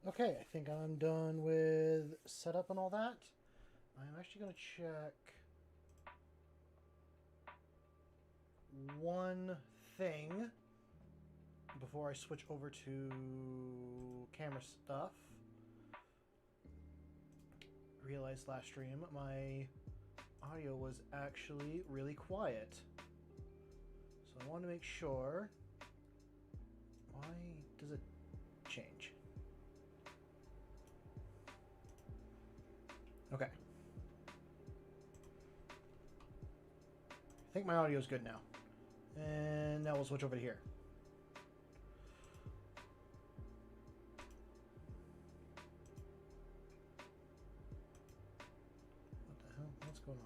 Okay, I think I'm done with setup and all that. I'm actually going to check one thing before I switch over to camera stuff. Realized last stream my audio was actually really quiet. So I want to make sure. Why does it change? Okay. I think my audio is good now. And now we'll switch over to here. What the hell? What's going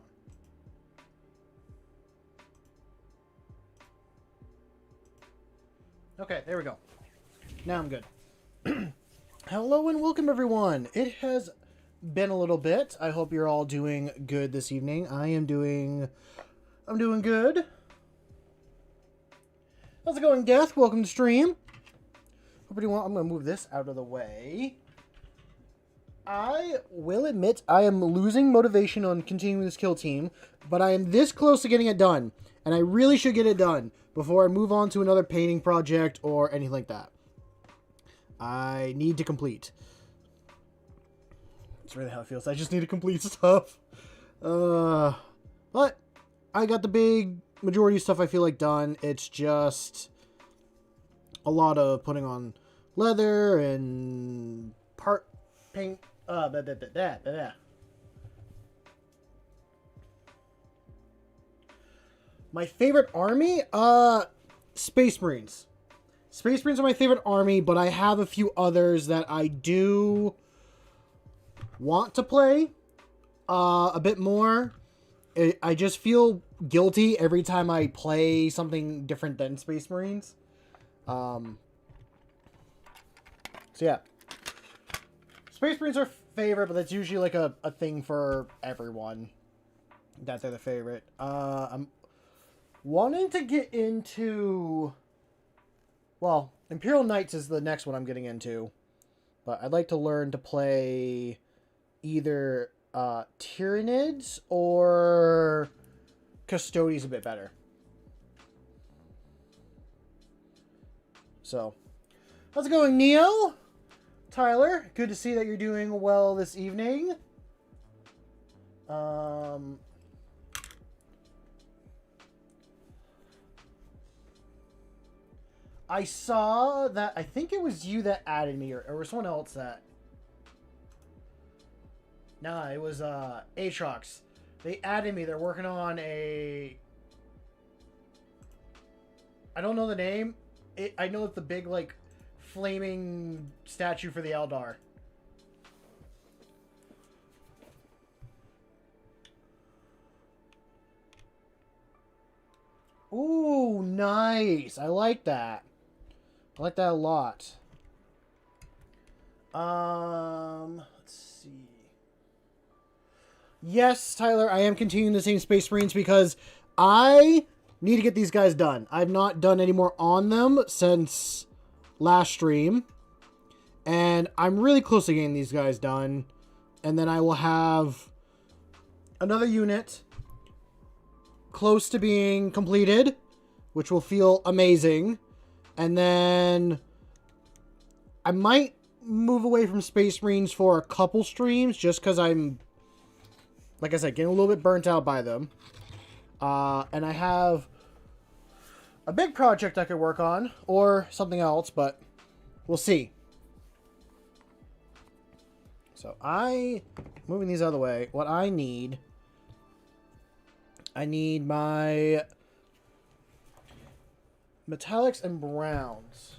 on? Okay, there we go. Now I'm good. Hello and welcome everyone. It has been a little bit. I hope you're all doing good this evening. I'm doing good. How's it going, Death? Welcome to stream. I'm going to move this out of the way. I will admit I am losing motivation on continuing this kill team, but I am this close to getting it done, and I really should get it done before I move on to another painting project or anything like that. I need to complete. That's really how it feels. I just need to complete stuff. But I got the big majority of stuff I feel like done. It's just a lot of putting on leather and part paint. My favorite army? Space Marines. Space Marines are my favorite army, but I have a few others that I do want to play a bit more. I just feel guilty every time I play something different than Space Marines. So yeah. Space Marines are favorite, but that's usually like a thing for everyone. That they're the favorite. I'm wanting to get into... Well, Imperial Knights is the next one I'm getting into. But I'd like to learn to play either Tyranids or Custodians a bit better. So, how's it going, Neo? Tyler, good to see that you're doing well this evening. I saw that, I think it was you that added me, or someone else that... Nah, it was Aatrox. They added me. They're working on a... I don't know the name. I know it's the big, like, flaming statue for the Eldar. Ooh, nice. I like that. I like that a lot. Let's see. Yes, Tyler, I am continuing the same Space Marines because I need to get these guys done. I've not done any more on them since last stream. And I'm really close to getting these guys done. And then I will have another unit close to being completed, which will feel amazing. And then I might move away from Space Marines for a couple streams just because I'm, like I said, getting a little bit burnt out by them. And I have a big project I could work on or something else, but we'll see. So moving these out of the way, what I need my metallics and browns.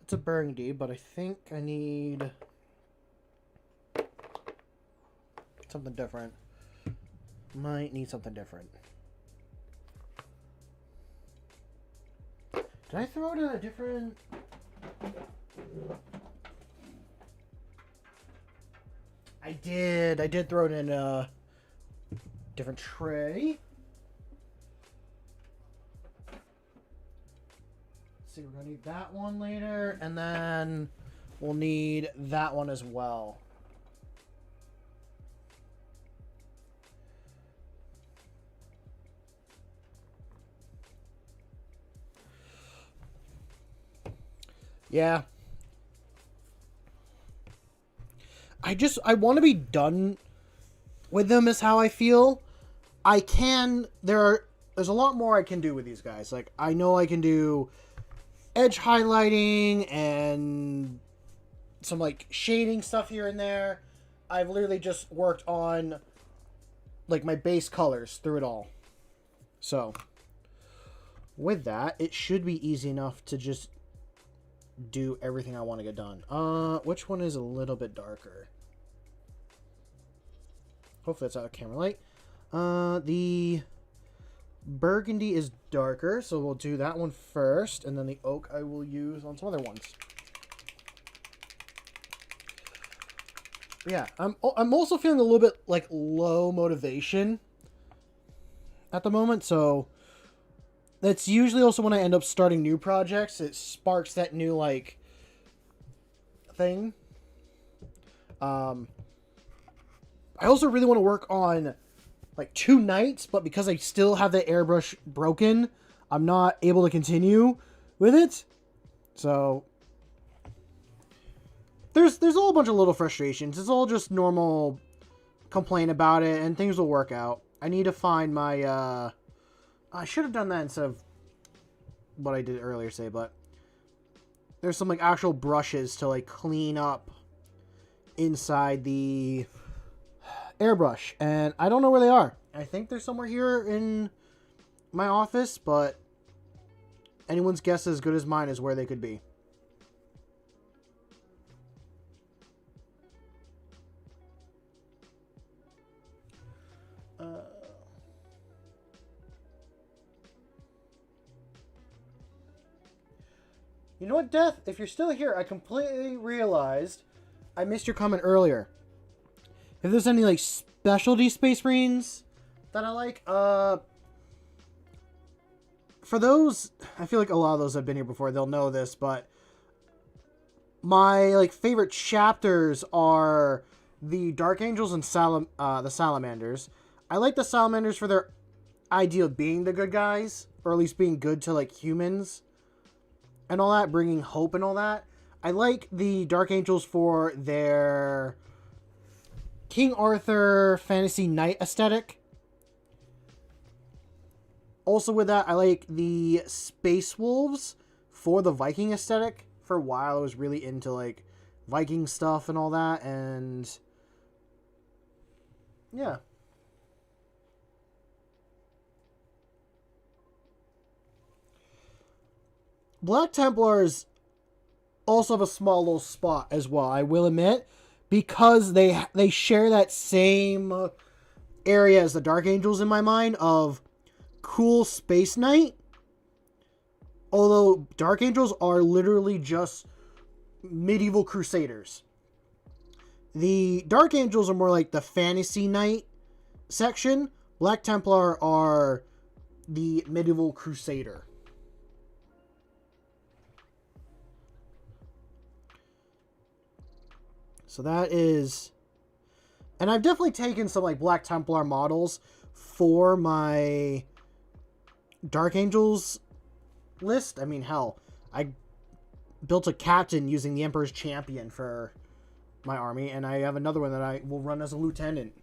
It's a burgundy, but I think I need something different. Might need something different. Did I throw it in a different... I did throw it in different tray. Let's see, we're going to need that one later, and then we'll need that one as well. Yeah. I want to be done with them is how I feel. There's a lot more I can do with these guys. Like, I know I can do edge highlighting and some, like, shading stuff here and there. I've literally just worked on, like, my base colors through it all. So, with that, it should be easy enough to just do everything I want to get done. Which one is a little bit darker? Hopefully that's out of camera light. The burgundy is darker, so we'll do that one first, and then the oak I will use on some other ones. Yeah, I'm also feeling a little bit like low motivation at the moment, so that's usually also when I end up starting new projects. It sparks that new like thing. I also really want to work on like 2 knights, but because I still have the airbrush broken, I'm not able to continue with it. So there's a whole bunch of little frustrations. It's all just normal complain about it, and things will work out. I need to find my I should have done that instead of what I did earlier, say, but there's some like actual brushes to like clean up inside the airbrush, and I don't know where they are. I think they're somewhere here in my office, but anyone's guess as good as mine is where they could be. You know what, Death? If you're still here, I completely realized I missed your comment earlier. If there's any, like, specialty Space Marines that I like, for those, I feel like a lot of those have been here before, they'll know this, but my, like, favorite chapters are the Dark Angels and the Salamanders. I like the Salamanders for their idea of being the good guys, or at least being good to, like, humans and all that, bringing hope and all that. I like the Dark Angels for their King Arthur fantasy knight aesthetic. Also with that, I like the Space Wolves for the Viking aesthetic. For a while, I was really into like Viking stuff and all that, and yeah. Black Templars also have a small little spot as well, I will admit, because they share that same area as the Dark Angels in my mind of cool Space Knight. Although Dark Angels are literally just medieval crusaders. The Dark Angels are more like the fantasy knight section. Black Templar are the medieval crusader. So that is... And I've definitely taken some like Black Templar models for my Dark Angels list. I mean, hell, I built a captain using the Emperor's Champion for my army, and I have another one that I will run as a lieutenant.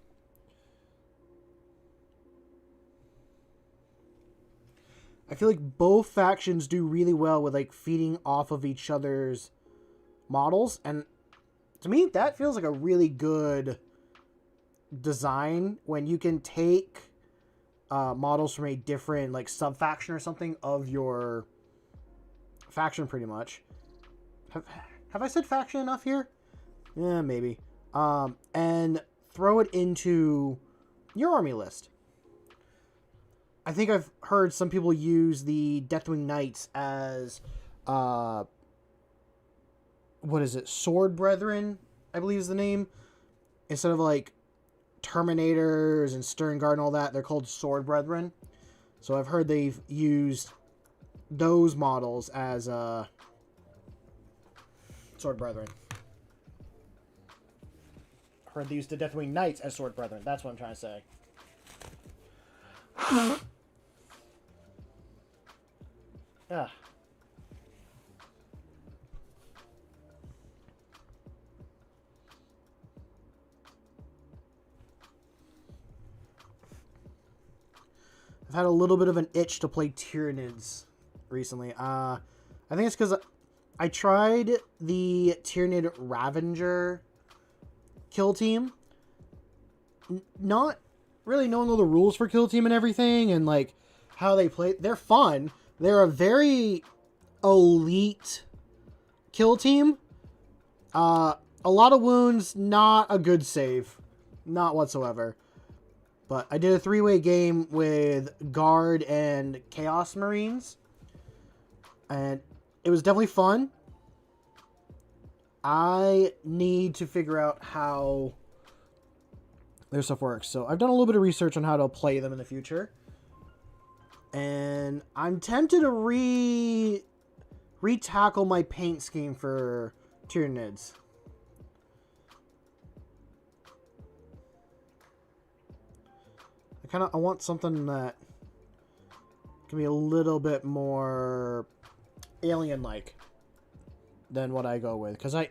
I feel like both factions do really well with like feeding off of each other's models, and to me, that feels like a really good design when you can take models from a different like sub-faction or something of your faction, pretty much. Have I said faction enough here? Yeah, maybe. And throw it into your army list. I think I've heard some people use the Deathwing Knights as what is it? Sword Brethren, I believe is the name. Instead of like Terminators and Sternguard and all that, they're called Sword Brethren. So I've heard they've used those models as Sword Brethren. I heard they used the Deathwing Knights as Sword Brethren. That's what I'm trying to say. Ah. I've had a little bit of an itch to play Tyranids recently. I think it's because I tried the Tyranid Ravager kill team. Not really knowing all the rules for kill team and everything, and like how they play. They're fun. They're a very elite kill team. A lot of wounds, not a good save. Not whatsoever. But I did a 3-way game with Guard and Chaos Marines. And it was definitely fun. I need to figure out how their stuff works. So I've done a little bit of research on how to play them in the future. And I'm tempted to re-tackle my paint scheme for Tyranids. I want something that can be a little bit more alien-like than what I go with. Because I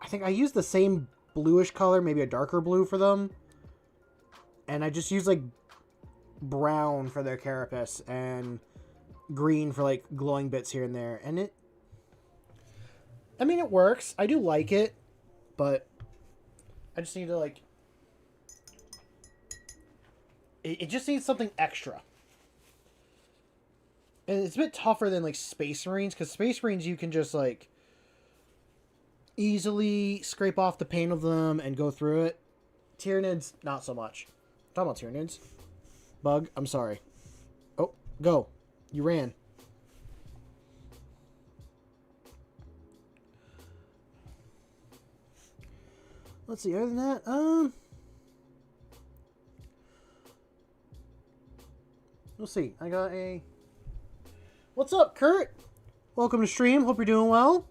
think I use the same bluish color, maybe a darker blue for them. And I just use like brown for their carapace and green for like glowing bits here and there. And it works. I do like it, but I just need to like... It just needs something extra. And it's a bit tougher than like Space Marines, because Space Marines you can just like easily scrape off the paint of them and go through it. Tyranids, not so much. I'm talking about Tyranids. Bug, I'm sorry. Oh, go. You ran. Let's see, other than that, we'll see. I got a... What's up, Kurt? Welcome to stream. Hope you're doing well.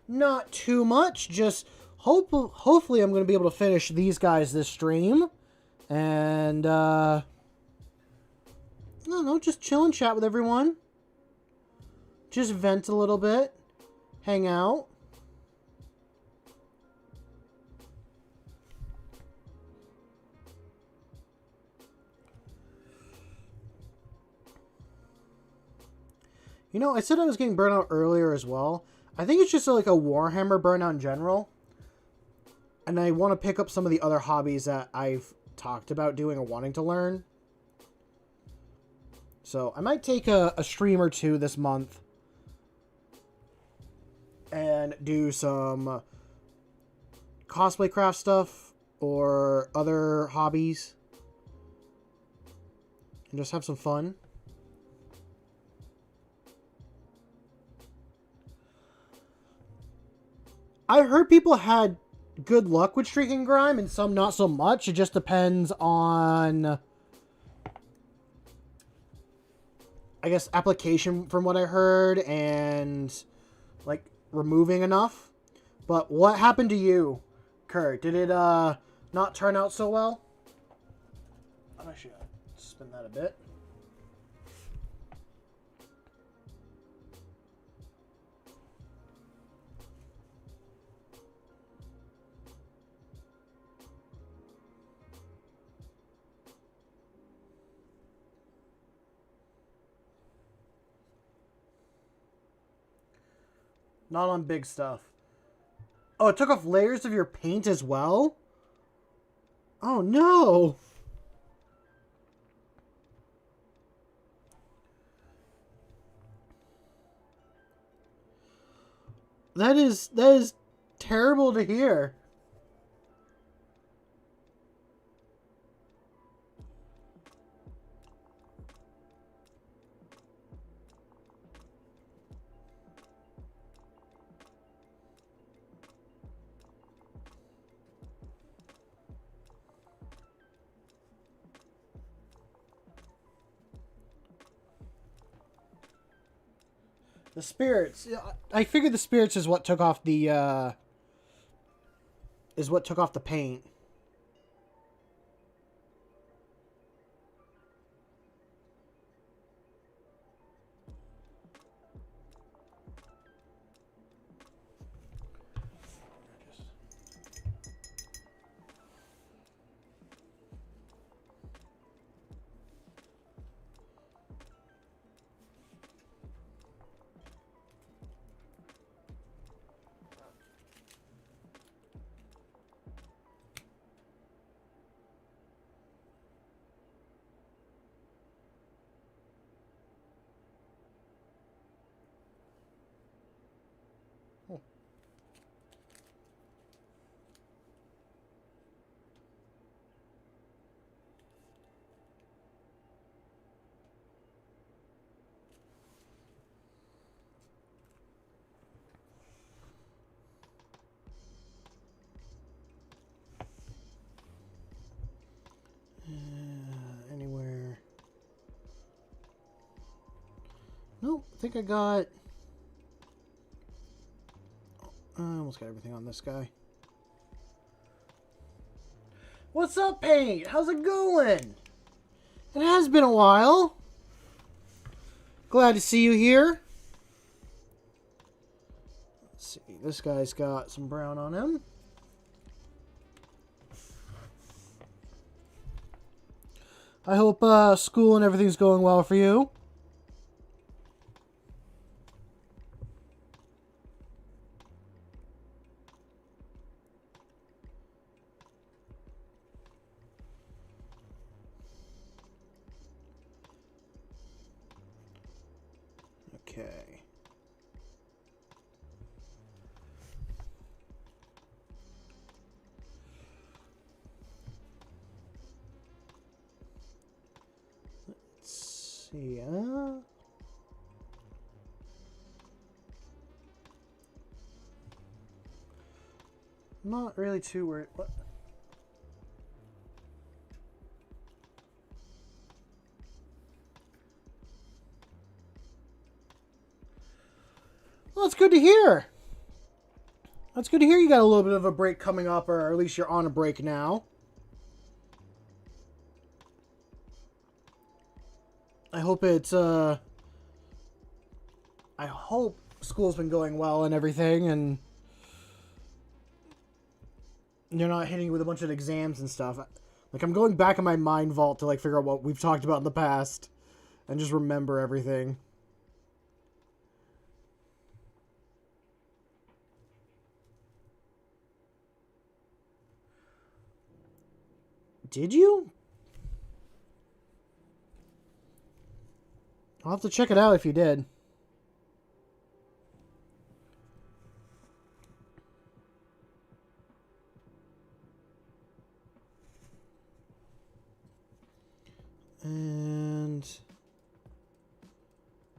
Not too much. Just hopefully I'm going to be able to finish these guys this stream. And, I don't know, just chill and chat with everyone. Just vent a little bit. Hang out. You know, I said I was getting burnout earlier as well. I think it's just like a Warhammer burnout in general. And I want to pick up some of the other hobbies that I've talked about doing or wanting to learn. So I might take a stream or two this month and do some cosplay craft stuff or other hobbies. And just have some fun. I heard people had good luck with Streak and Grime and some not so much. It just depends on, I guess, application from what I heard and, like, removing enough. But what happened to you, Kurt? Did it not turn out so well? I'm actually going to spin that a bit. Not on big stuff. Oh, it took off layers of your paint as well? Oh, no. That is terrible to hear. The spirits. I figured the spirits is what took off the paint. Anywhere. Nope, I think I got... I almost got everything on this guy. What's up, Paint? How's it going? It has been a while. Glad to see you here. Let's see, this guy's got some brown on him. I hope school and everything's going well for you. Okay. Let's see. Not really too worried. What? Well, that's good to hear. That's good to hear you got a little bit of a break coming up, or at least you're on a break now. I hope it's, I hope school's been going well and everything, and you're not hitting you with a bunch of exams and stuff. Like, I'm going back in my mind vault to, like, figure out what we've talked about in the past and just remember everything. Did you? I'll have to check it out if you did. And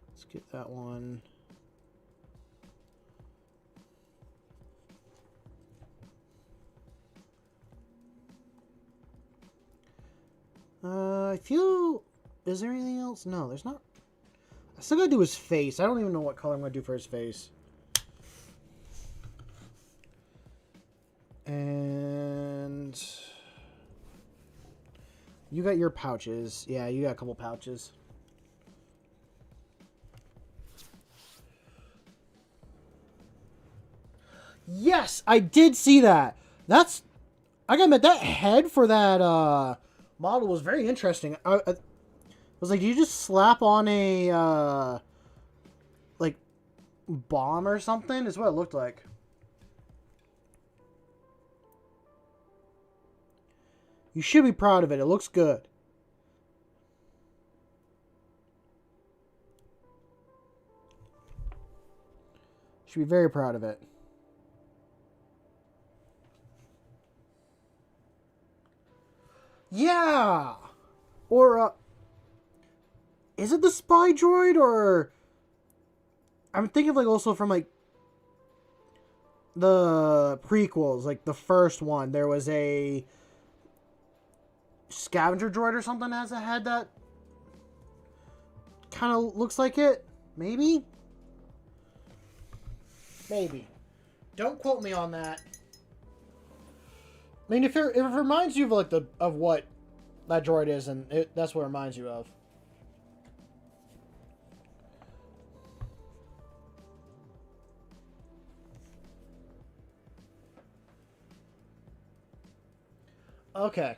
let's get that one. I feel... Is there anything else? No, there's not. I still gotta do his face. I don't even know what color I'm gonna do for his face. And... You got your pouches. Yeah, you got a couple pouches. Yes, I did see that. That's... I gotta admit, that head for that model was very interesting. I was like, do you just slap on a like bomb or something? Is what it looked like. You should be proud of it. It looks good. Should be very proud of it. Yeah! Or, is it the spy droid, or... I'm thinking, like, also from, like, the prequels, like, the first one, there was a scavenger droid or something that has a head that kind of looks like it, maybe? Maybe. Don't quote me on that. I mean, if it reminds you of like of what that droid is, and that's what it reminds you of. Okay.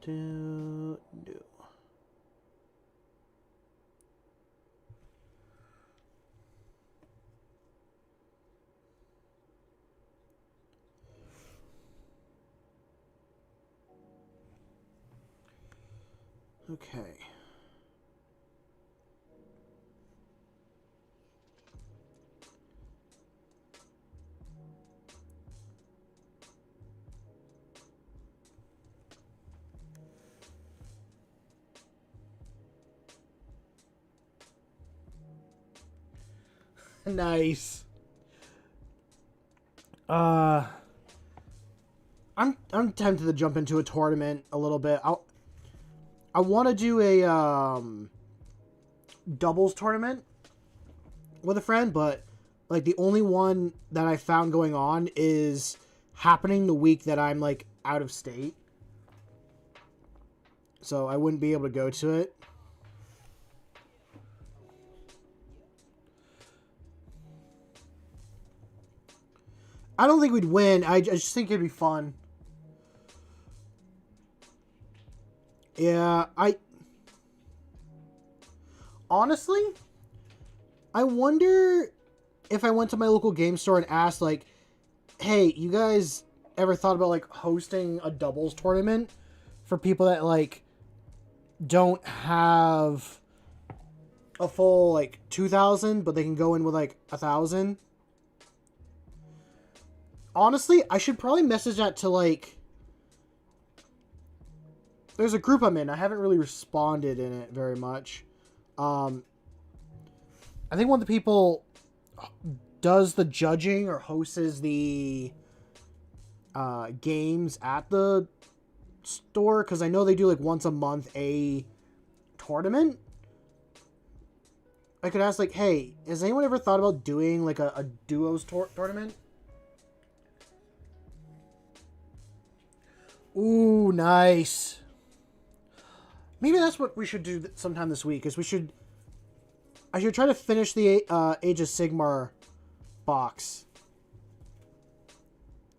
To do. Okay. Nice. I'm tempted to jump into a tournament a little bit. I want to do a doubles tournament with a friend, but like the only one that I found going on is happening the week that I'm like out of state. So I wouldn't be able to go to it. I don't think we'd win. I just think it'd be fun. Yeah, honestly, I wonder if I went to my local game store and asked, like, hey, you guys ever thought about, like, hosting a doubles tournament for people that, like, don't have a full, like, 2,000, but they can go in with, like, 1,000? Honestly, I should probably message that to, like... There's a group I'm in. I haven't really responded in it very much. I think one of the people does the judging or hosts the games at the store, because I know they do, like, once a month a tournament. I could ask, like, hey, has anyone ever thought about doing, like, a duos tournament? Ooh, nice. Maybe that's what we should do sometime this week. I should try to finish the Age of Sigmar box,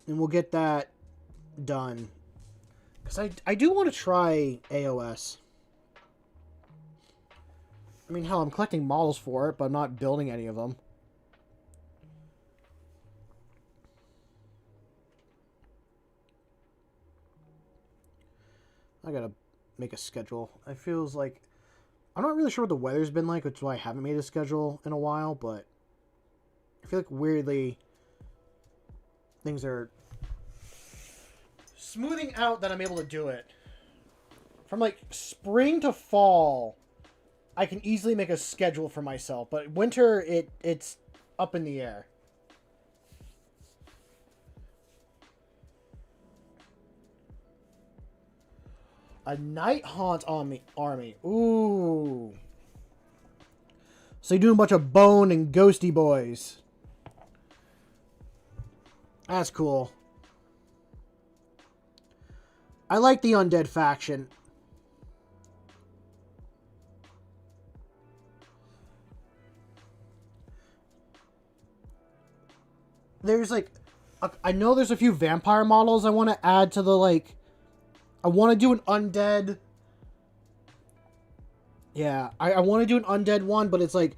and we'll get that done. Because I do want to try AOS. I mean, hell, I'm collecting models for it, but I'm not building any of them. I gotta make a schedule. It feels like... I'm not really sure what the weather's been like, which is why I haven't made a schedule in a while, but I feel like weirdly things are smoothing out that I'm able to do it. From like spring to fall, I can easily make a schedule for myself, but winter, it's up in the air. A Night Haunt army. Ooh. So you're doing a bunch of bone and ghosty boys. That's cool. I like the undead faction. There's like... I know there's a few vampire models I want to add to the like... I want to do an undead... Yeah, I want to do an undead one, but it's like...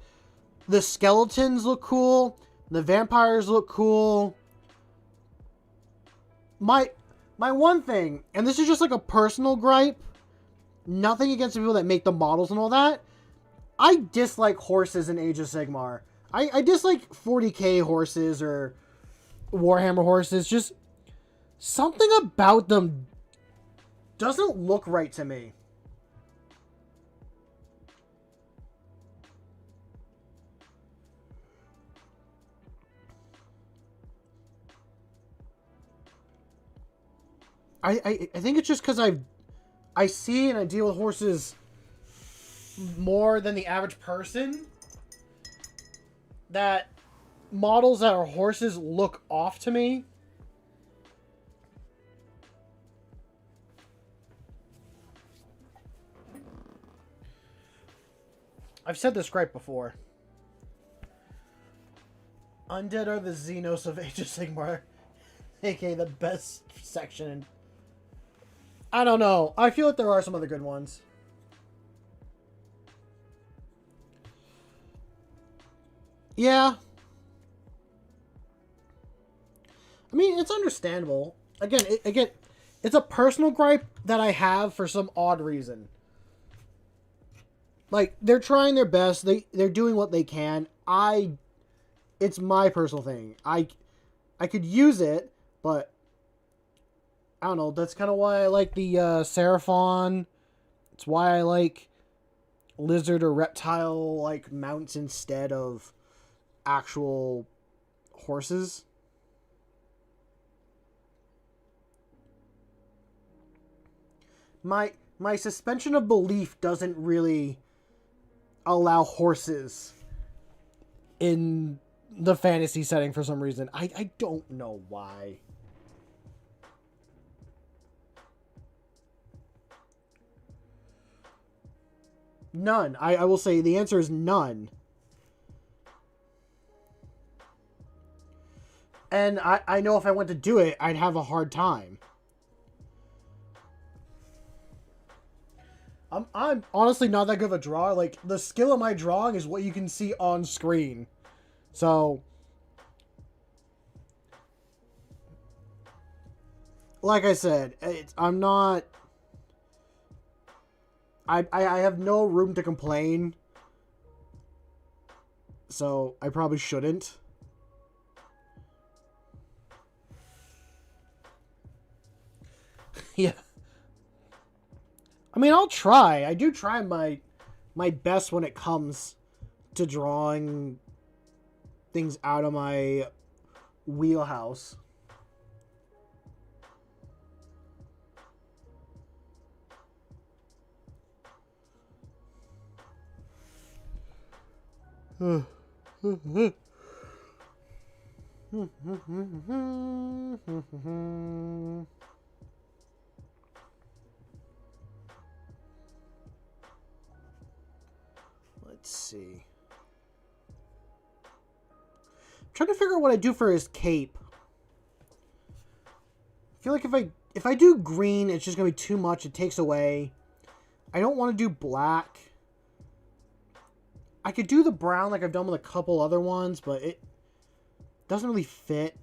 The skeletons look cool. The vampires look cool. My one thing, and this is just like a personal gripe, nothing against the people that make the models and all that, I dislike horses in Age of Sigmar. I dislike 40k horses or Warhammer horses. Just something about them doesn't look right to me. I think it's just because I see and I deal with horses more than the average person, that models that are horses look off to me. I've said this gripe before. Undead are the Xenos of Age of Sigmar, aka the best section. I don't know. I feel like there are some other good ones. Yeah. I mean, it's understandable. Again, it's a personal gripe that I have for some odd reason. Like, they're trying their best. They're doing what they can. It's my personal thing. I could use it, but I don't know. That's kind of why I like the Seraphon. It's why I like lizard or reptile like mounts instead of actual horses. My suspension of belief doesn't really allow horses in the fantasy setting for some reason. I don't know why. None. I will say the answer is none. And I know if I went to do it, I'd have a hard time. I'm honestly not that good of a drawer. Like, the skill of my drawing is what you can see on screen. So, like I said, I'm not... I have no room to complain. So, I probably shouldn't. Yeah. I mean, I'll try. I do try my best when it comes to drawing things out of my wheelhouse. Let's see. I'm trying to figure out what I do for his cape. I feel like if I do green, it's just gonna be too much. It takes away. I don't want to do black. I could do the brown like I've done with a couple other ones, but it doesn't really fit.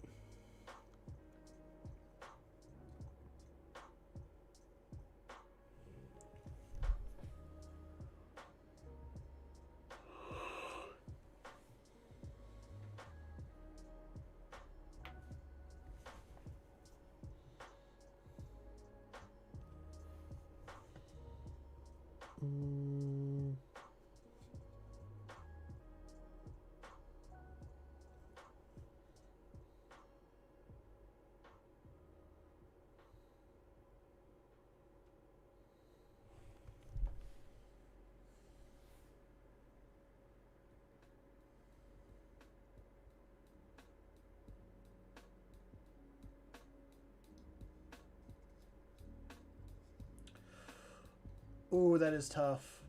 Ooh, that is tough.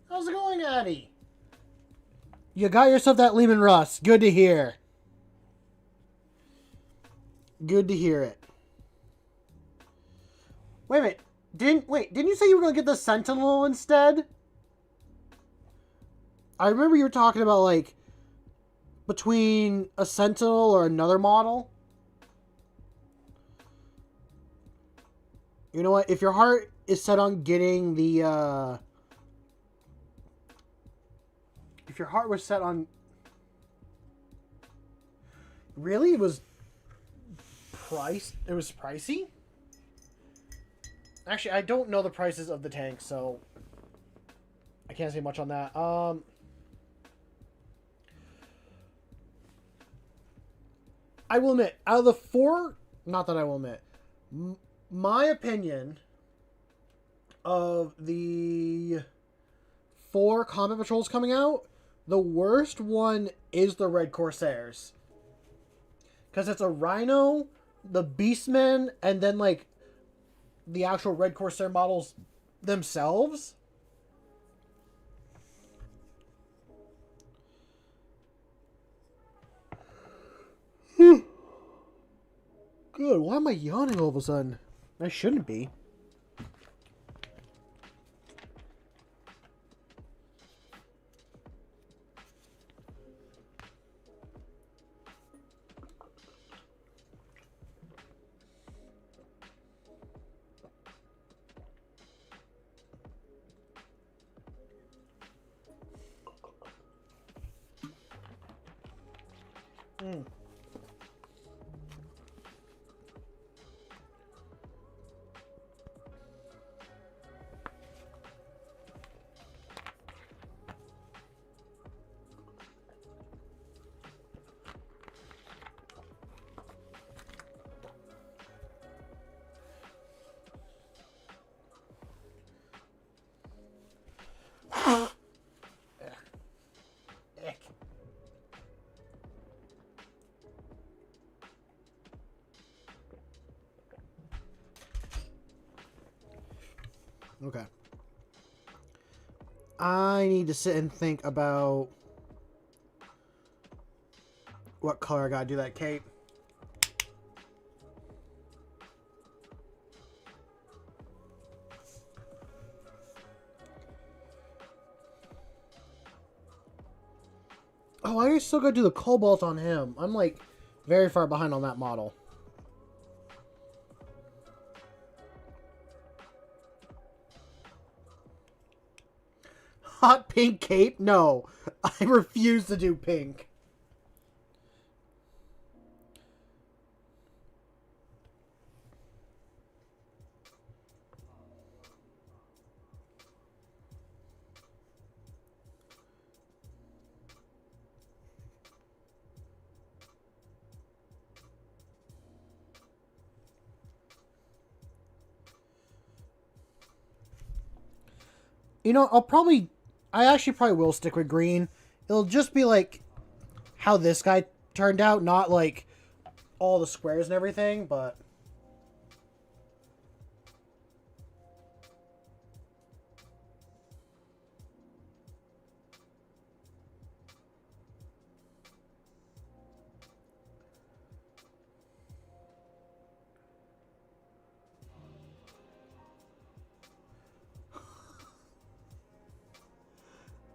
How's it going, Addy? You got yourself that Lehman Russ. Good to hear. Good to hear it. Wait a minute. Didn't you say you were gonna get the Sentinel instead? I remember you were talking about, like, between a Sentinel or another model. You know what? If your heart is set on getting the, if your heart was set on... Really? It was pricey? Actually, I don't know the prices of the tanks, so I can't say much on that. I will admit, out of the four... Not that I will admit. My opinion of the 4 combat patrols coming out, the worst one is the Red Corsairs. Because it's a Rhino, the Beastmen, and then, like, the actual Red Corsair models themselves. Good. Why am I yawning all of a sudden? I shouldn't be. Mm. Okay. I need to sit and think about what color I gotta do that cape. Oh, I still gotta do the cobalt on him. I'm like very far behind on that model. Hot pink cape? No. I refuse to do pink. You know, I actually probably will stick with green. It'll just be like how this guy turned out, not like all the squares and everything, but...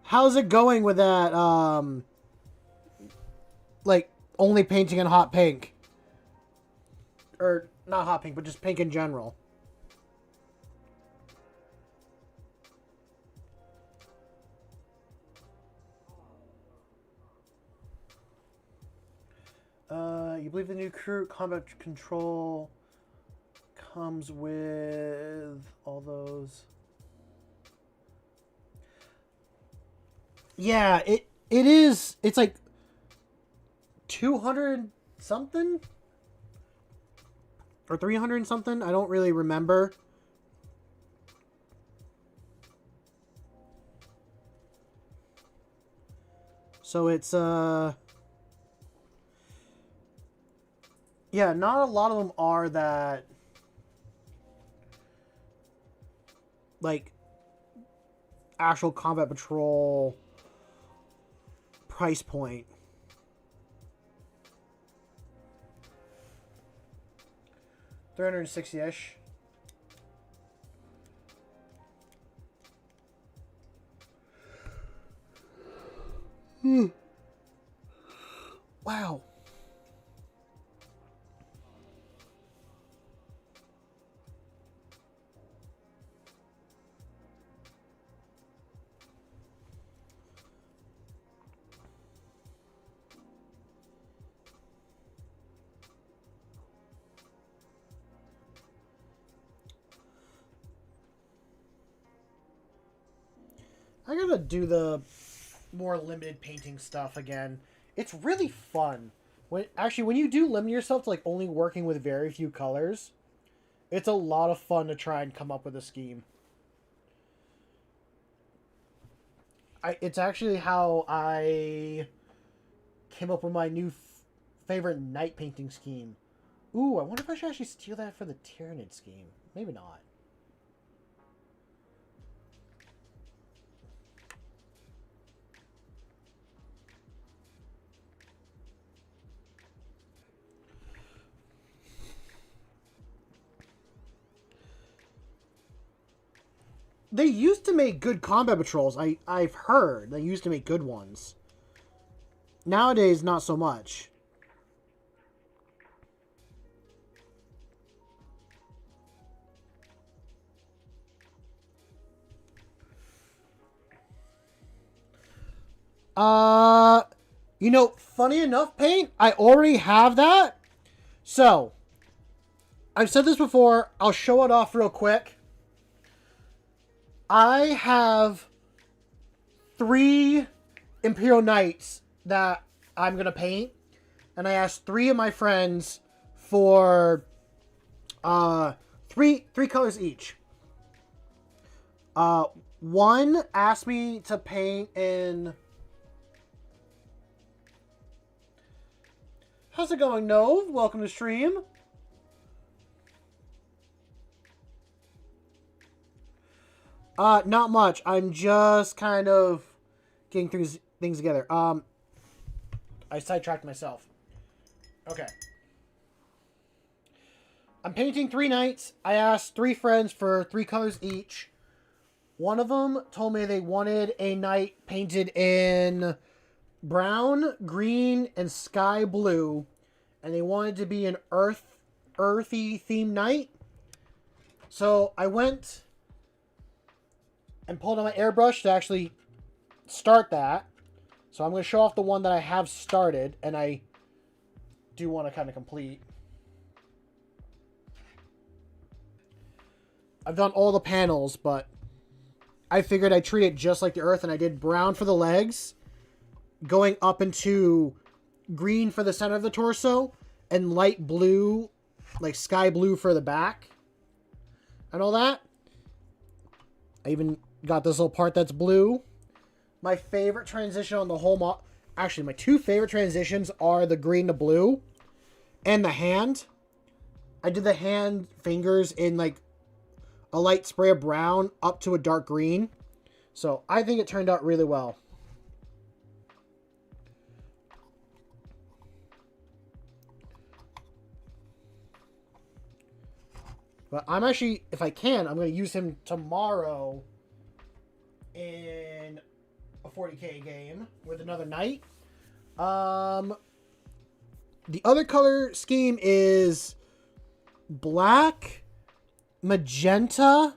How's it going with that, like, only painting in hot pink? Or, not hot pink, but just pink in general. You believe the new crew combat control comes with all those... Yeah, it is. It's like 200 something or 300 something. I don't really remember. So it's yeah, not a lot of them are that like actual combat patrol price point. $360-ish. Wow. I gotta do the more limited painting stuff again. It's really fun. When you do limit yourself to like only working with very few colors, It's a lot of fun to try and come up with a scheme. It's actually how I came up with my new favorite night painting scheme. Ooh, I wonder if I should actually steal that for the Tyranid scheme. Maybe not. They used to make good combat patrols. I've heard they used to make good ones. Nowadays, not so much. You know, funny enough, Paint, I already have that. So, I've said this before. I'll show it off real quick. I have 3 Imperial Knights that I'm going to paint. And I asked 3 of my friends for three colors each. One asked me to paint in... How's it going, Nove? Welcome to stream. Not much. I'm just kind of getting things together. I sidetracked myself. Okay. I'm painting 3 knights. I asked 3 friends for 3 colors each. One of them told me they wanted a knight painted in brown, green, and sky blue. And they wanted to be an earthy themed knight. So I went and pulled out my airbrush to actually start that. So I'm going to show off the one that I have started, and I do want to kind of complete. I've done all the panels, but I figured I'd treat it just like the Earth, and I did brown for the legs, going up into green for the center of the torso, and light blue, like sky blue for the back, and all that. I even got this little part that's blue. My favorite transition on the whole actually, my 2 favorite transitions are the green to blue and the hand. I did the hand fingers in like a light spray of brown up to a dark green. So I think it turned out really well. But I'm actually, if I can, I'm going to use him tomorrow in a 40k game with another knight. The other color scheme is black, magenta,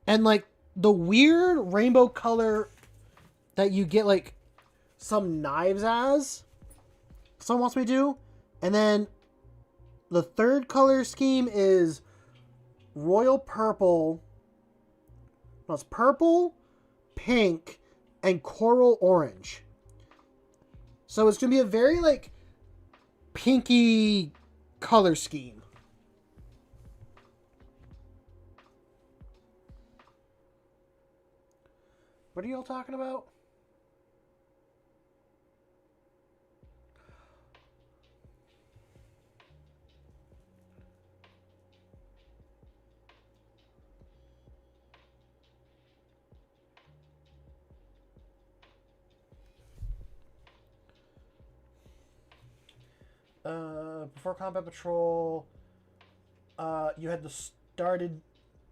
and like the weird rainbow color that you get like some knives as. Someone wants me to do. And then the third color scheme is royal purple. No, it's purple, pink, and coral orange. So it's going to be a very, like, pinky color scheme. What are y'all talking about? Before Combat Patrol, you had the started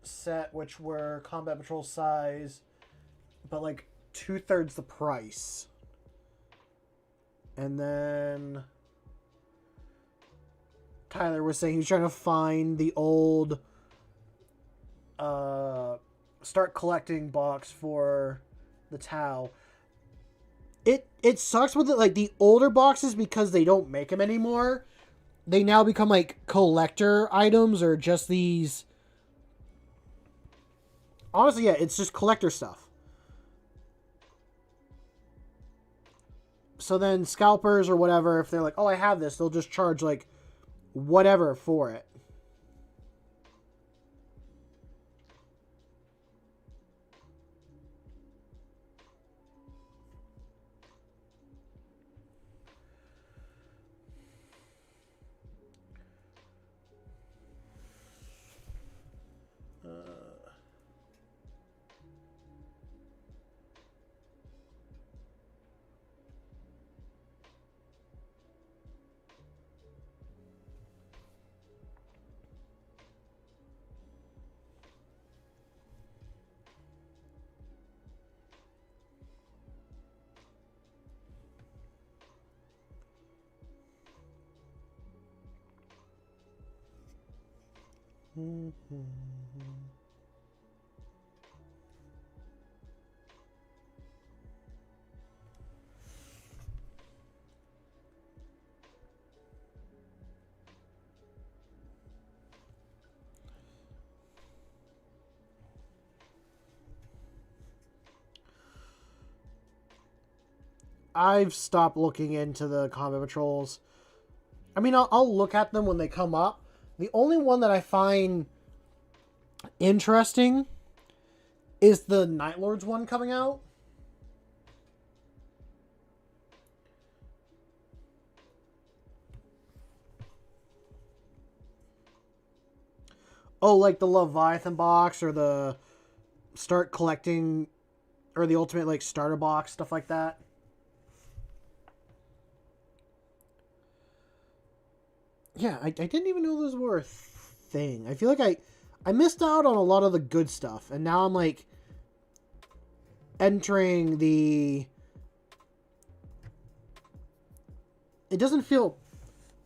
set, which were Combat Patrol size, but like 2/3 the price. And then Tyler was saying he was trying to find the old start collecting box for the Tau. It sucks with it, like the older boxes, because they don't make them anymore. They now become like collector items, or just these. Honestly, yeah, it's just collector stuff. So then scalpers or whatever, if they're like, oh, I have this, they'll just charge like whatever for it. I've stopped looking into the combat patrols. I mean, I'll look at them when they come up. The only one that I find interesting is the Night Lords one coming out. Oh, like the Leviathan box or the start collecting or the ultimate like starter box, stuff like that. Yeah, I didn't even know those were a thing. I feel like I missed out on a lot of the good stuff, and now I'm like entering the... It doesn't feel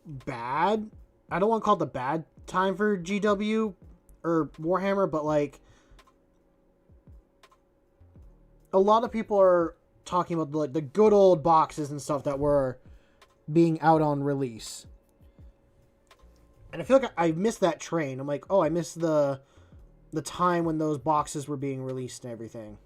bad. I don't want to call it the bad time for GW or Warhammer, but like a lot of people are talking about like the good old boxes and stuff that were being out on release. And I feel like I missed that train. I'm like, oh, I missed the time when those boxes were being released and everything.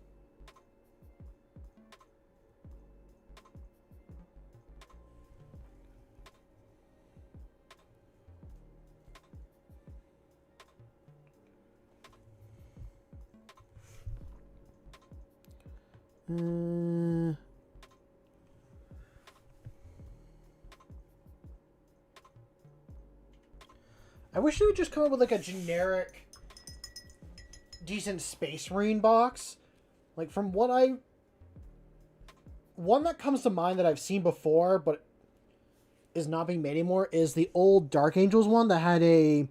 I wish they would just come up with like a generic, decent Space Marine box. Like from what one that comes to mind that I've seen before, but is not being made anymore, is the old Dark Angels one that had a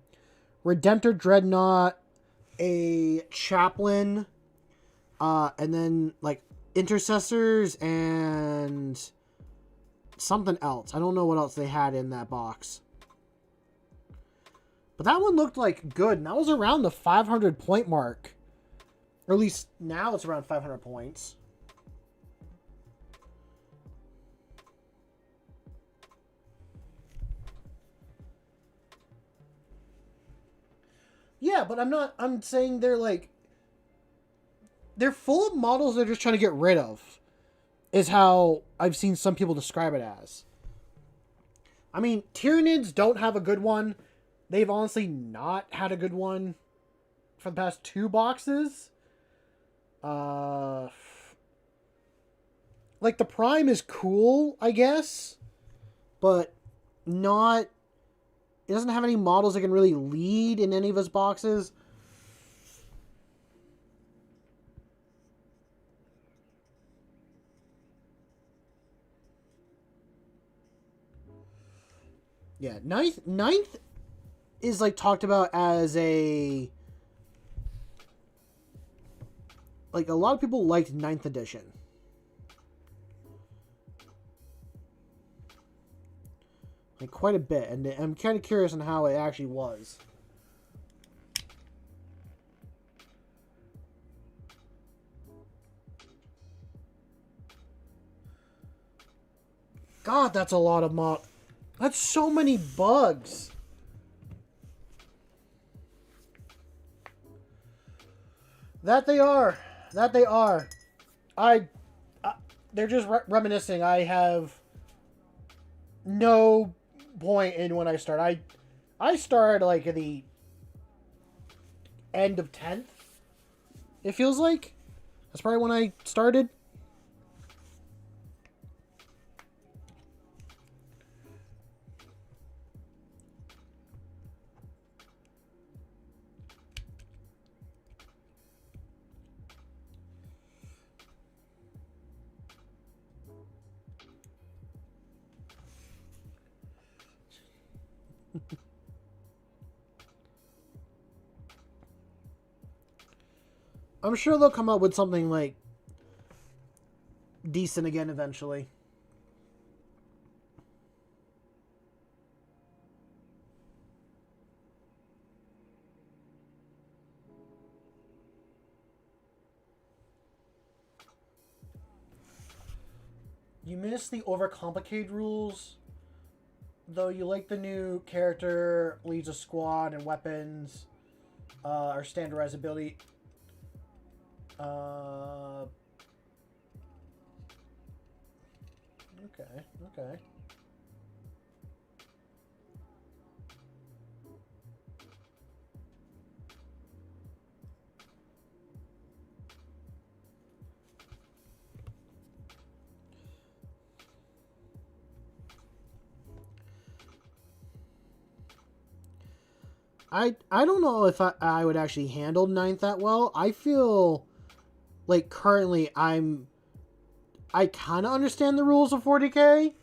Redemptor Dreadnought, a Chaplain, and then like Intercessors and something else. I don't know what else they had in that box. But that one looked like good, and that was around the 500 point mark. Or at least now it's around 500 points. Yeah, but I'm saying they're like... They're full of models they're just trying to get rid of. Is how I've seen some people describe it as. I mean, Tyranids don't have a good one. They've honestly not had a good one for the past 2 boxes. Like, the Prime is cool, I guess. But not... It doesn't have any models that can really lead in any of his boxes. Yeah, ninth is like talked about as a... Like, a lot of people liked 9th edition. Like, quite a bit. And I'm kind of curious on how it actually was. God, that's a lot of mod... That's so many bugs. That they are. That they are. They're just reminiscing. I have no point in when I start. I started like at the end of 10th. It feels like. That's probably when I started. I'm sure they'll come up with something like decent again eventually. You miss the overcomplicated rules, though you like the new character, leads a squad, and weapons, or standardized ability. Okay, okay. I don't know if I would actually handle ninth that well. I feel like currently I kind of understand the rules of 40k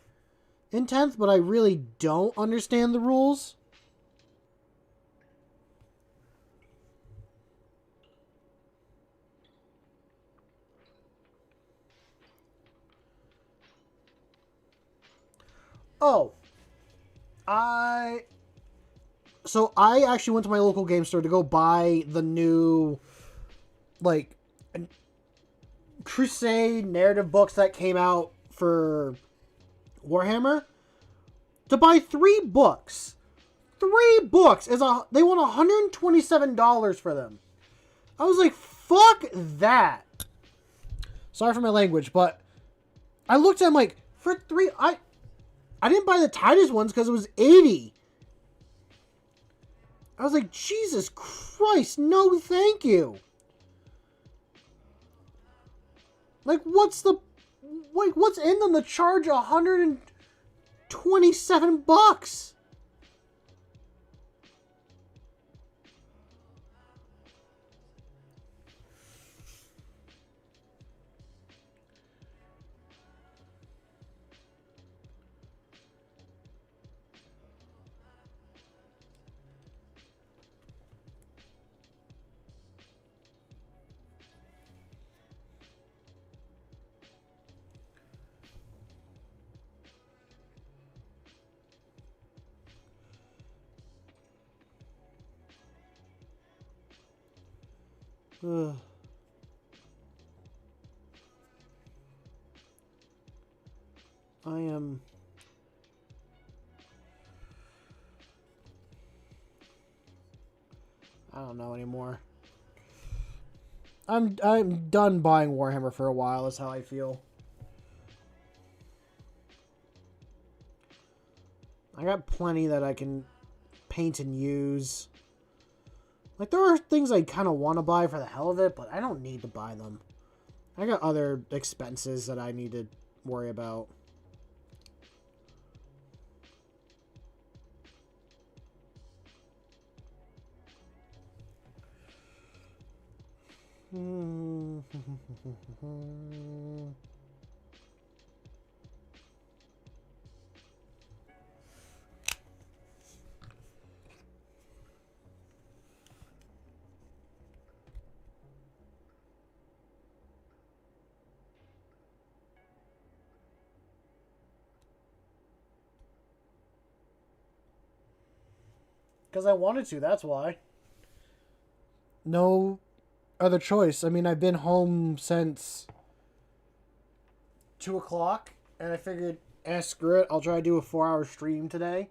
in 10th, but I really don't understand the rules. Oh, I actually went to my local game store to go buy the new, like, Crusade narrative books that came out for Warhammer. To buy 3 books. 3 books they want $127 for them. I was like, fuck that. Sorry for my language, but I looked at them like, for 3, I didn't buy the Titus ones because it was $80. I was like, Jesus Christ, no thank you. Like, what's in them to charge $127? Ugh. I don't know anymore. I'm done buying Warhammer for a while, is how I feel. I got plenty that I can paint and use. Like, there are things I kind of want to buy for the hell of it, but I don't need to buy them. I got other expenses that I need to worry about. Because I wanted to, that's why. No other choice. I mean, I've been home since 2 o'clock, and I figured, screw it, I'll try to do a 4-hour stream today.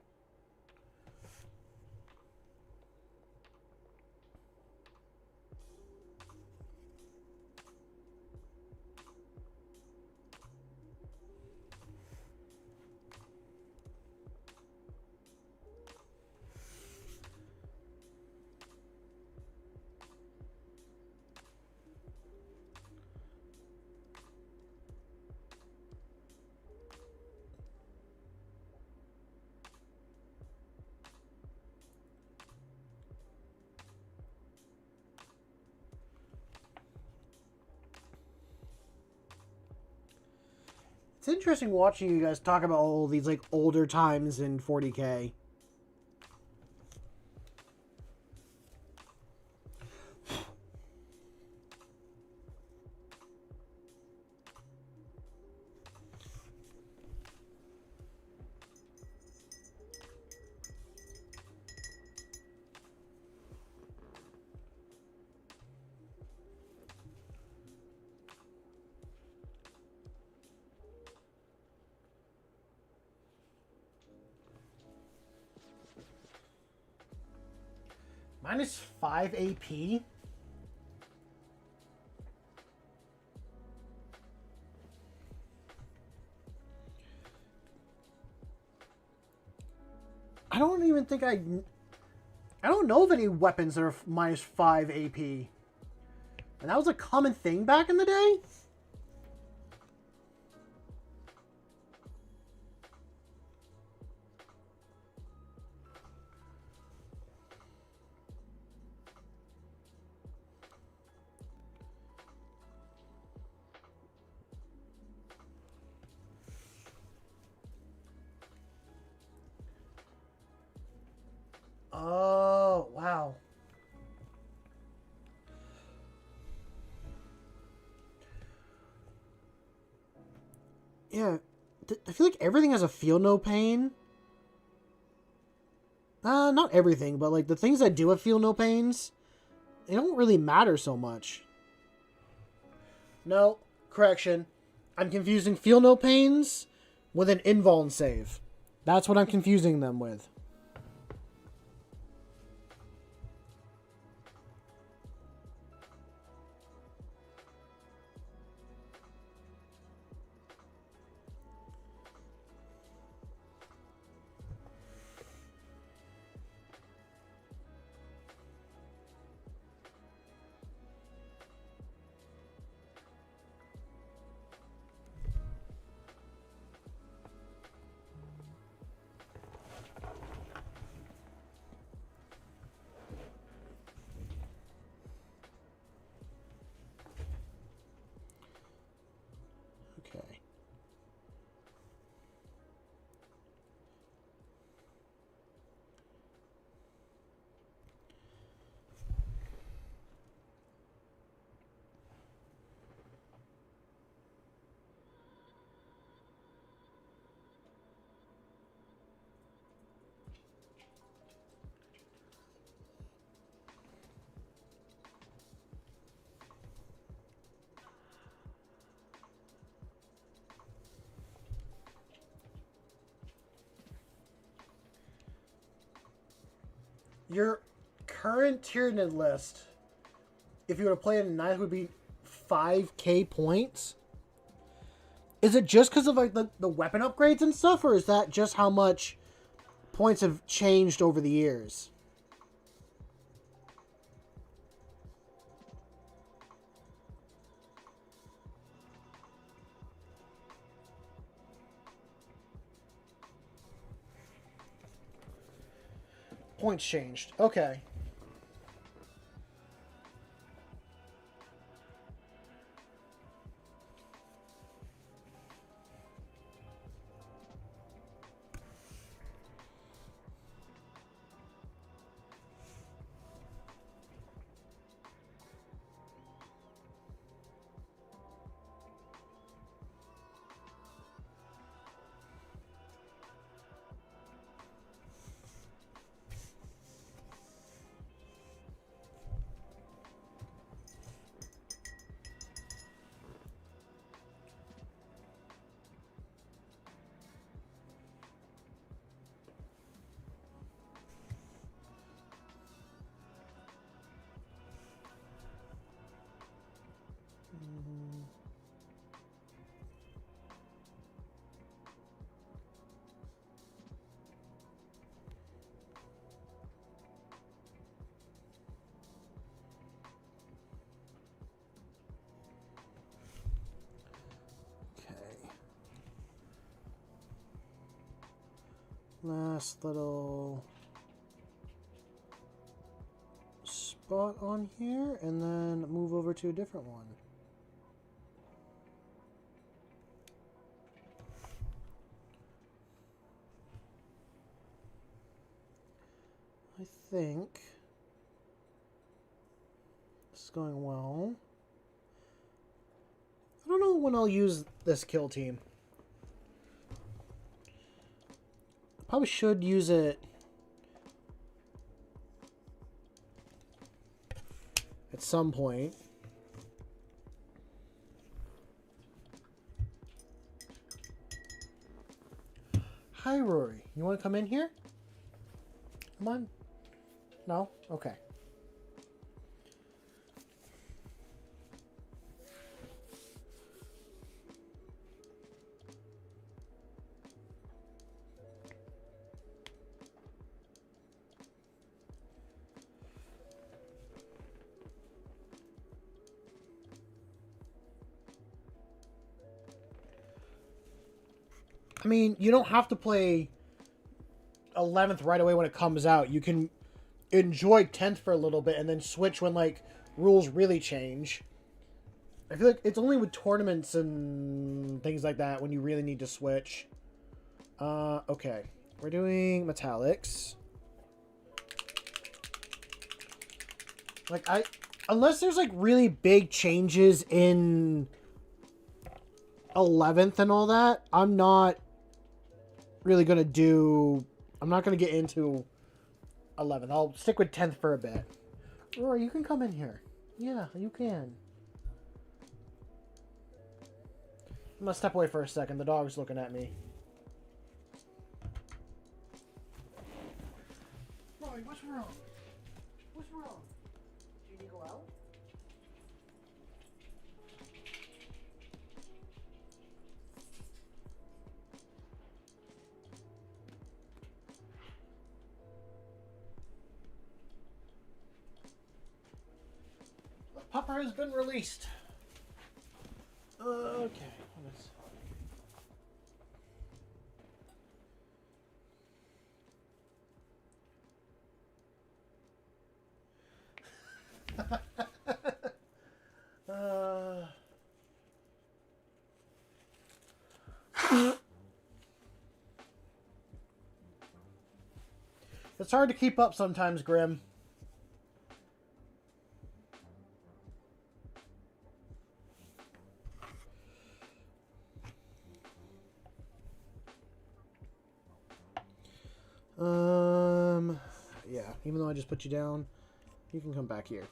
It's interesting watching you guys talk about all these, like, older times in 40k. -5 AP? I don't even think I don't know of any weapons that are -5 AP. And that was a common thing back in the day? Oh, wow. Yeah, I feel like everything has a feel no pain. Not everything, but like the things that do have feel no pains, they don't really matter so much. No, correction. I'm confusing feel no pains with an invuln save. That's what I'm confusing them with. Okay. Your current Tyranid list, if you were to play it in 9, would be 5k points. Is it just because of like the weapon upgrades and stuff, or is that just how much points have changed over the years? Points changed. Okay. Last little spot on here, and then move over to a different one. I think this is going well. I don't know when I'll use this kill team. Probably should use it at some point. Hi, Rory. You want to come in here? Come on. No? Okay. I mean, you don't have to play 11th right away when it comes out. You can enjoy 10th for a little bit and then switch when, like, rules really change. I feel like it's only with tournaments and things like that when you really need to switch. Okay. We're doing metallics. Like, unless there's, like, really big changes in 11th and all that, I'm not really gonna do... I'm not gonna get into 11th. I'll stick with 10th for a bit. Rory, you can come in here. Yeah, you can. I'm gonna step away for a second. The dog's looking at me. Rory, what's wrong? What's wrong? Do you need to go out? The pupper has been released. Okay. It's hard to keep up sometimes, Grim. Yeah, even though I just put you down, you can come back here.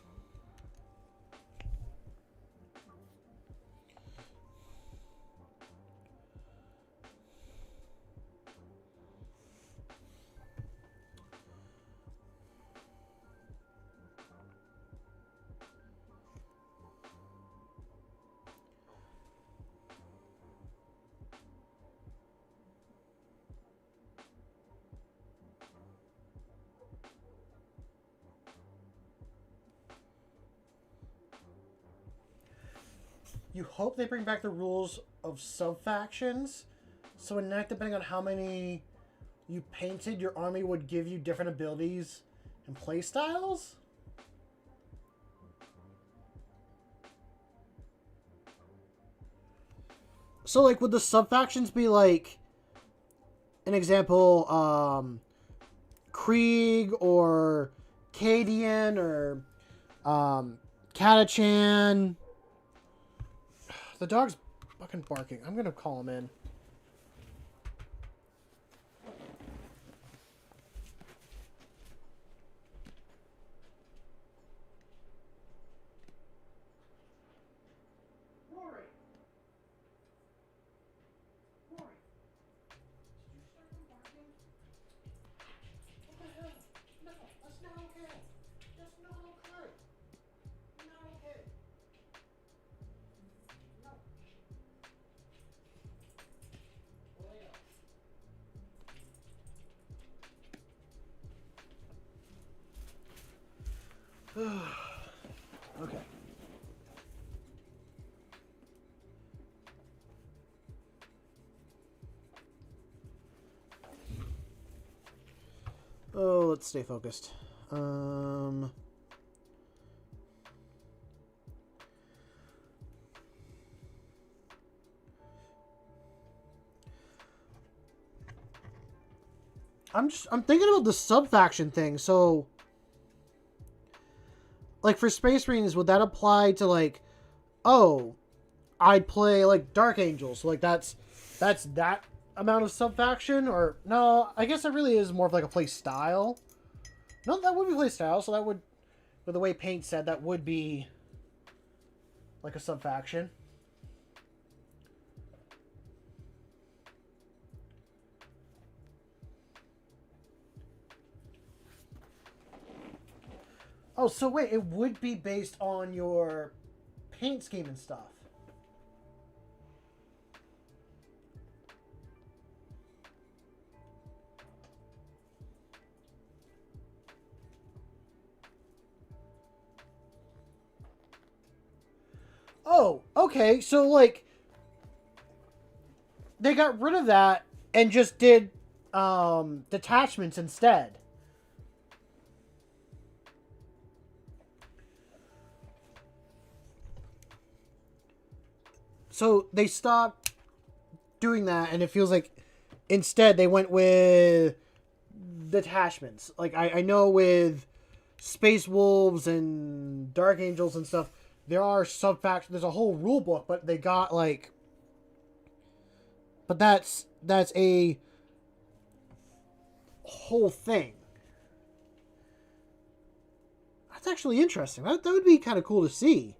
You hope they bring back the rules of sub-factions, so in that, depending on how many you painted, your army would give you different abilities and play styles? So, like, would the sub-factions be, like, an example, Krieg or Cadian or Katachan? The dog's fucking barking. I'm gonna call him in. Rory! Rory! Did you start him barking? What the hell? No, that's not okay. That's not okay. Not okay. No. Okay. Oh, let's stay focused. I'm thinking about the sub-faction thing, so like for Space Marines, would that apply to like, oh, I'd play like Dark Angels, so like that's that amount of sub-faction, or no, I guess it really is more of like a play style. No, that would be play style, so that would, with the way Paint said, that would be like a sub-faction. Oh, so wait, it would be based on your paint scheme and stuff. Oh, okay, so like they got rid of that and just did detachments instead. So they stopped doing that, and it feels like instead they went with detachments. Like I know with Space Wolves and Dark Angels and stuff, there are sub factions. There's a whole rule book, but they got like, but that's a whole thing. That's actually interesting. That would be kind of cool to see.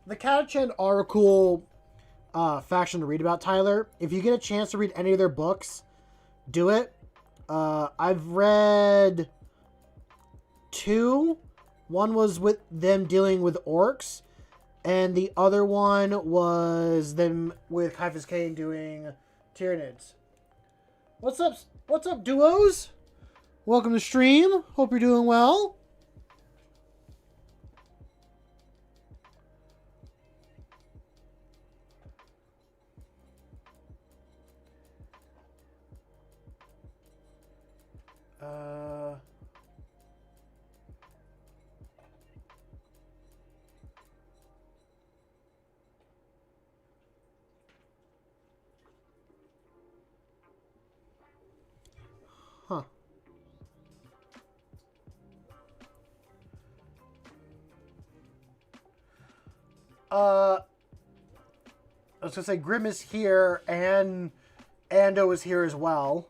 The Catachan are a cool faction to read about, Tyler. If you get a chance to read any of their books, do it. I've read 2. One was with them dealing with orcs, and the other one was them with Caiaphas Kane doing Tyranids. What's up? What's up, duos? Welcome to stream. Hope you're doing well. Huh. I was gonna say Grim is here and Ando is here as well.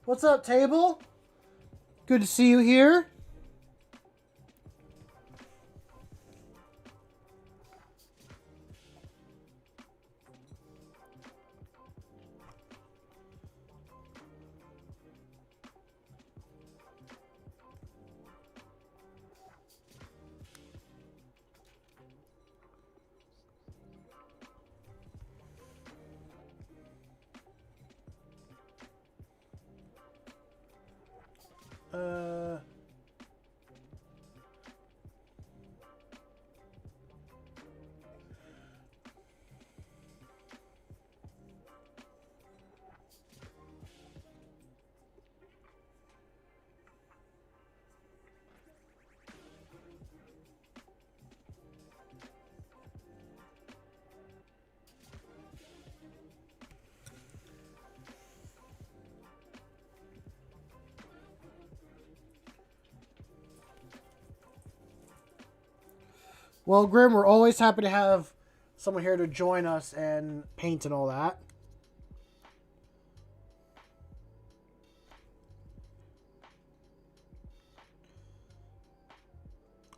What's up, Table? Good to see you here. Well, Grim, we're always happy to have someone here to join us and paint and all that.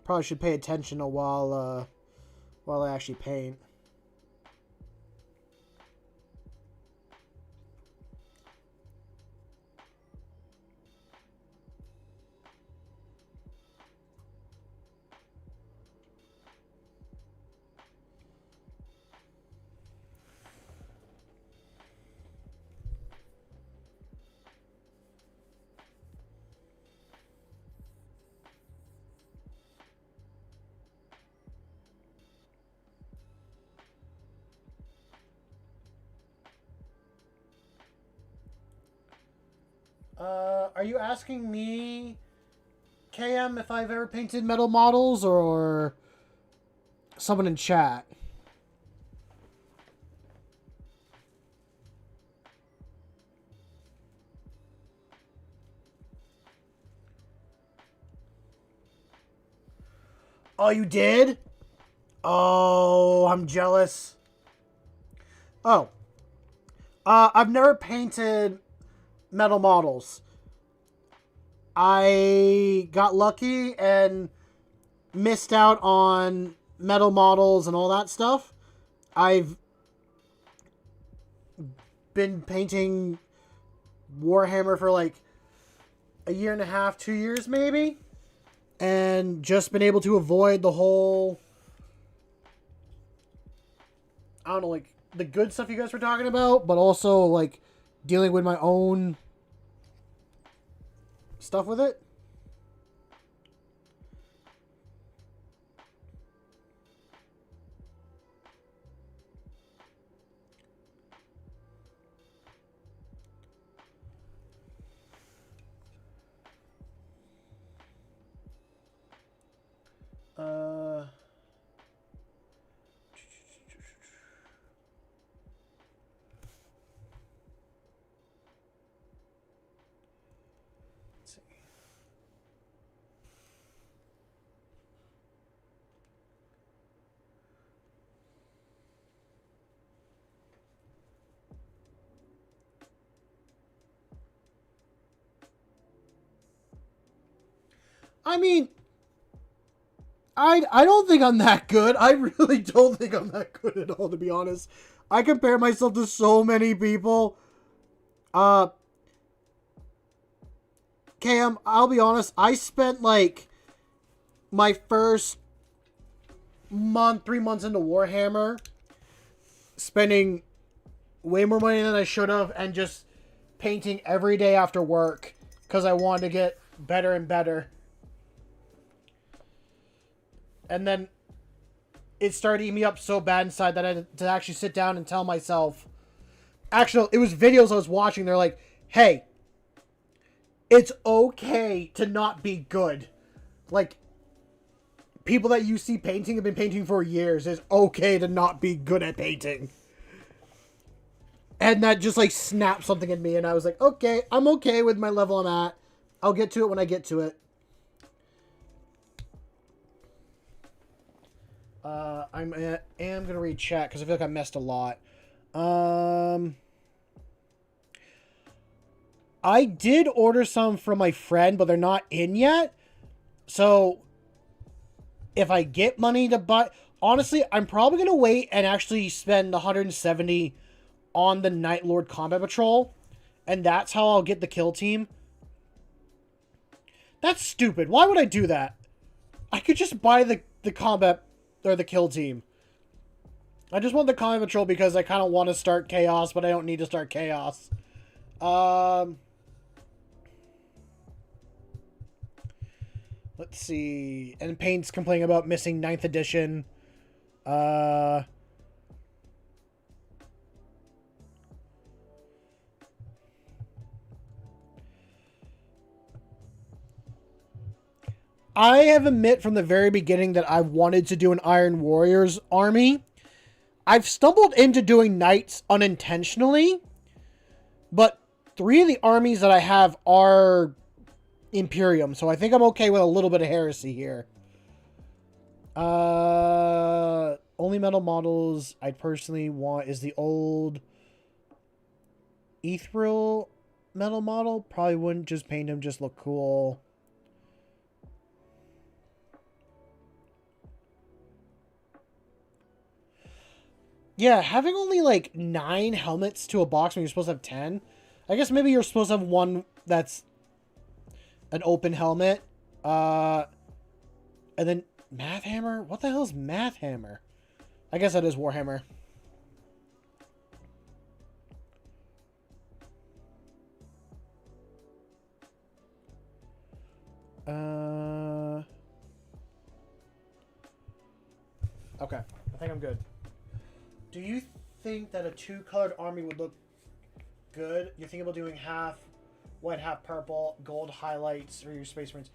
Probably should pay attention while I actually paint. Are you asking me, KM, if I've ever painted metal models, or someone in chat? Oh, you did? Oh, I'm jealous. Oh. I've never painted metal models. I got lucky and missed out on metal models and all that stuff. I've been painting Warhammer for like a year and a half, 2 years maybe, and just been able to avoid the whole, I don't know, like the good stuff you guys were talking about, but also like dealing with my own stuff with it. Uh, let's see. I mean, I don't think I'm that good. I really don't think I'm that good at all, to be honest. I compare myself to so many people. Cam, I'll be honest. I spent like my first month, 3 months into Warhammer, spending way more money than I should have, and just painting every day after work because I wanted to get better and better. And then it started eating me up so bad inside that I had to actually sit down and tell myself. Actually, it was videos I was watching. They're like, hey, it's okay to not be good. Like, people that you see painting have been painting for years. It's okay to not be good at painting. And that just like snapped something in me. And I was like, okay, I'm okay with my level I'm at. I'll get to it when I get to it. I am going to read chat because I feel like I missed a lot. I did order some from my friend, but they're not in yet. So if I get money to buy... Honestly, I'm probably going to wait and actually spend 170 on the Night Lord Combat Patrol. And that's how I'll get the kill team. That's stupid. Why would I do that? I could just buy the combat... or the kill team. I just want the combat patrol because I kind of want to start chaos, but I don't need to start chaos. Let's see. And Paint's complaining about missing 9th edition. I have admit from the very beginning that I wanted to do an Iron Warriors army. I've stumbled into doing Knights unintentionally, but 3 of the armies that I have are Imperium, so I think I'm okay with a little bit of heresy here. Only metal models I personally want is the old Ethereal metal model. Probably wouldn't just paint him, just look cool. Yeah, having only like 9 helmets to a box when you're supposed to have 10. I guess maybe you're supposed to have one that's an open helmet. And then Math Hammer? What the hell is Math Hammer? I guess that is Warhammer. Okay, I think I'm good. Do you think that a 2-colored army would look good? You're thinking about doing half white, half purple, gold highlights for your Space Marines.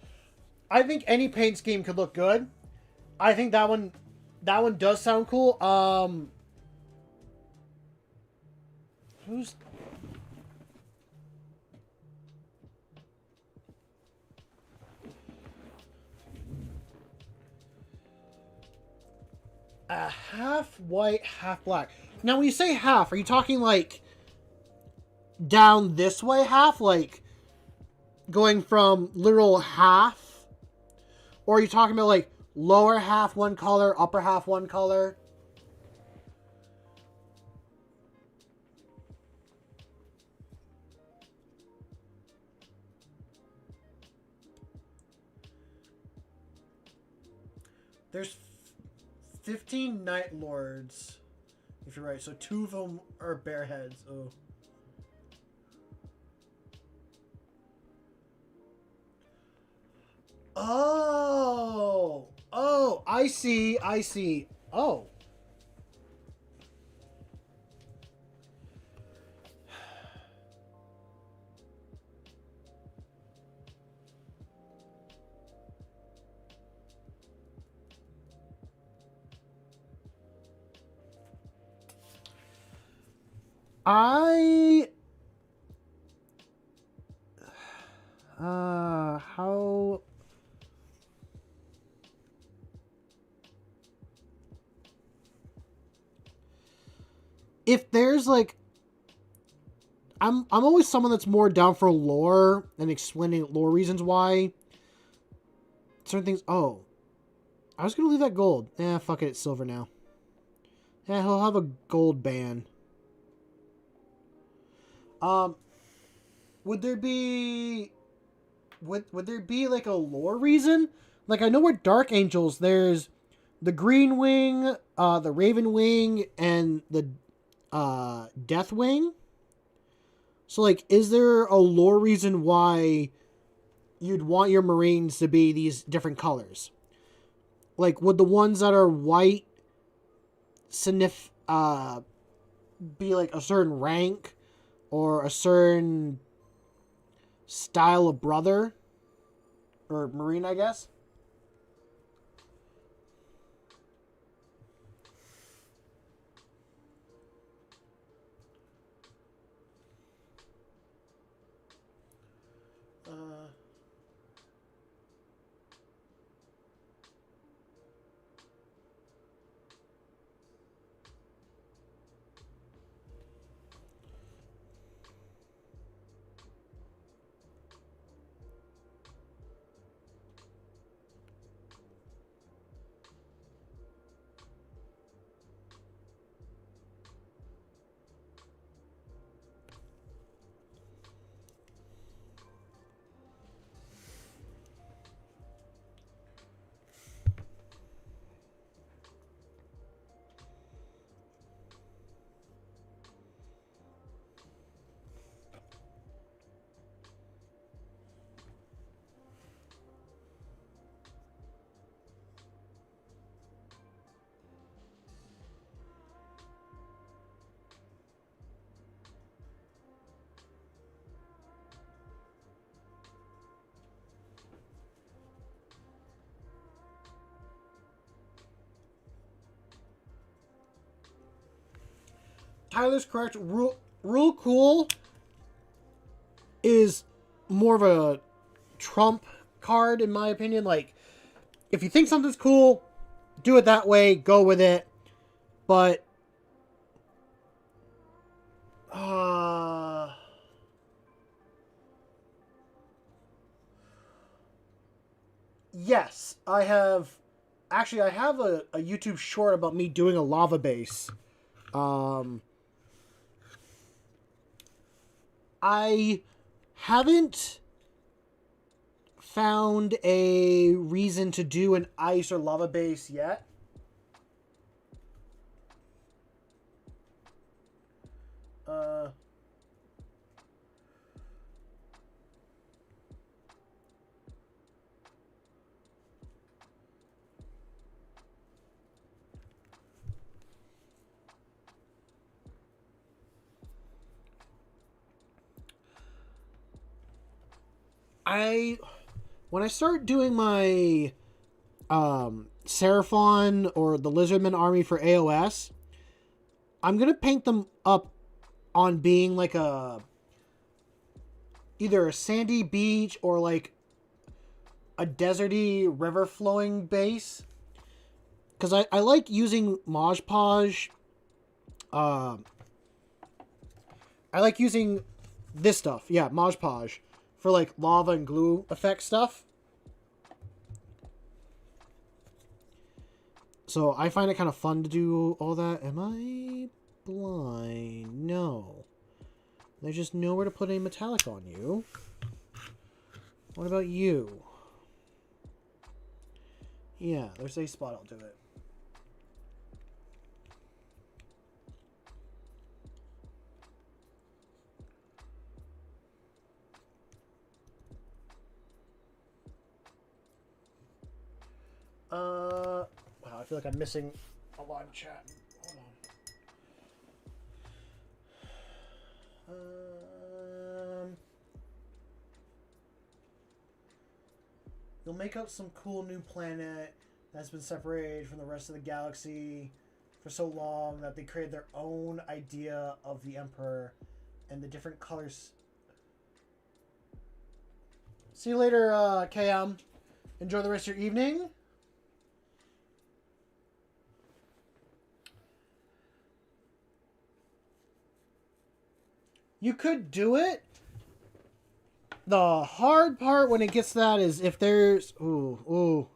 I think any paint scheme could look good. I think that one does sound cool. Who's... half white, half black. Now, when you say half, are you talking like down this way half, like going from literal half? Or are you talking about like lower half one color, upper half one color? There's 15 Night Lords, if you're right. So 2 of them are bear heads. Oh. Oh. Oh, I see. I see. Oh. How... If there's like... I'm always someone that's more down for lore and explaining lore reasons why certain things... Oh. I was going to leave that gold. Fuck it, it's silver now. Yeah, he'll have a gold ban. Would there be... Would there be like a lore reason? Like, I know with Dark Angels, there's the Green Wing, the Raven Wing, and the Death Wing. So, like, is there a lore reason why you'd want your Marines to be these different colors? Like, would the ones that are white be like a certain rank or a certain style of brother or Marine, I guess? Tyler's correct. Rule cool is more of a trump card, in my opinion. Like, if you think something's cool, do it that way. Go with it. But, yes, I have. Actually, I have a YouTube short about me doing a lava base. I haven't found a reason to do an ice or lava base yet. When I start doing my Seraphon or the Lizardman army for AOS, I'm gonna paint them up on being like either a sandy beach or like a deserty river flowing base, because I like using Mod Podge. I like using this stuff. Yeah, Mod Podge. For, like, lava and glue effect stuff. So, I find it kind of fun to do all that. Am I blind? No. There's just nowhere to put any metallic on you. What about you? Yeah, there's a spot I'll do it. Wow, I feel like I'm missing a live chat. Hold on. You'll make up some cool new planet that's been separated from the rest of the galaxy for so long that they created their own idea of the Emperor and the different colors. See you later, KM. Enjoy the rest of your evening. You could do it. The hard part when it gets to that is if there's... Ooh.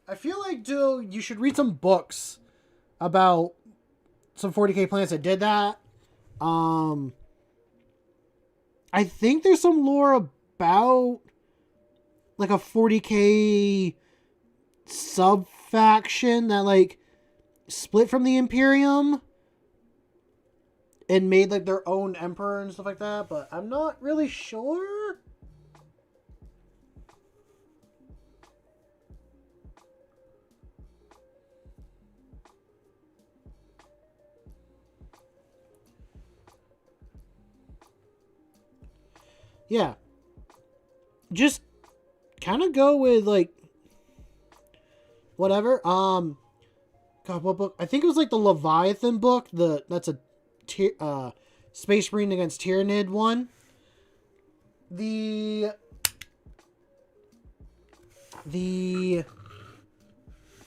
I feel like, dude, you should read some books about some 40k planets that did that. I think there's some lore about like a 40k sub-faction that like split from the Imperium and made like their own emperor and stuff like that, but I'm not really sure. Yeah. Just kind of go with like whatever. God, what book? I think it was like the Leviathan book. That's a Space Marine against Tyranid one. The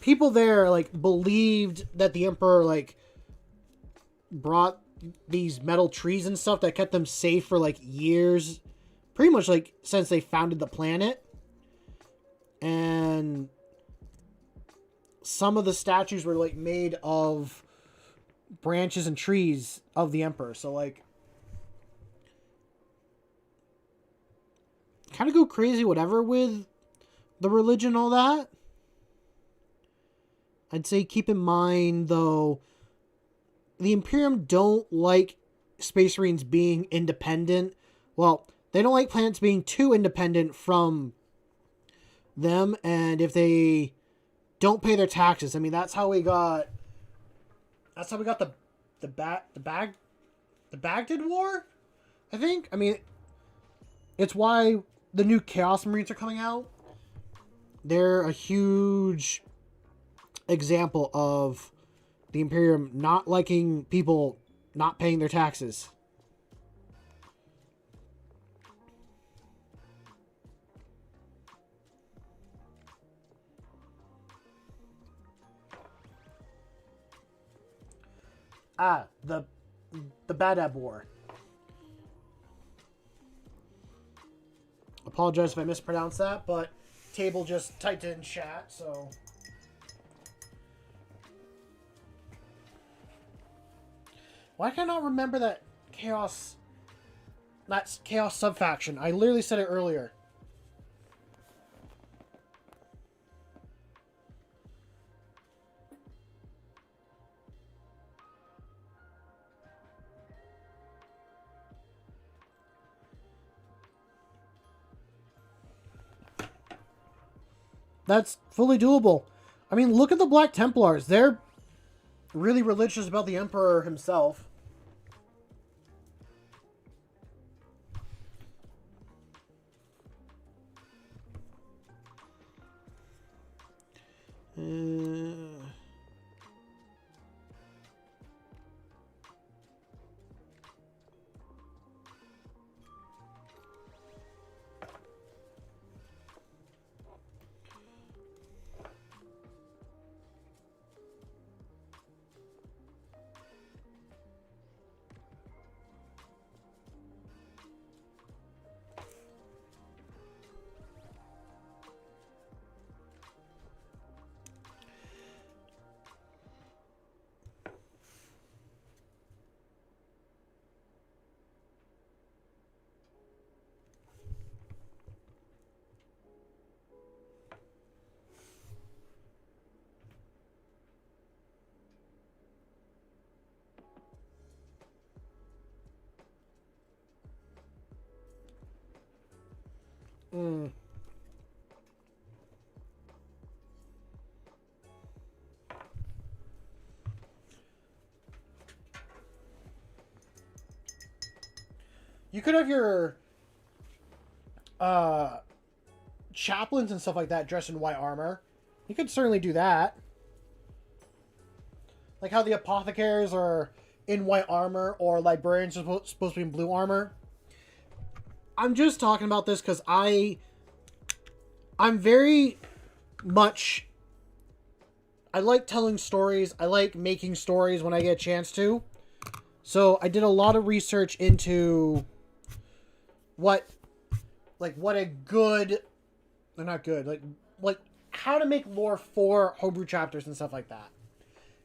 people there like believed that the Emperor like brought these metal trees and stuff that kept them safe for like years, pretty much like since they founded the planet. And some of the statues were like made of branches and trees of the Emperor. So like kind of go crazy whatever with the religion, all that. I'd say keep in mind though, the Imperium don't like Space Marines being independent. Well, they don't like planets being too independent from them, and if they don't pay their taxes, I mean that's how we got the Baghdad War, I think. I mean, it's why the new Chaos Marines are coming out. They're a huge example of the Imperium not liking people not paying their taxes. The Badab War. Apologize if I mispronounced that, but Table just typed it in chat, so... Why can I not remember that Chaos... That's Chaos Subfaction. I literally said it earlier. That's fully doable. I mean, look at the Black Templars. They're really religious about the Emperor himself. You could have your chaplains and stuff like that dressed in white armor. You could certainly do that. Like how the apothecaries are in white armor, or librarians are supposed to be in blue armor. I'm just talking about this because I'm very much... I like telling stories. I like making stories when I get a chance to. So I did a lot of research into what a good... They're not good. Like how to make lore for homebrew chapters and stuff like that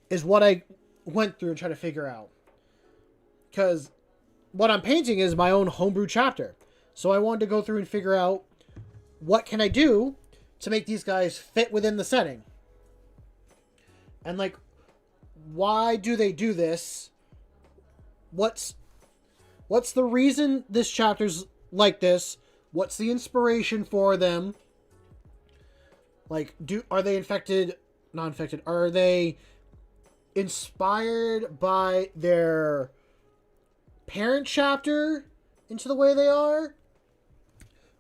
is what I went through and tried to figure out. Because what I'm painting is my own homebrew chapter. So I wanted to go through and figure out what can I do to make these guys fit within the setting. And like, why do they do this? What's the reason this chapter's like this? What's the inspiration for them? Like, are they infected? Not infected. Are they inspired by their parent chapter into the way they are?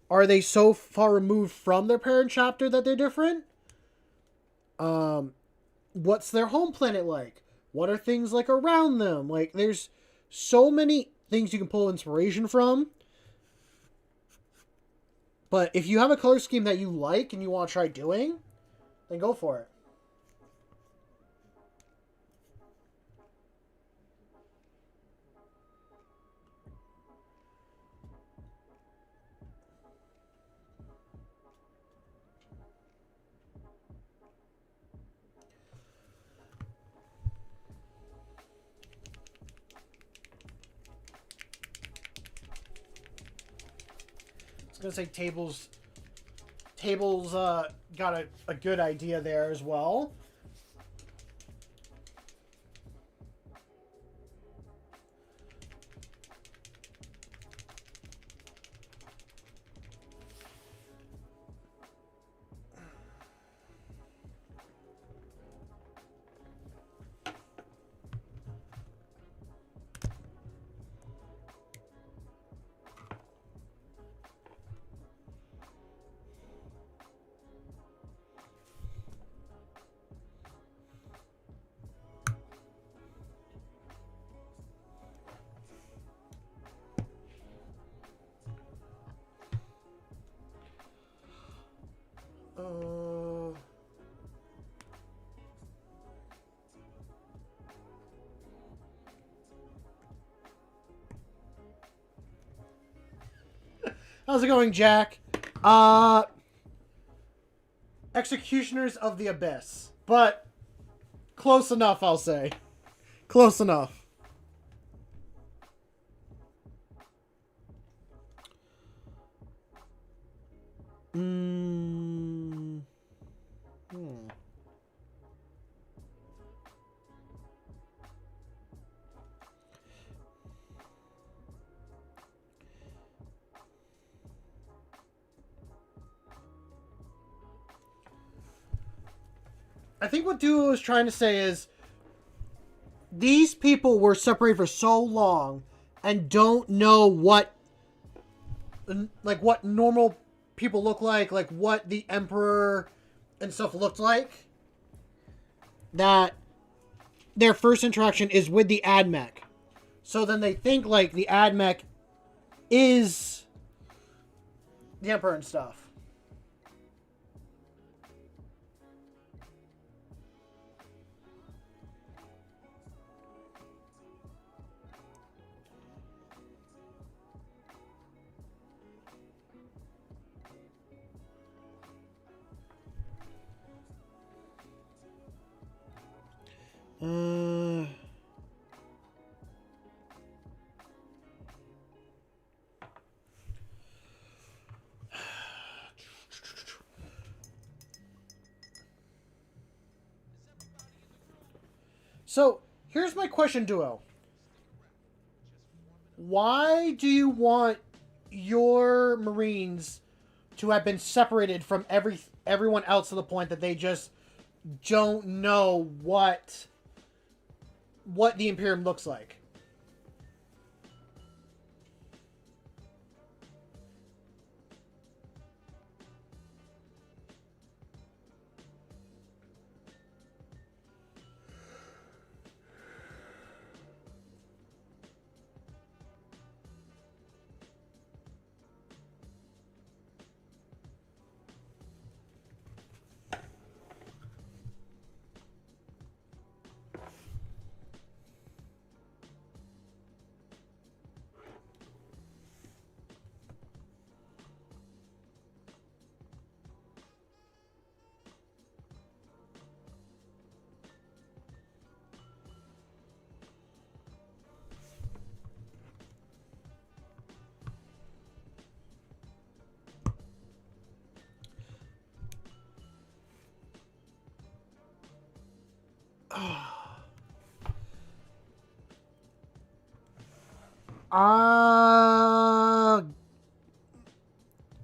Are they so far removed from their parent chapter that they're different? What's their home planet like? What are things like around them? Like, there's so many things you can pull inspiration from. But if you have a color scheme that you like and you want to try doing, then go for it. I was gonna say tables got a good idea there as well. How's it going, Jack? Executioners of the Abyss. But close enough, I'll say. Close enough. I think what Duo is trying to say is these people were separated for so long and don't know what normal people look like what the Emperor and stuff looked like, that their first interaction is with the AdMech. So then they think like the AdMech is the Emperor and stuff. So, here's my question, Duo. Why do you want your Marines to have been separated from everyone else to the point that they just don't know what the Imperium looks like?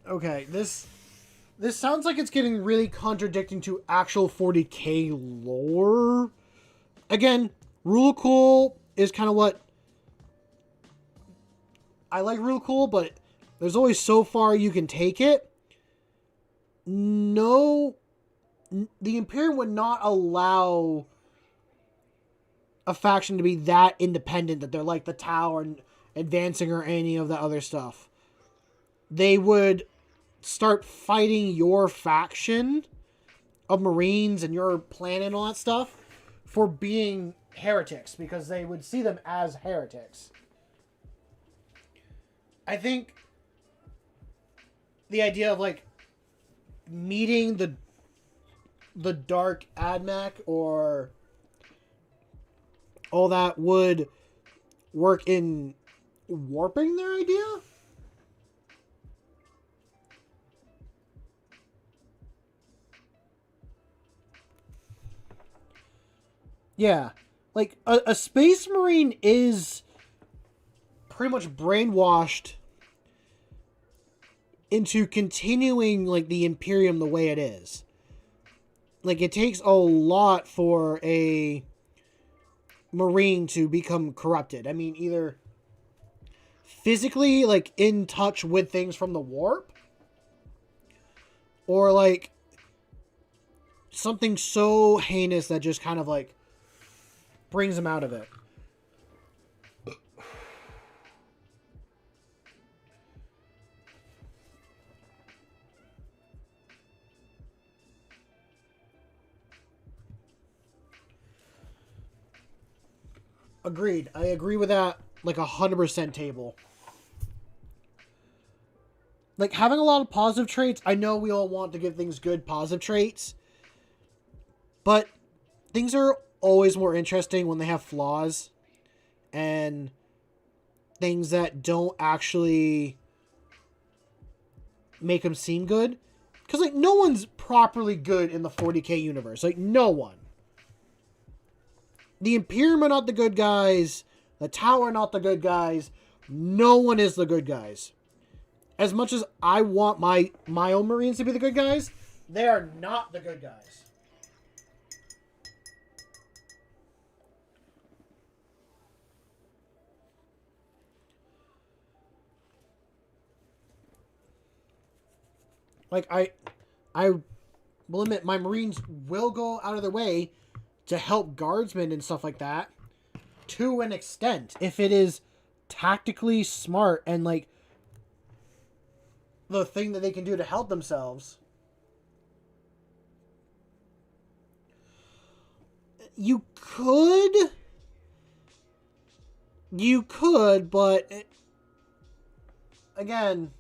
Okay, this sounds like it's getting really contradicting to actual 40k lore. Again, rule cool is kind of what I like. Rule cool, but there's always so far you can take it. No, the Imperium would not allow a faction to be that independent that they're like the Tower and advancing or any of the other stuff. They would start fighting your faction of Marines and your planet and all that stuff for being heretics, because they would see them as heretics. I think the idea of like meeting the Dark Admech or all that would work in warping their idea. Yeah, like a Space Marine is pretty much brainwashed into continuing like the Imperium the way it is. Like, it takes a lot for a Marine to become corrupted. I mean, either physically, like, in touch with things from the warp, or, like, something so heinous that just kind of, like, brings them out of it. Agreed. I agree with that, like, 100% table. Like, having a lot of positive traits, I know we all want to give things good positive traits, but things are always more interesting when they have flaws and things that don't actually make them seem good. Because, like, no one's properly good in the 40k universe. Like, no one. The Imperium are not the good guys. The Tower are not the good guys. No one is the good guys. As much as I want my own Marines to be the good guys, they are not the good guys. Like, I will admit, my Marines will go out of their way to help guardsmen and stuff like that to an extent, if it is tactically smart and, like, the thing that they can do to help themselves. You could, but again,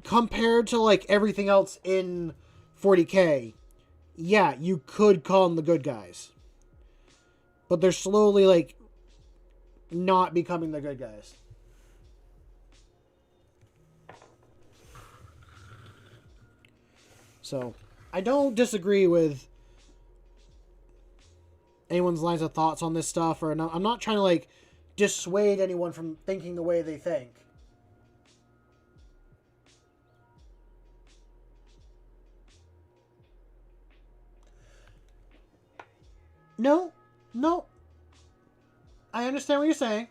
compared to, like, everything else in 40k, yeah, you could call them the good guys. But they're slowly, like, not becoming the good guys. So, I don't disagree with anyone's lines of thoughts on this stuff, or I'm not trying to, like, dissuade anyone from thinking the way they think. No. I understand what you're saying.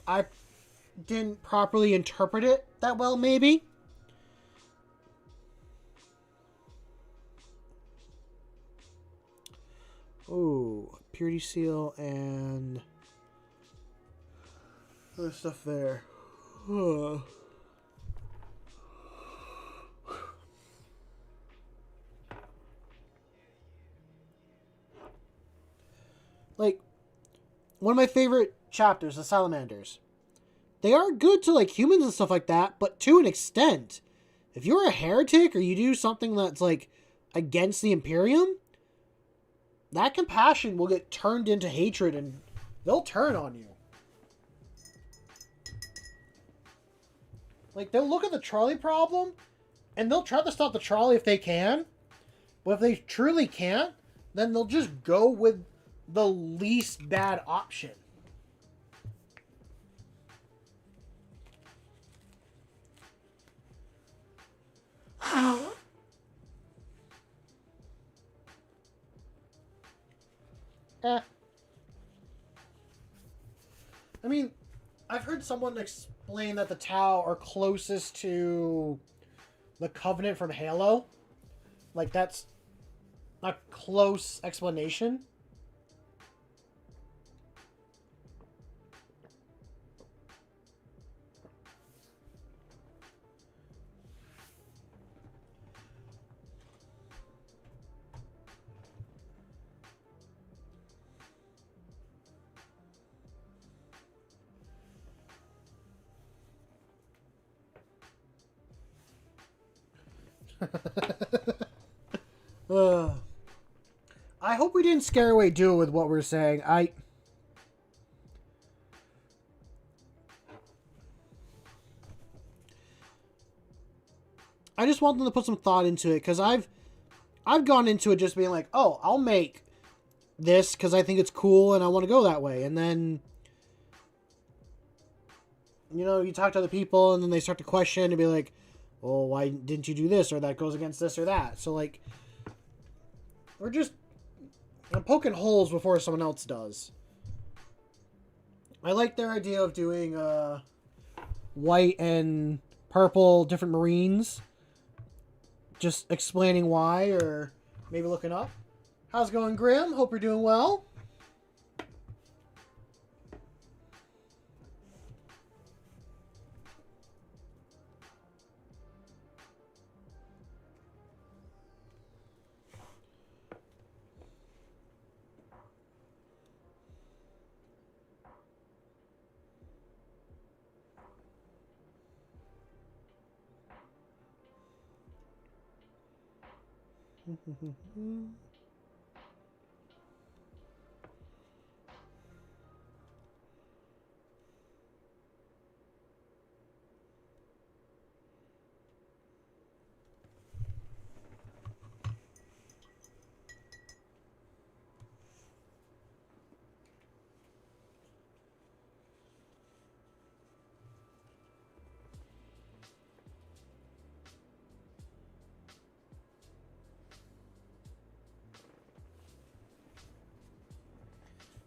I didn't properly interpret it that well, maybe. Ooh, purity seal and other stuff there. Like, one of my favorite chapters, the Salamanders. They are good to, like, humans and stuff like that, but to an extent. If you're a heretic or you do something that's, like, against the Imperium, that compassion will get turned into hatred and they'll turn on you. Like, they'll look at the trolley problem and they'll try to stop the trolley if they can, But if they truly can't, then they'll just go with the least bad option. Eh. I mean, I've heard someone explain that the Tau are closest to the Covenant from Halo. Like, that's a close explanation. I hope we didn't scare away Duo with what we're saying. I just want them to put some thought into it, because I've gone into it just being like, oh, I'll make this because I think it's cool and I want to go that way. And then, you know, you talk to other people and then they start to question and be like, well, why didn't you do this? Or that goes against this or that. So, like, I'm poking holes before someone else does. I like their idea of doing white and purple different Marines. Just explaining why, or maybe looking up. How's it going, Grim? Hope you're doing well.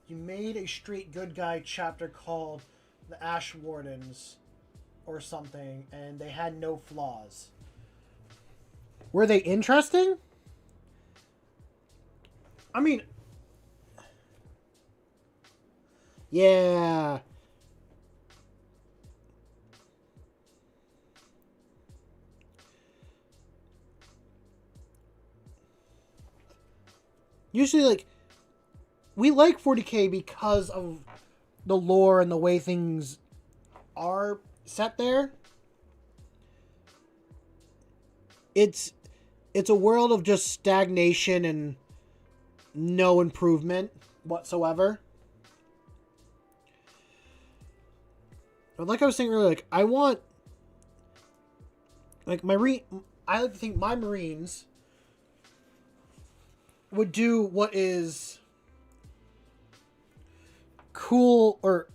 You made a straight good guy chapter called the Ash Wardens or something, and they had no flaws. Were they interesting? I mean, yeah. Usually, like, we like 40K because of the lore and the way things are set there. It's a world of just stagnation and no improvement whatsoever. But like I was saying earlier, like, I want, like, I like to think my Marines would do what is cool, or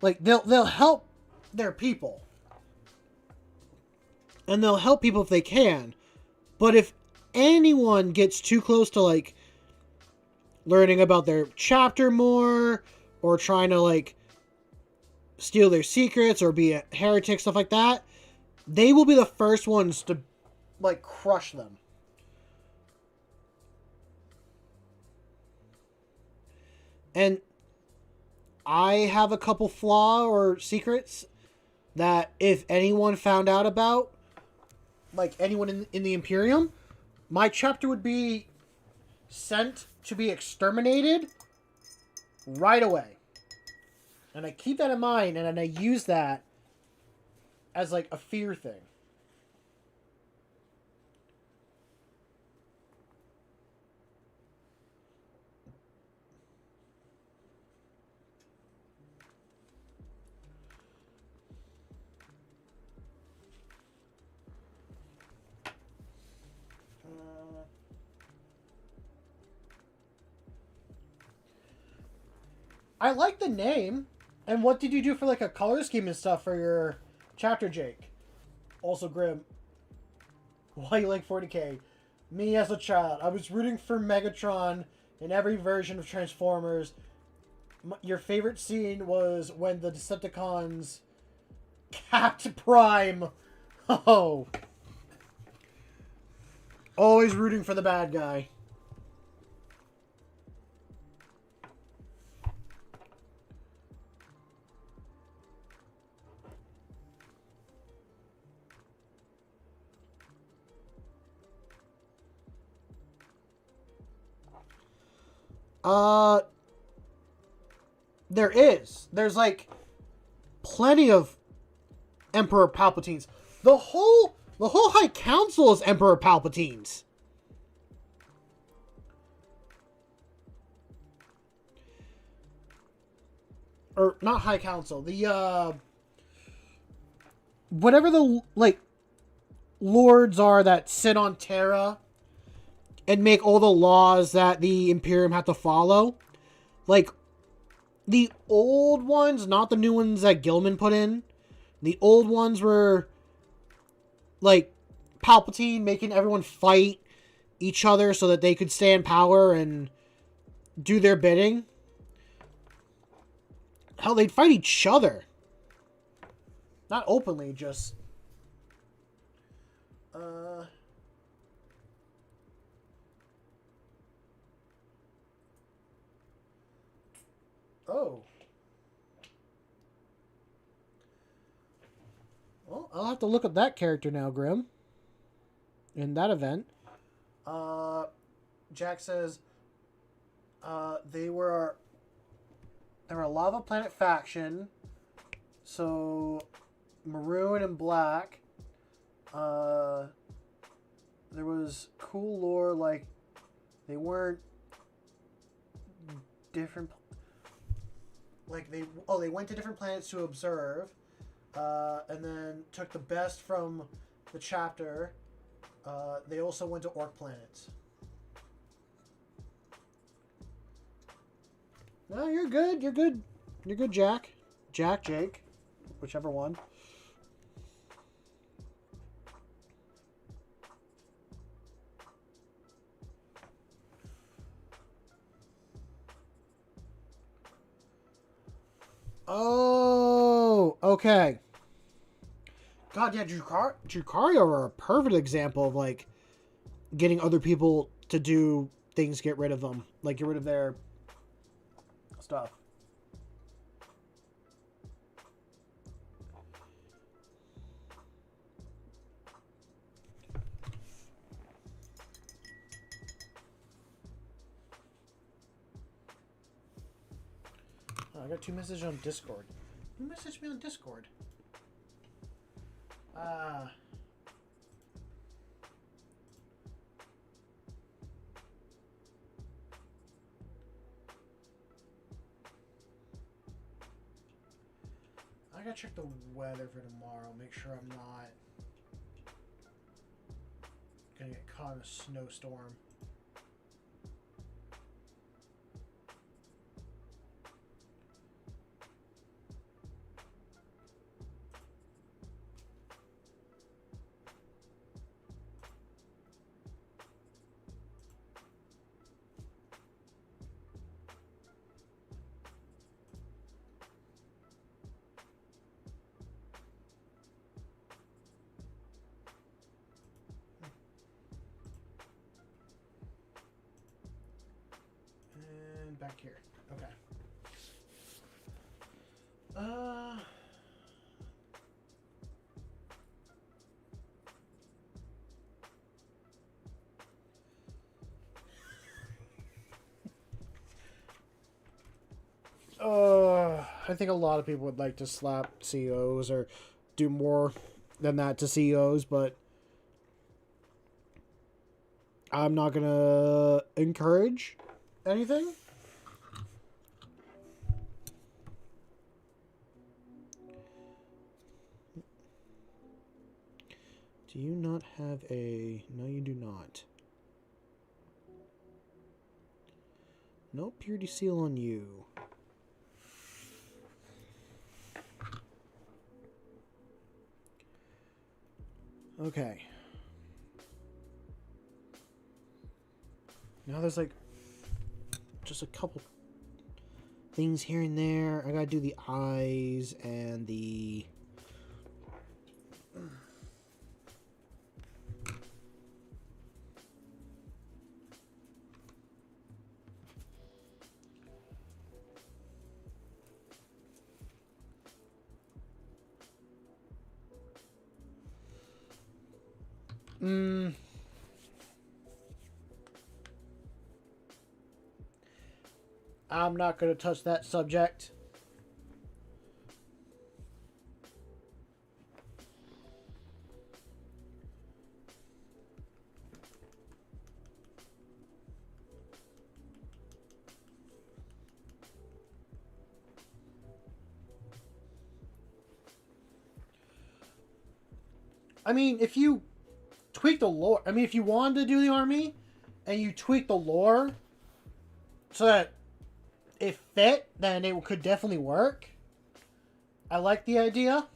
like they'll help their people. And they'll help people if they can. But if anyone gets too close to, like, learning about their chapter more, or trying to, like, steal their secrets or be a heretic, stuff like that, they will be the first ones to, like, crush them. And I have a couple flaw or secrets that if anyone found out about, like anyone in the Imperium, my chapter would be sent to be exterminated right away. And I keep that in mind, and I use that as, like, a fear thing. I like the name. And what did you do for like a color scheme and stuff for your chapter, Jake? Also, Grim. Why you like 40k? Me as a child, I was rooting for Megatron in every version of Transformers. Your favorite scene was when the Decepticons capped Prime. Oh. Always rooting for the bad guy. There is. There's like plenty of Emperor Palpatines. The whole High Council is Emperor Palpatines. Or not High Council. The whatever the like lords are that sit on Terra and make all the laws that the Imperium have to follow. Like the old ones, not the new ones that Gilman put in. The old ones were like Palpatine making everyone fight each other so that they could stay in power and do their bidding. Hell, they'd fight each other. Not openly, just... Oh. Well, I'll have to look up that character now, Grim. In that event. Jack says... They were a lava planet faction. So... Maroon and black. There was cool lore, like... They weren't... different... Like, they went to different planets to observe, and then took the best from the chapter. They also went to orc planets. No, you're good. You're good. You're good, Jack. Jack, Jake. Whichever one. Oh, okay. God, yeah, Drukhari are a perfect example of, like, getting other people to do things, get rid of them. Like, get rid of their stuff. Oh, I got 2 messages on Discord. Who messaged me on Discord? I gotta check the weather for tomorrow. Make sure I'm not gonna get caught in a snowstorm. Back here. Okay. I think a lot of people would like to slap CEOs or do more than that to CEOs, but I'm not gonna encourage anything. Do you not have a... No, you do not. No purity seal on you. Okay. Now there's like just a couple things here and there. I gotta do the eyes and the... I'm not going to touch that subject. I mean, if you tweak the lore... I mean, if you wanted to do the army and you tweak the lore so that it fit, then it could definitely work. I like the idea.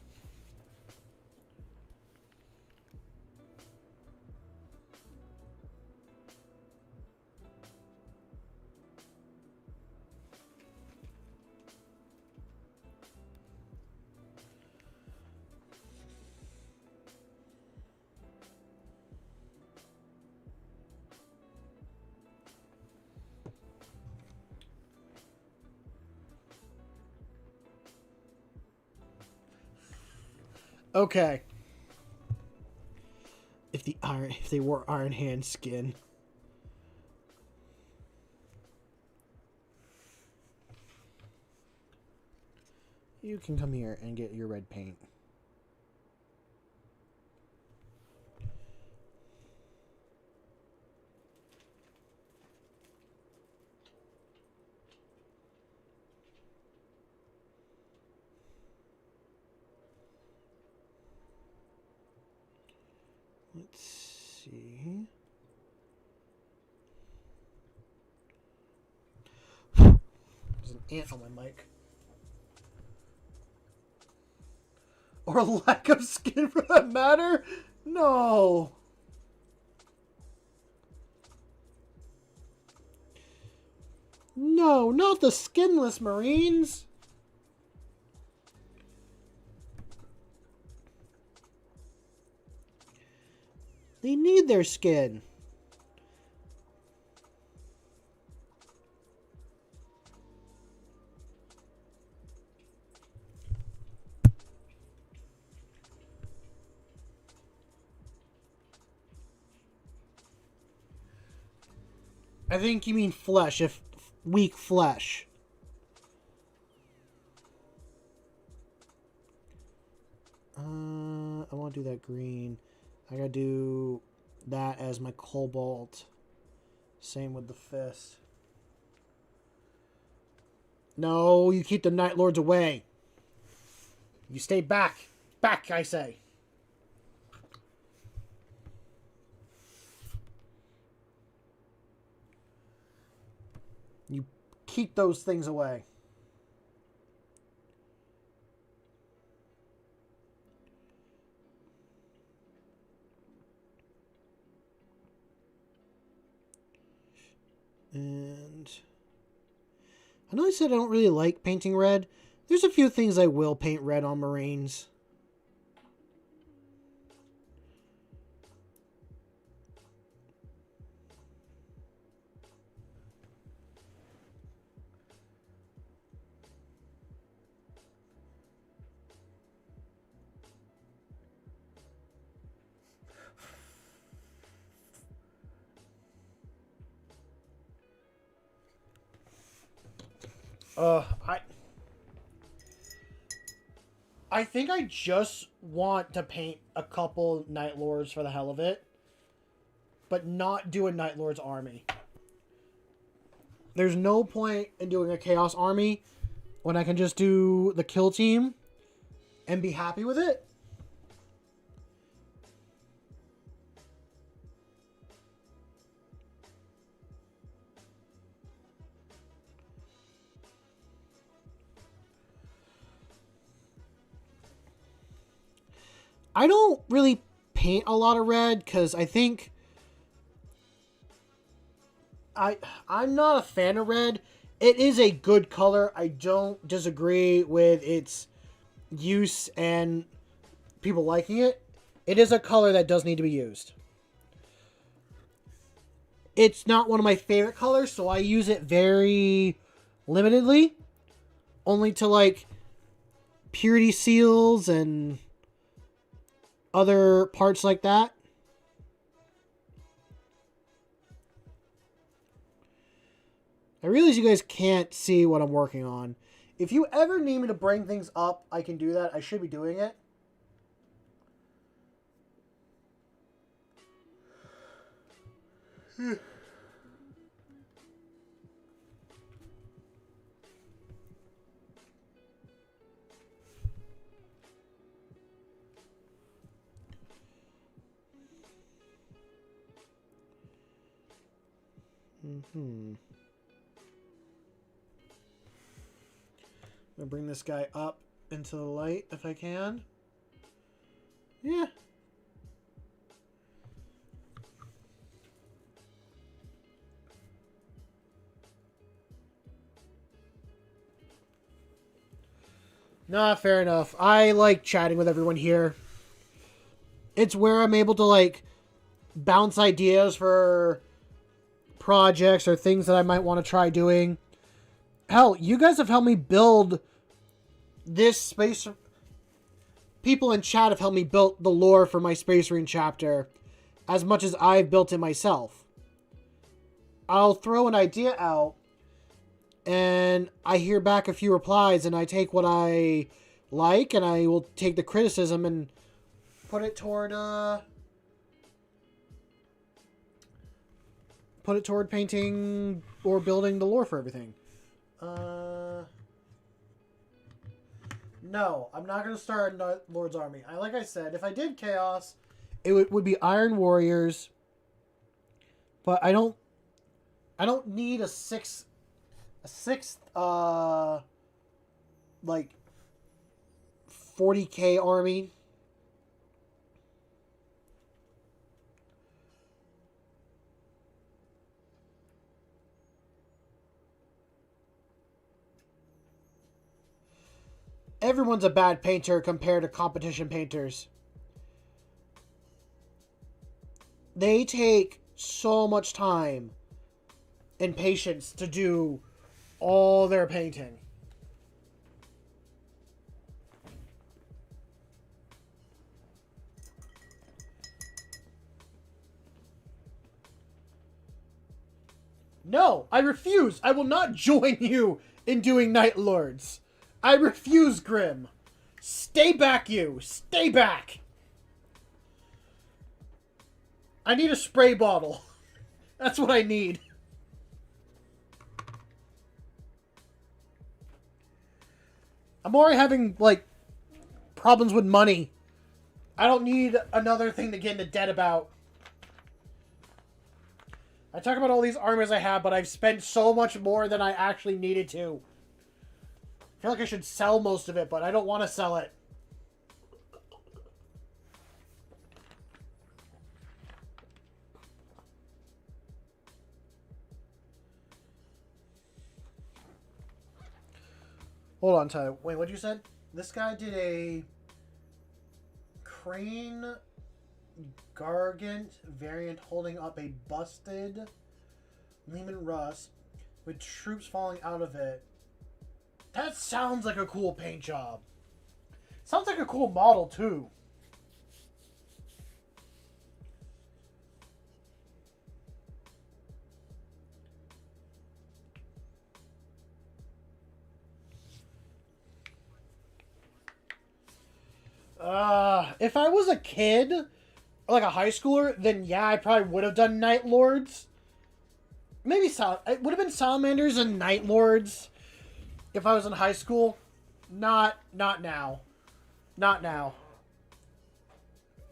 Okay. If they wore Iron Hand skin. You can come here and get your red paint. Let's see. There's an ant on my mic. Or a lack of skin for that matter? No. No, not the skinless Marines. They need their skin. I think you mean flesh, if weak flesh. I want to do that green. I gotta do that as my cobalt. Same with the fist. No, you keep the Night Lords away. You stay back. Back, I say. You keep those things away. And I know I said I don't really like painting red. There's a few things I will paint red on Marines. I think I just want to paint a couple Night Lords for the hell of it, but not do a Night Lord's army. There's no point in doing a Chaos army when I can just do the kill team and be happy with it. I don't really paint a lot of red because I think I'm not a fan of red. It is a good color. I don't disagree with its use and people liking it. It is a color that does need to be used. It's not one of my favorite colors, so I use it very limitedly. Only to, like, purity seals and other parts like that. I realize you guys can't see what I'm working on. If you ever need me to bring things up, I can do that. I should be doing it. I'm gonna bring this guy up into the light if I can. Yeah. Nah, fair enough. I like chatting with everyone here. It's where I'm able to, like, bounce ideas for projects or things that I might want to try doing. Hell, you guys have helped me build this space. People in chat have helped me build the lore for my Space Marine chapter as much as I've built it myself. I'll throw an idea out and I hear back a few replies and I take what I like and I will take the criticism and put it toward painting or building the lore for everything. No, I'm not going to start Lord's Army. Like I said, if I did Chaos, it would be Iron Warriors. But I don't need a sixth, like 40k army. Everyone's a bad painter compared to competition painters. They take so much time and patience to do all their painting. No, I refuse. I will not join you in doing Night Lords. I refuse, Grim. Stay back, you. Stay back. I need a spray bottle. That's what I need. I'm already having, like, problems with money. I don't need another thing to get into debt about. I talk about all these armors I have, but I've spent so much more than I actually needed to. I feel like I should sell most of it, but I don't want to sell it. Hold on, Ty. Wait, what you said? This guy did a Crane Gargant variant holding up a busted Lehman Russ with troops falling out of it. That sounds like a cool paint job. Sounds like a cool model, too. If I was a kid, or like a high schooler, then yeah, I probably would have done Night Lords. Maybe it would have been Salamanders and Night Lords. If I was in high school, not now. Not now.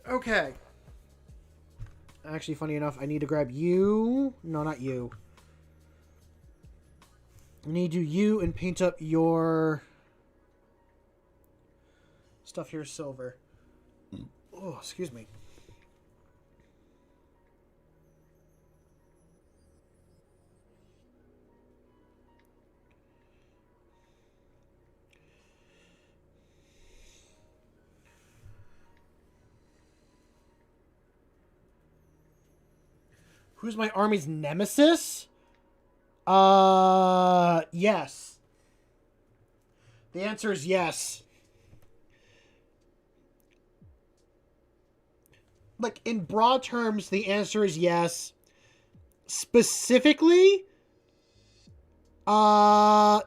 Okay. Actually, funny enough, I need to grab you. No, not you. I need to do you and paint up your stuff here silver. Oh, excuse me. Who's my army's nemesis? Yes. The answer is yes. Like, in broad terms, the answer is yes. Specifically, I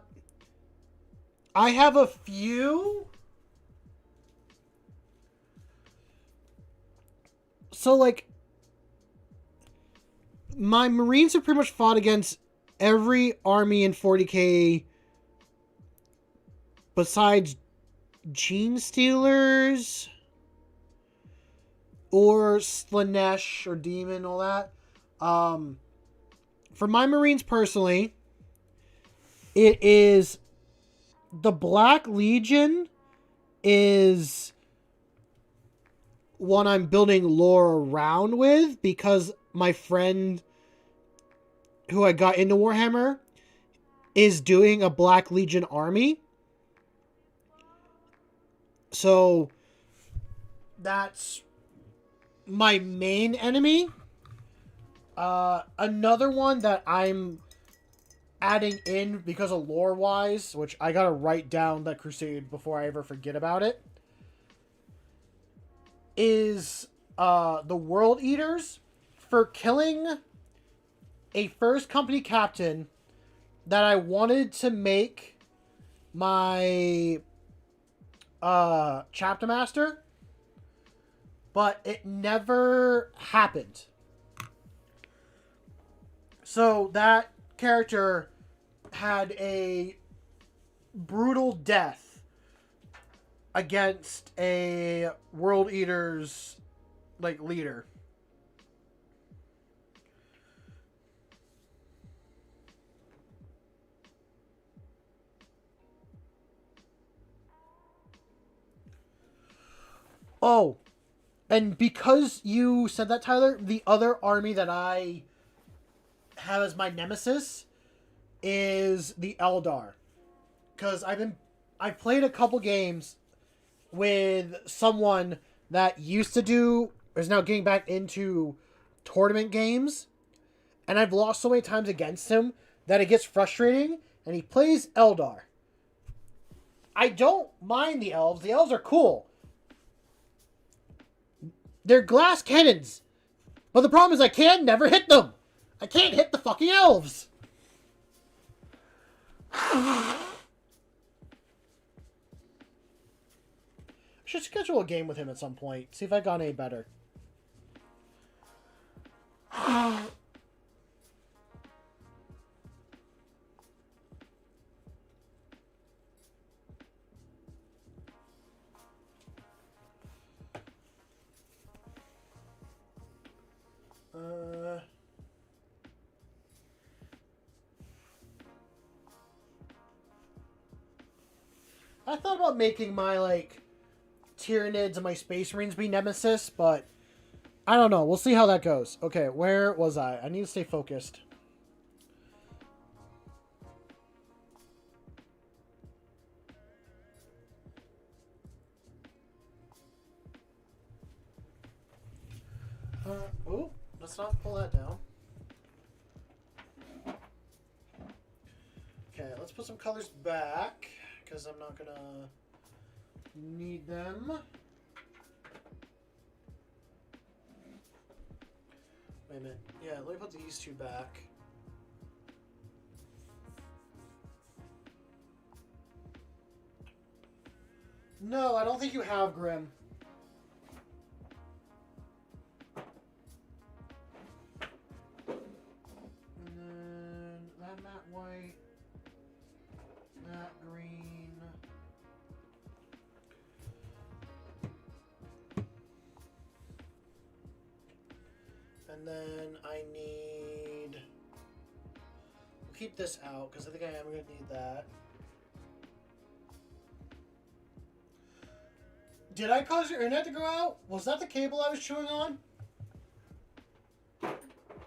have a few. So, like, my Marines have pretty much fought against every army in 40k besides Gene Stealers or Slanesh or Demon, all that. For my Marines personally, it is the Black Legion is one I'm building lore around with because my friend who I got into Warhammer is doing a Black Legion army. So that's my main enemy. Another one that I'm adding in because of lore wise, which I gotta write down that crusade before I ever forget about it, is the World Eaters for killing a first company captain that I wanted to make my chapter master, but it never happened. So that character had a brutal death against a World Eaters like leader. Oh, and because you said that, Tyler, the other army that I have as my nemesis is the Eldar. Because I've played a couple games with someone that used to do, is now getting back into tournament games, and I've lost so many times against him that it gets frustrating, and he plays Eldar. I don't mind the elves. The elves are cool. They're glass cannons. But the problem is I can never hit them. I can't hit the fucking elves. I should schedule a game with him at some point. See if I got any better. I thought about making my, like, Tyranids and my Space Marines be Nemesis, but I don't know. We'll see how that goes. Okay, where was I? I need to stay focused. Oh, let's not pull that down. Okay, let's put some colors back, because I'm not gonna need them. Wait a minute. Yeah, let me put these two back. No, I don't think you have Grim. And then that matte white, that green. And then I need... We'll keep this out, because I think I am going to need that. Did I cause your internet to go out? Was that the cable I was chewing on?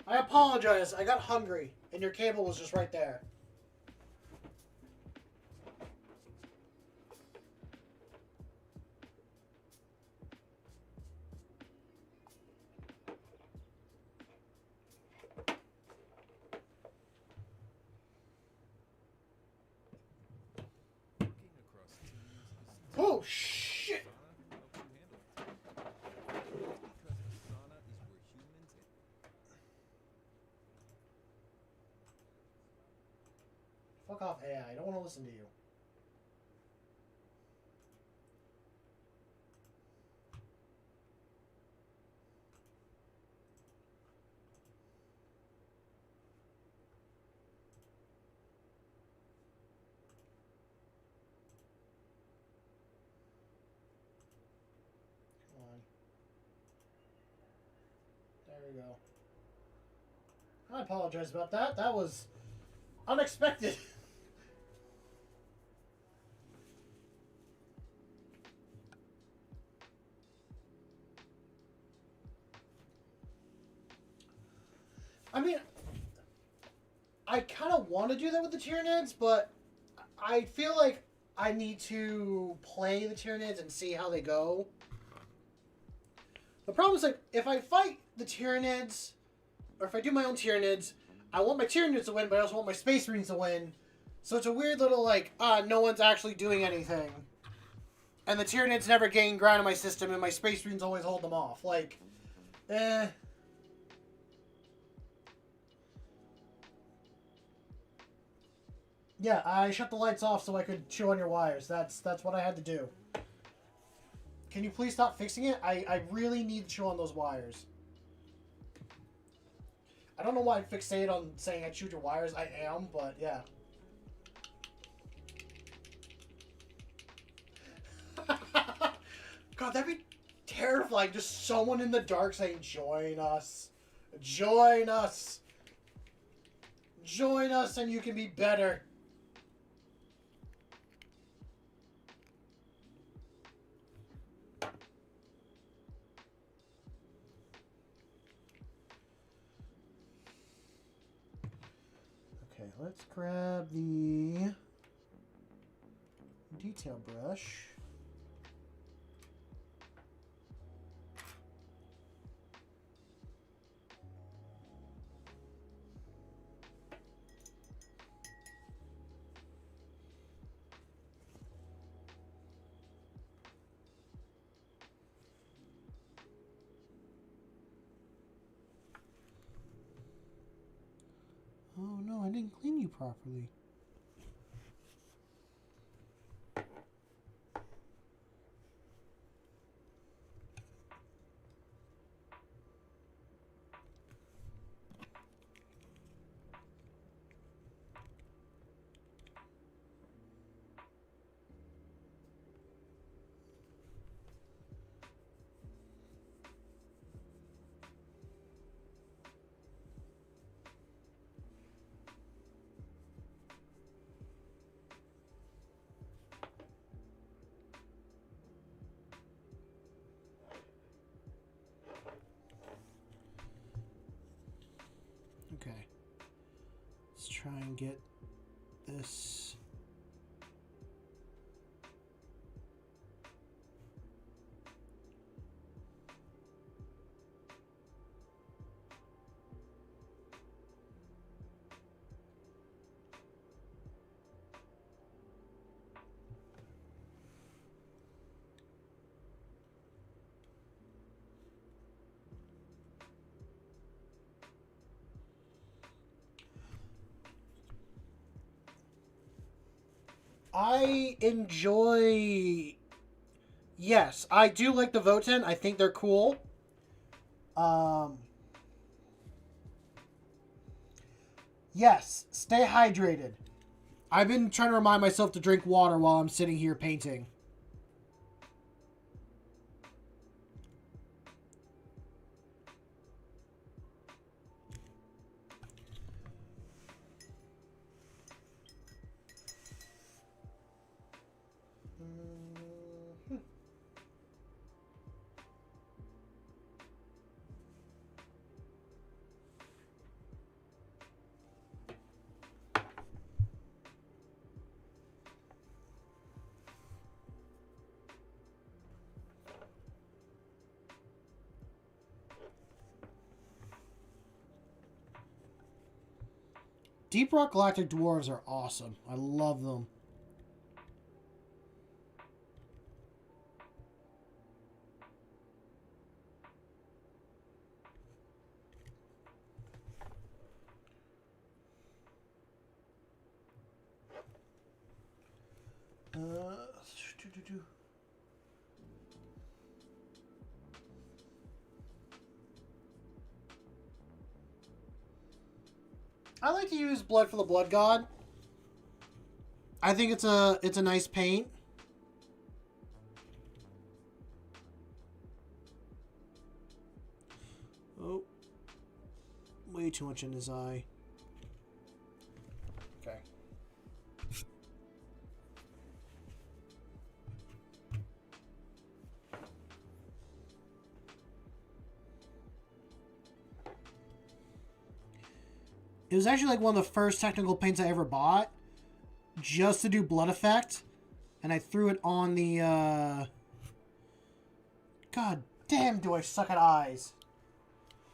I apologize. I got hungry, and your cable was just right there. Oh, shit! Fuck off, AI. I don't want to listen to you. Come on. There we go. I apologize about that. That was unexpected. I mean, I kind of want to do that with the Tyranids, but I feel like I need to play the Tyranids and see how they go. The problem is, like, if I fight the Tyranids, or if I do my own Tyranids, I want my Tyranids to win, but I also want my Space Marines to win. So it's a weird little, like, no one's actually doing anything. And the Tyranids never gain ground in my system, and my Space Marines always hold them off. Like, eh... Yeah, I shut the lights off so I could chew on your wires. That's what I had to do. Can you please stop fixing it? I really need to chew on those wires. I don't know why I fixate on saying I chewed your wires. I am, but yeah. God, that'd be terrifying. Just someone in the dark saying, "Join us. Join us. Join us and you can be better." Okay, let's grab the detail brush. Oh no, I didn't clean you properly. Okay. Let's try and get this. I enjoy... Yes, I do like the Voten. I think they're cool. Yes, stay hydrated. I've been trying to remind myself to drink water while I'm sitting here painting. Deep Rock Galactic Dwarves are awesome. I love them. I like to use Blood for the Blood God. I think it's a nice paint. Oh. Way too much in his eye. Okay. It was actually like one of the first technical paints I ever bought, just to do blood effect, and I threw it on the, God damn, do I suck at eyes.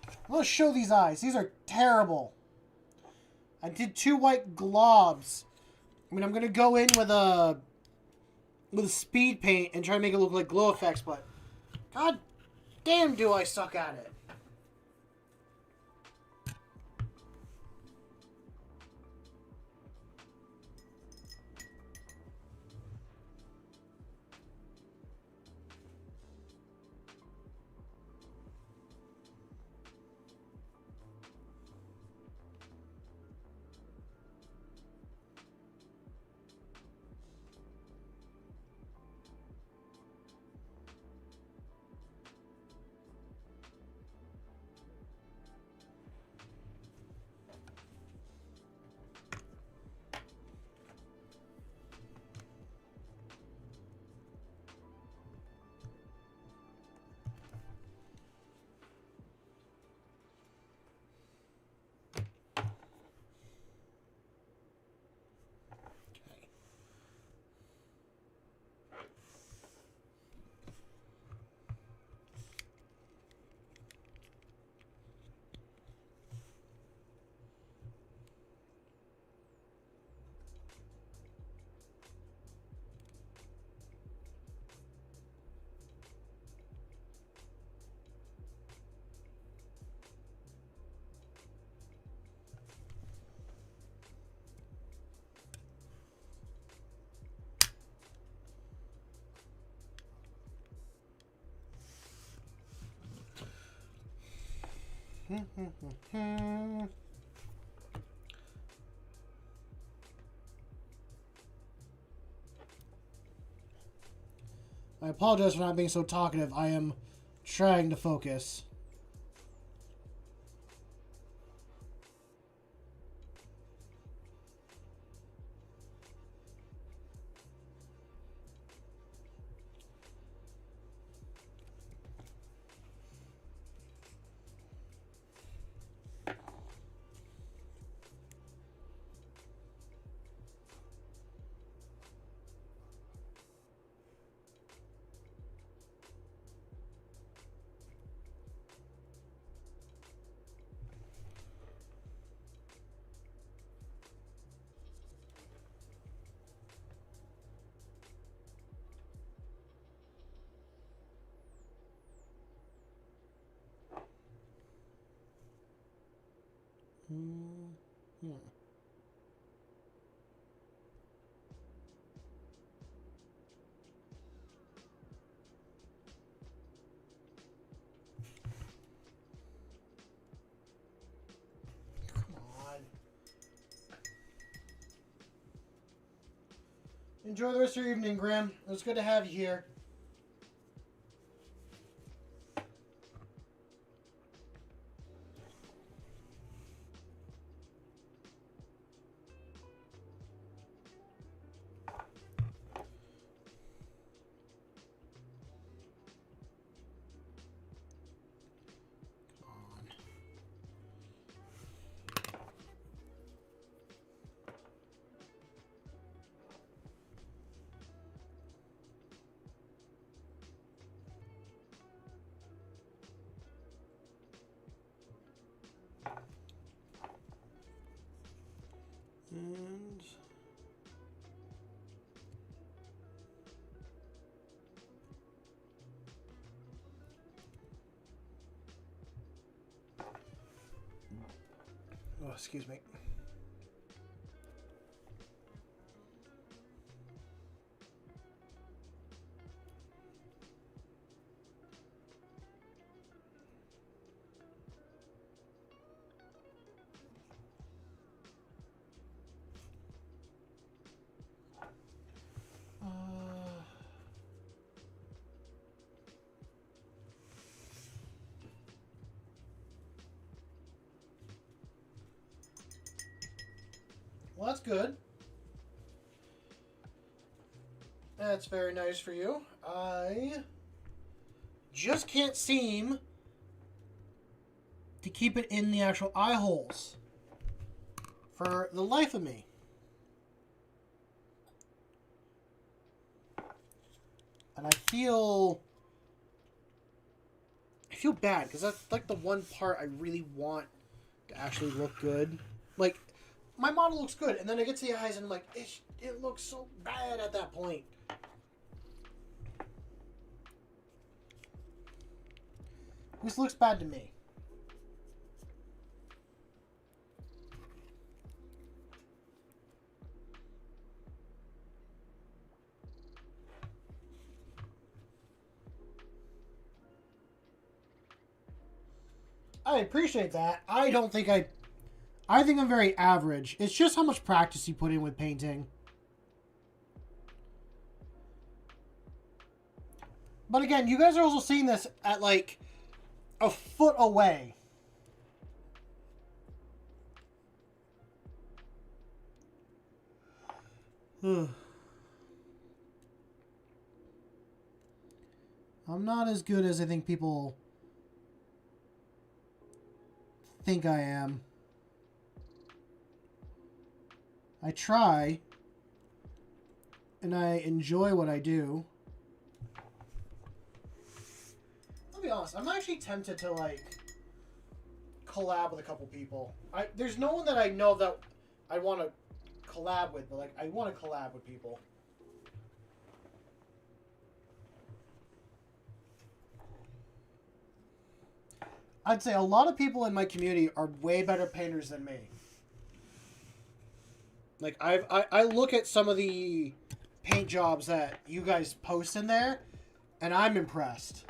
I'm gonna show these eyes. These are terrible. I did 2 white globs. I mean, I'm gonna go in with a speed paint and try to make it look like glow effects, but God damn, do I suck at it. I apologize for not being so talkative. I am trying to focus. Yeah. Come on. Enjoy the rest of your evening, Graham. It was good to have you here. And oh, excuse me. Well, that's good. That's very nice for you. I just can't seem to keep it in the actual eye holes for the life of me. And I feel bad because that's like the one part I really want to actually look good. Like, my model looks good, and then I get to the eyes and I'm like, it looks so bad at that point. This looks bad to me. I appreciate that. I think I'm very average. It's just how much practice you put in with painting. But again, you guys are also seeing this at like a foot away. I'm not as good as I think people think I am. I try, and I enjoy what I do. I'll be honest, I'm actually tempted to like collab with a couple people. There's no one that I know that I want to collab with, but like I want to collab with people. I'd say a lot of people in my community are way better painters than me. Like, I look at some of the paint jobs that you guys post in there, and I'm impressed.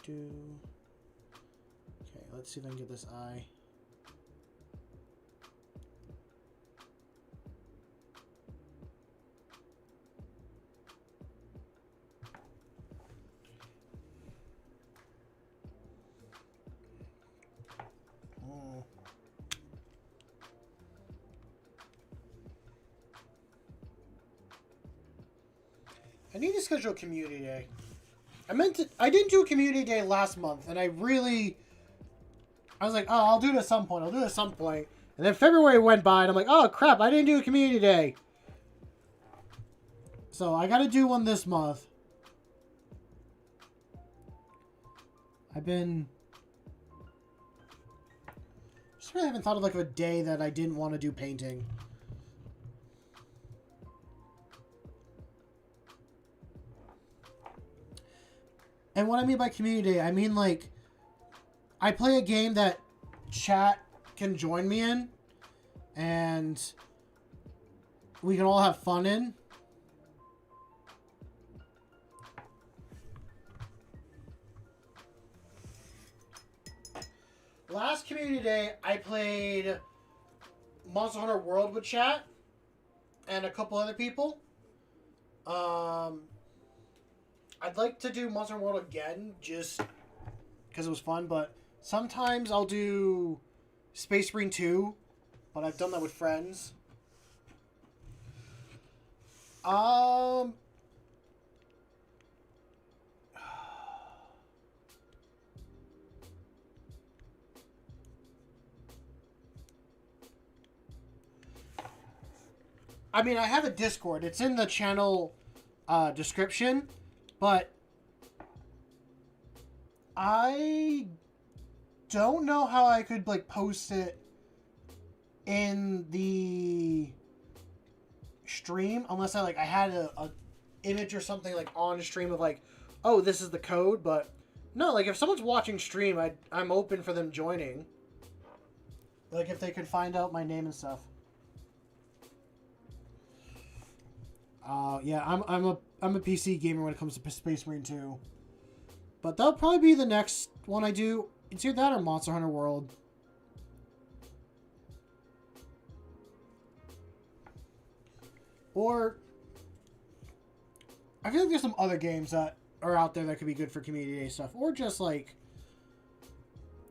Okay, let's see if I can get this eye. I need to schedule a community day. I didn't do a community day last month, and I was like, oh, I'll do it at some point. And then February went by, and I'm like, oh, crap, I didn't do a community day. So I got to do one this month. Just really haven't thought of like a day that I didn't want to do painting. And what I mean by community day, I mean like I play a game that chat can join me in and we can all have fun in. Last community day, I played Monster Hunter World with chat and a couple other people. I'd like to do Monster Hunter World again, just because it was fun, but sometimes I'll do Space Marine 2, but I've done that with friends. I mean, I have a Discord. It's in the channel description, but I don't know how I could like post it in the stream unless I had a image or something like on stream of like, oh, this is the code. But no, like if someone's watching stream, I'm open for them joining. Like if they could find out my name and stuff. Yeah, I'm a I'm a PC gamer when it comes to Space Marine 2. But that'll probably be the next one I do. It's either that or Monster Hunter World. Or I feel like there's some other games that are out there that could be good for community day stuff. Or just like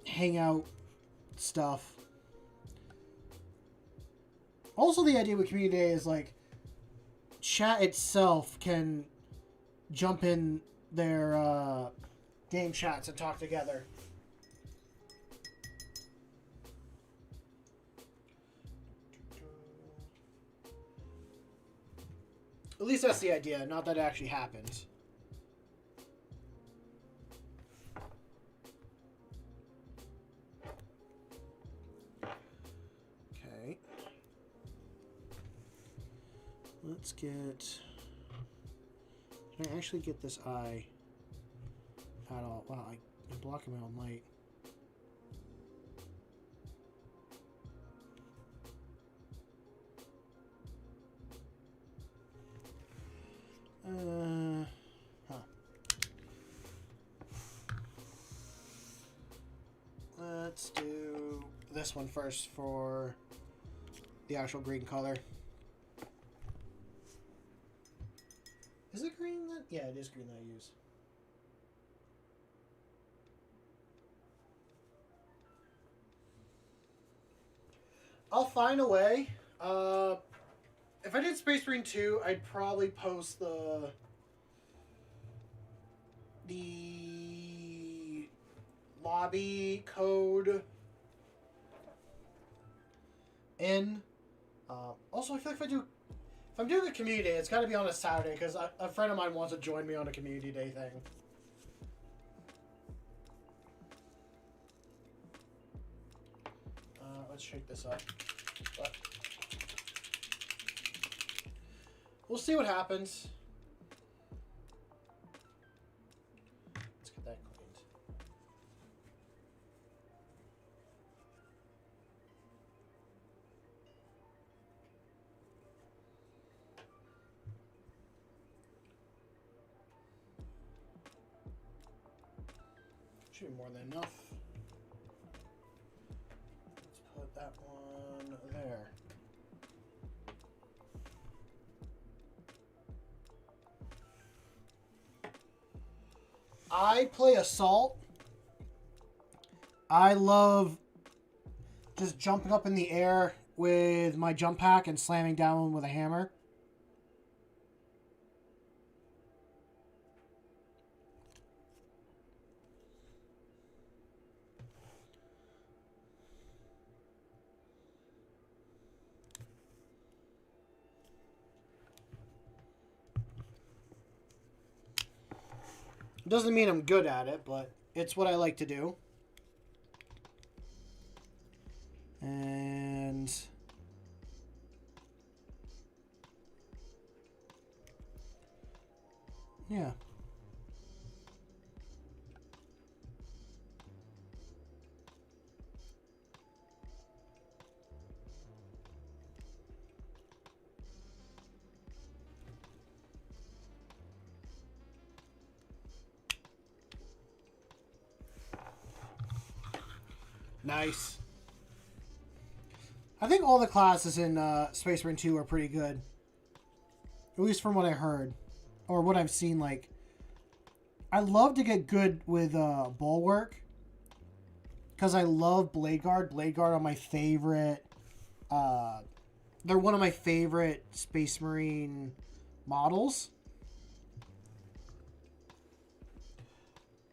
hangout stuff. Also, the idea with community day is like chat itself can jump in their game chats and talk together. At least that's the idea, not that it actually happens. Okay. Let's get... Can I actually get this eye at all? Wow, I'm blocking my own light. Let's do this one first for the actual green color. Is it green that? Yeah, it is green that I use. I'll find a way. If I did Space Marine 2, I'd probably post the lobby code in. Also, I feel like if I'm doing a community day, it's got to be on a Saturday because a friend of mine wants to join me on a community day thing. Let's shake this up. But we'll see what happens. Let's get that cleaned. Should be more than enough. Let's put that one there. I play Assault. I love just jumping up in the air with my jump pack and slamming down with a hammer. Doesn't mean I'm good at it, but it's what I like to do. And yeah. Nice. I think all the classes in Space Marine 2 are pretty good. At least from what I heard. Or what I've seen, like. I love to get good with Bulwark. Because I love Blade Guard. Blade Guard are my favorite. They're one of my favorite Space Marine models.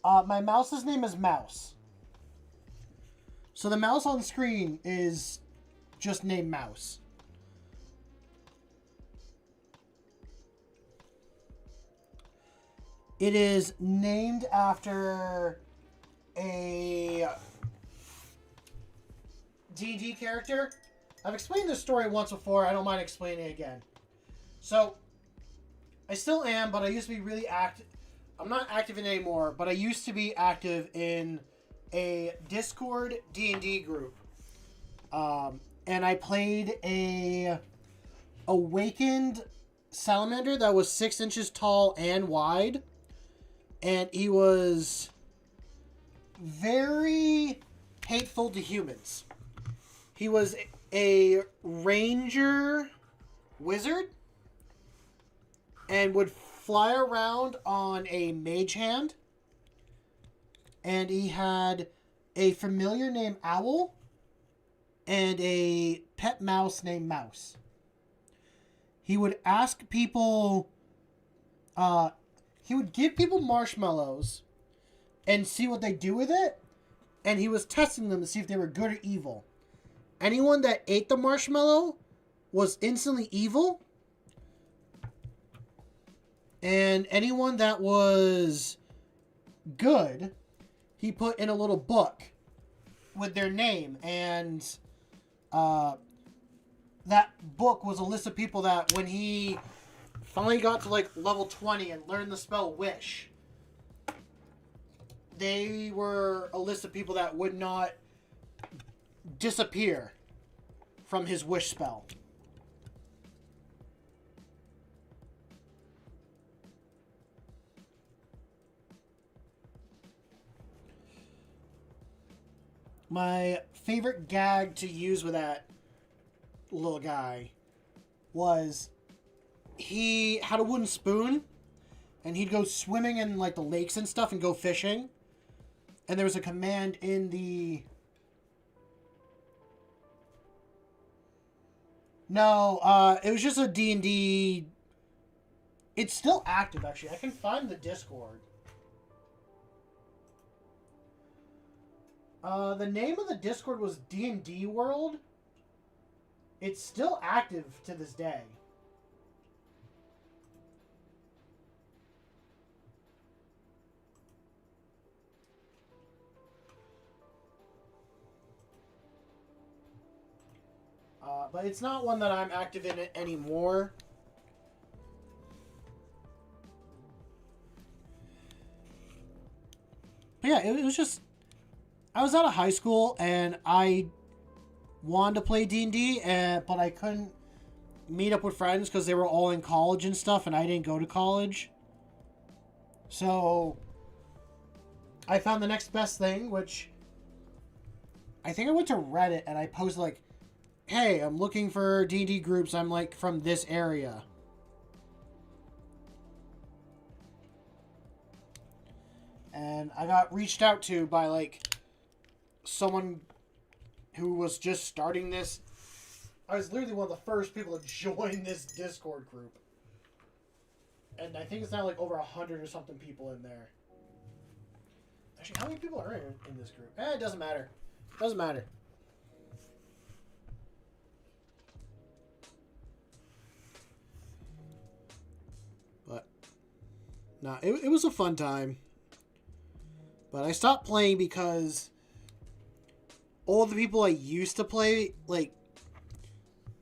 My mouse's name is Mouse. So the mouse on screen is just named Mouse. It is named after a D&D character. I've explained this story once before. I don't mind explaining it again. So, I still am, but I used to be really active. I'm not active in it anymore, but I used to be active in a Discord D&D group. And I played a Awakened salamander that was 6 inches tall and wide. And he was very hateful to humans. He was a ranger wizard and would fly around on a mage hand. And he had a familiar named Owl and a pet mouse named Mouse. He would ask people, he would give people marshmallows and see what they do with it. And he was testing them to see if they were good or evil. Anyone that ate the marshmallow was instantly evil. And anyone that was good, he put in a little book with their name. And that book was a list of people that when he finally got to like level 20 and learned the spell Wish, they were a list of people that would not disappear from his Wish spell. My favorite gag to use with that little guy was he had a wooden spoon and he'd go swimming in like the lakes and stuff and go fishing. And there was a command in the... No, it was just a D&D... It's still active, actually. I can find the Discord. The name of the Discord was D&D World. It's still active to this day. But it's not one that I'm active in it anymore. But yeah, it was just... I was out of high school and I wanted to play D&D, but I couldn't meet up with friends because they were all in college and stuff, and I didn't go to college. So I found the next best thing, which I think I went to Reddit and I posted like, hey, I'm looking for D&D groups. I'm like from this area. And I got reached out to by like someone who was just starting this. I was literally one of the first people to join this Discord group. And I think it's now like over 100 or something people in there. Actually, how many people are in this group? It doesn't matter. Doesn't matter. But, nah, it was a fun time. But I stopped playing because all the people I used to play, like,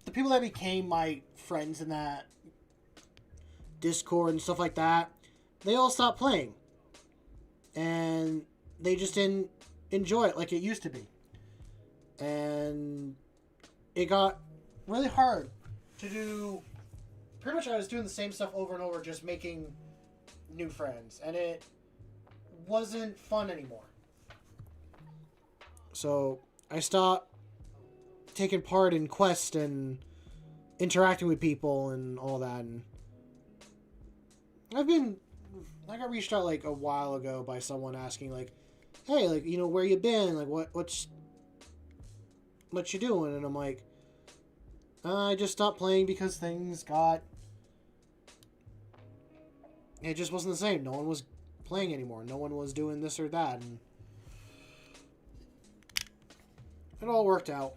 the people that became my friends in that Discord and stuff like that, they all stopped playing. And they just didn't enjoy it like it used to be. And it got really hard to do. Pretty much I was doing the same stuff over and over, just making new friends. And it wasn't fun anymore. So I stopped taking part in quests and interacting with people and all that. And I got reached out like a while ago by someone asking like, hey, like, you know, where you been? Like, what you doing? And I'm like, I just stopped playing because things got... It just wasn't the same. No one was playing anymore. No one was doing this or that. And it all worked out.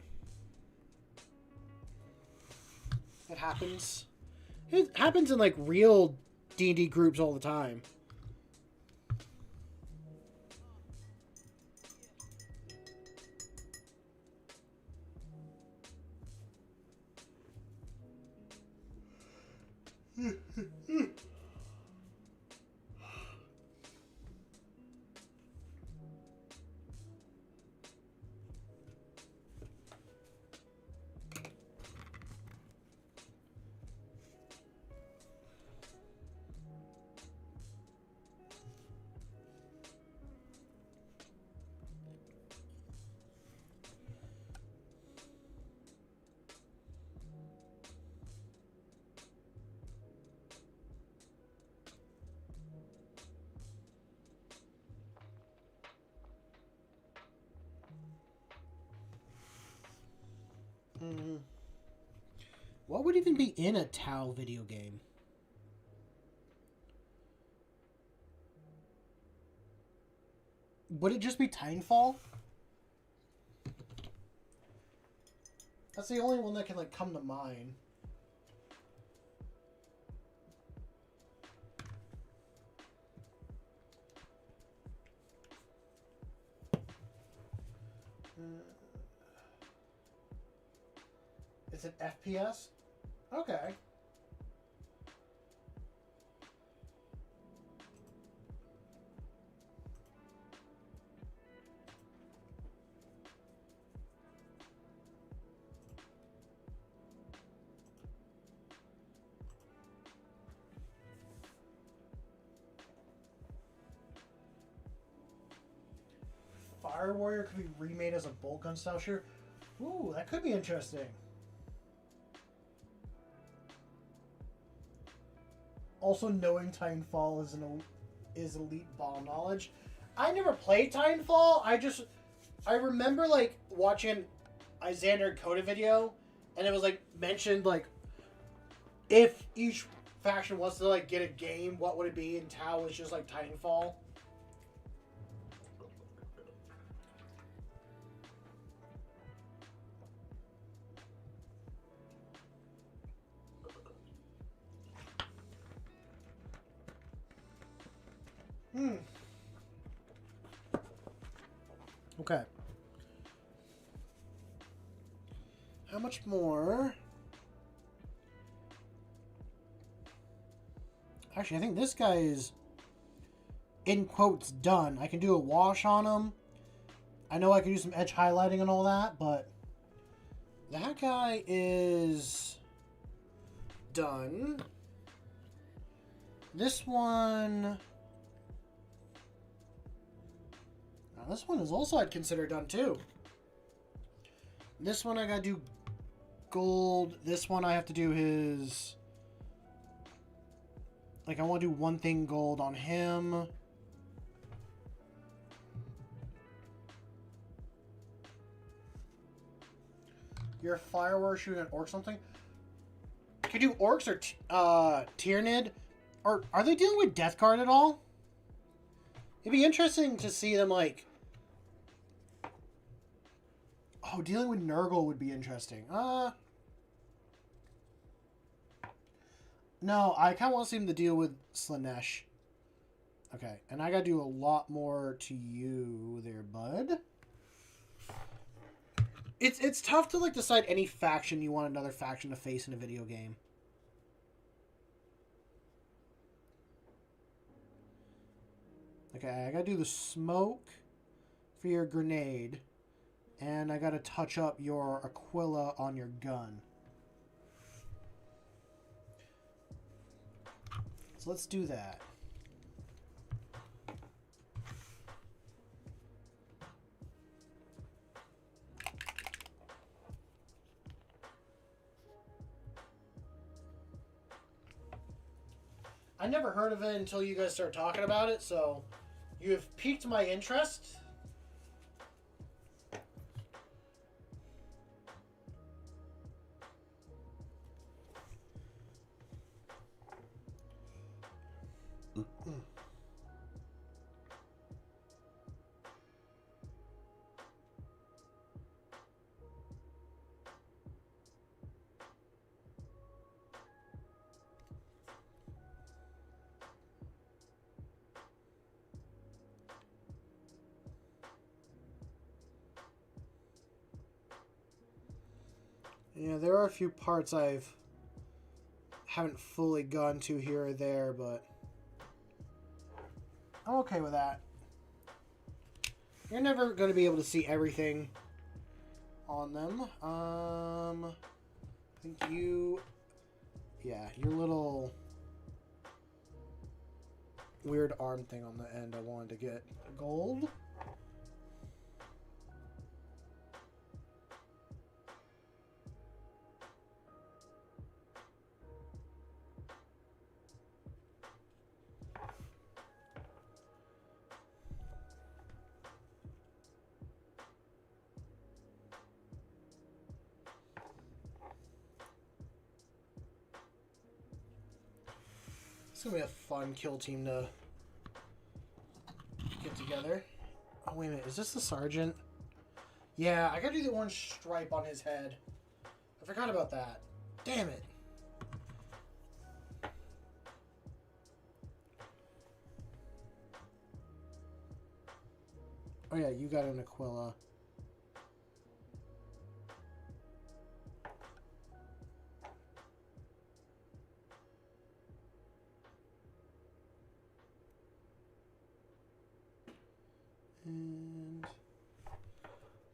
It happens. It happens in, like, real D&D groups all the time. What would even be in a Tau video game? Would it just be Titanfall? That's the only one that can, like, come to mind. It's an FPS? Okay. Fire Warrior could be remade as a bolt gun style shooter. Ooh, that could be interesting. Also, knowing Titanfall is elite ball knowledge. I never played Titanfall. I remember like watching a Xander Coda video, and it was like mentioned like if each faction wants to like get a game, what would it be? And Tau was just like Titanfall. Okay. How much more? Actually, I think this guy is, in quotes, done. I can do a wash on him. I know I can do some edge highlighting and all that, but that guy is done. This one... Now, this one is also, I'd consider, done, too. This one I gotta do gold. This one I have to do his... Like, I want to do one thing gold on him. You're a firework shooting an orc something? Could you do orcs or Tyrannid? Or are they dealing with Death Guard at all? It'd be interesting to see them like... Oh, dealing with Nurgle would be interesting. No, I kind of want to see him to deal with Slanesh. Okay, and I gotta do a lot more to you there, bud. It's tough to like decide any faction you want another faction to face in a video game. Okay, I gotta do the smoke for your grenade. And I gotta touch up your Aquila on your gun. So let's do that. I never heard of it until you guys started talking about it, so you have piqued my interest. Yeah, there are a few parts haven't fully gone to here or there, but I'm okay with that. You're never going to be able to see everything on them. I think yeah, your little weird arm thing on the end I wanted to get gold. It's gonna be a fun kill team to get together. Oh, wait a minute. Is this the sergeant? Yeah, I gotta do the orange stripe on his head. I forgot about that. Damn it. Oh yeah, you got an Aquila. And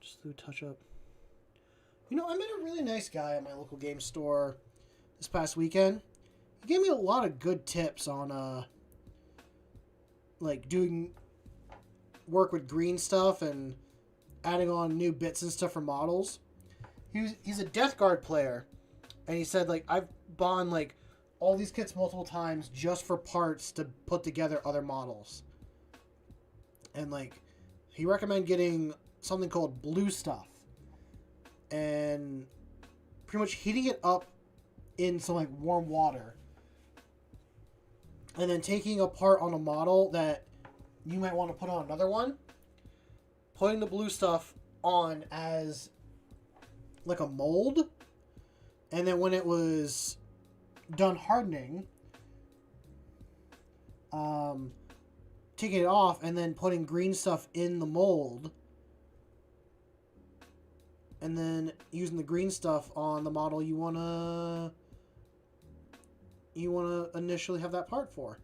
just do a touch up. You know, I met a really nice guy at my local game store this past weekend. He gave me a lot of good tips on like doing work with green stuff and adding on new bits and stuff for models. He's a Death Guard player, and he said, like, I've bought like all these kits multiple times just for parts to put together other models. And like, he recommended getting something called blue stuff and pretty much heating it up in some like warm water and then taking a part on a model that you might want to put on another one, putting the blue stuff on as like a mold, and then when it was done hardening, taking it off and then putting green stuff in the mold, and then using the green stuff on the model you wanna initially have that part for,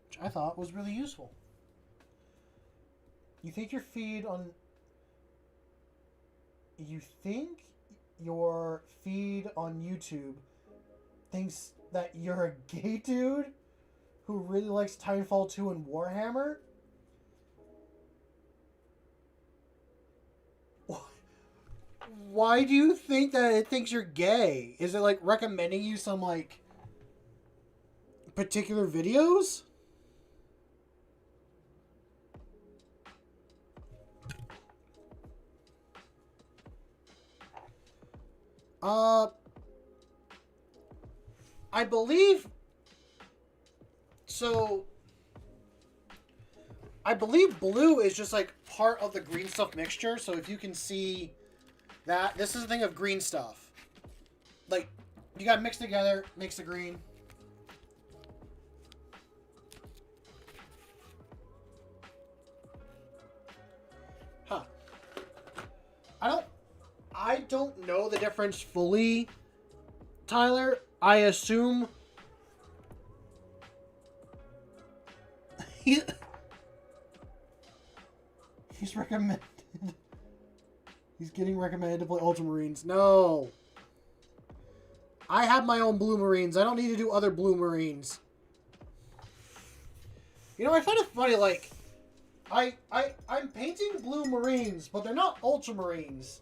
which I thought was really useful. You think your feed on YouTube thinks that you're a gay dude who really likes Titanfall 2 and Warhammer? Why do you think that it thinks you're gay? Is it like recommending you some like particular videos? I believe blue is just like part of the green stuff mixture. So if you can see that, this is a thing of green stuff. Like, you gotta mix together, mix the green. Huh. I don't know the difference fully, Tyler. I assume he's recommended. He's getting recommended to play Ultramarines. No. I have my own Blue Marines. I don't need to do other Blue Marines. You know, I find it funny, like, I'm painting Blue Marines, but they're not Ultramarines.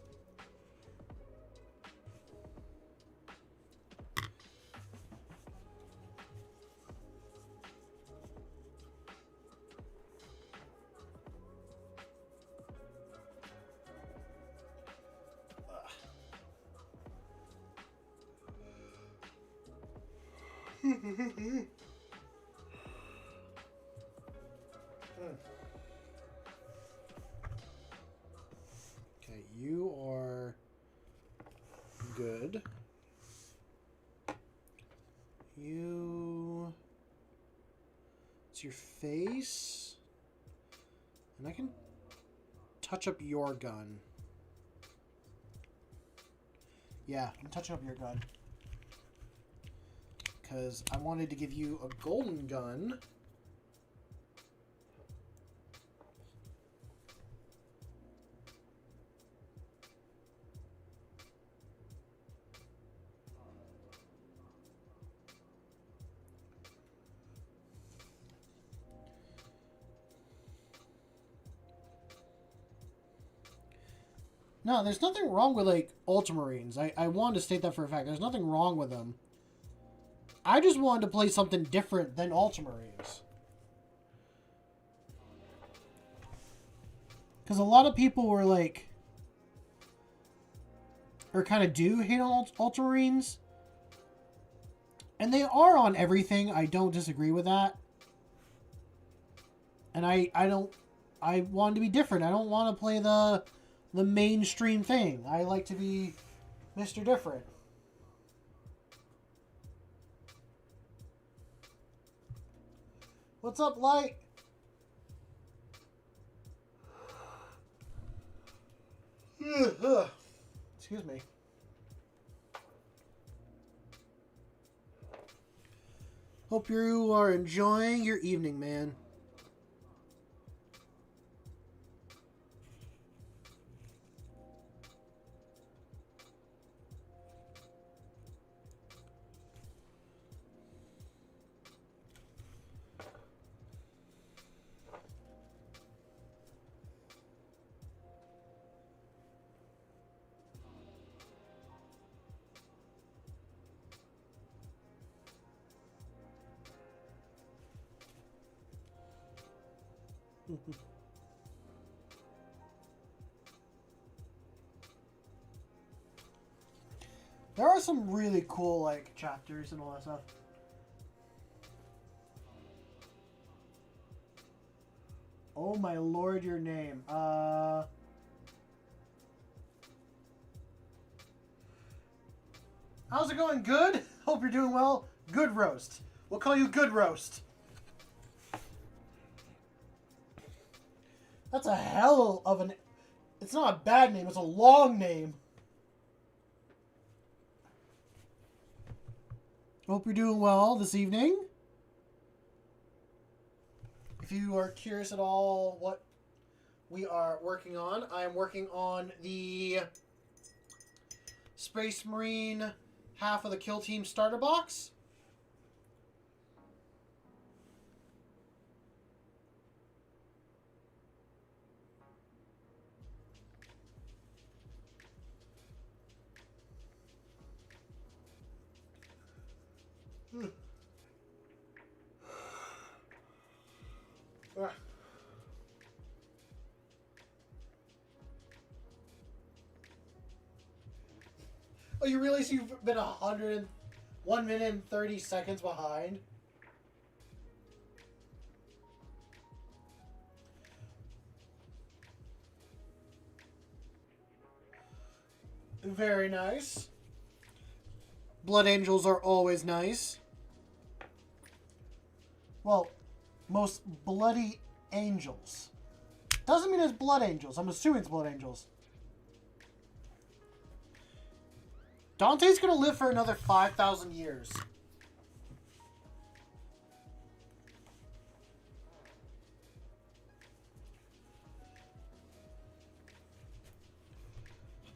Okay, you are good. It's your face. And I can touch up your gun. Yeah, I'm touching up your gun. Because I wanted to give you a golden gun. No, there's nothing wrong with, like, Ultramarines. I wanted to state that for a fact. There's nothing wrong with them. I just wanted to play something different than Ultramarines. Because a lot of people were like, or kind of do hate on Ultramarines. And they are on everything. I don't disagree with that. And I want to be different. I don't want to play the mainstream thing. I like to be Mr. Different. What's up, Light? Excuse me. Hope you are enjoying your evening, man. There are some really cool, like, chapters and all that stuff. Oh my lord, your name. How's it going? Good? Hope you're doing well. Good Roast. We'll call you Good Roast. That's a hell of an... It's not a bad name, it's a long name. Hope you're doing well this evening. If you are curious at all what we are working on, I am working on the Space Marine half of the Kill Team starter box. Oh, you realize you've been 1 minute and 30 seconds behind? Very nice. Blood Angels are always nice. Well, most bloody angels. Doesn't mean it's Blood Angels. I'm assuming it's Blood Angels. Dante's gonna live for another 5,000 years.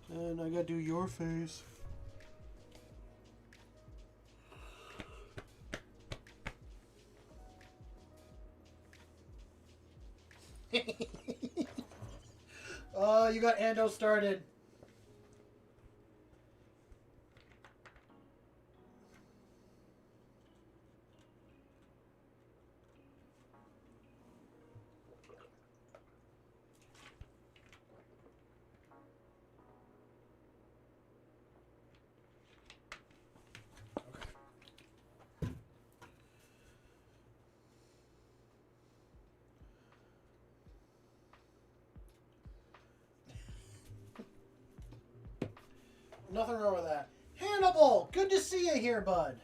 And I gotta do your face. You got Ando started. Nothing wrong with that. Hannibal, good to see you here, bud.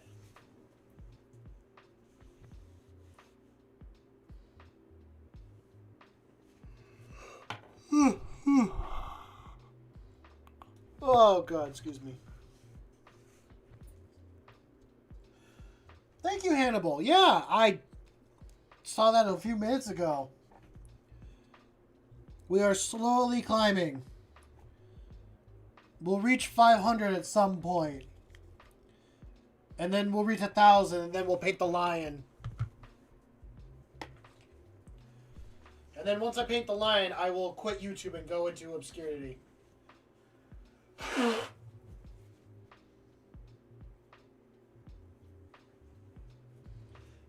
Oh, God, excuse me. Thank you, Hannibal. Yeah, I saw that a few minutes ago. We are slowly climbing. We'll reach 500 at some point. And then we'll reach 1,000, and then we'll paint the lion. And then once I paint the lion, I will quit YouTube and go into obscurity.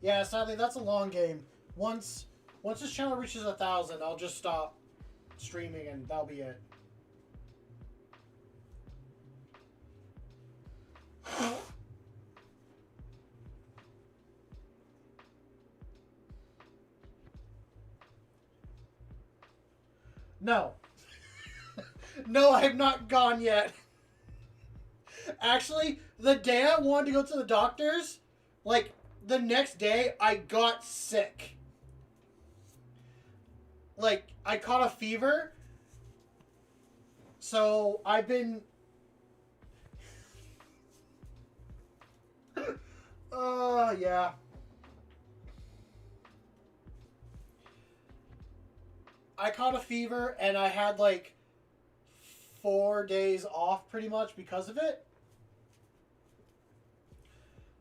Yeah, sadly, that's a long game. Once this channel reaches 1,000, I'll just stop streaming, and that'll be it. No. No, I have not gone yet. Actually, the day I wanted to go to the doctor's, like, the next day, I got sick. Like, I caught a fever. So, I've been... yeah. I caught a fever, and I had, like, 4 days off, pretty much, because of it.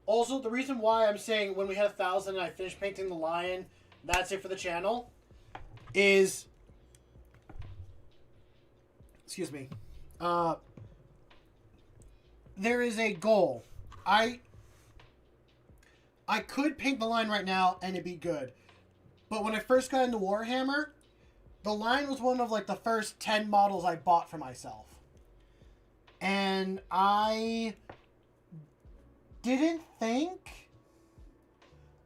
Also, the reason why I'm saying when we had 1,000 and I finished painting the lion, that's it for the channel, is... Excuse me. There is a goal. I could paint the line right now and it'd be good. But when I first got into Warhammer, the line was one of like the first 10 models I bought for myself. And I didn't think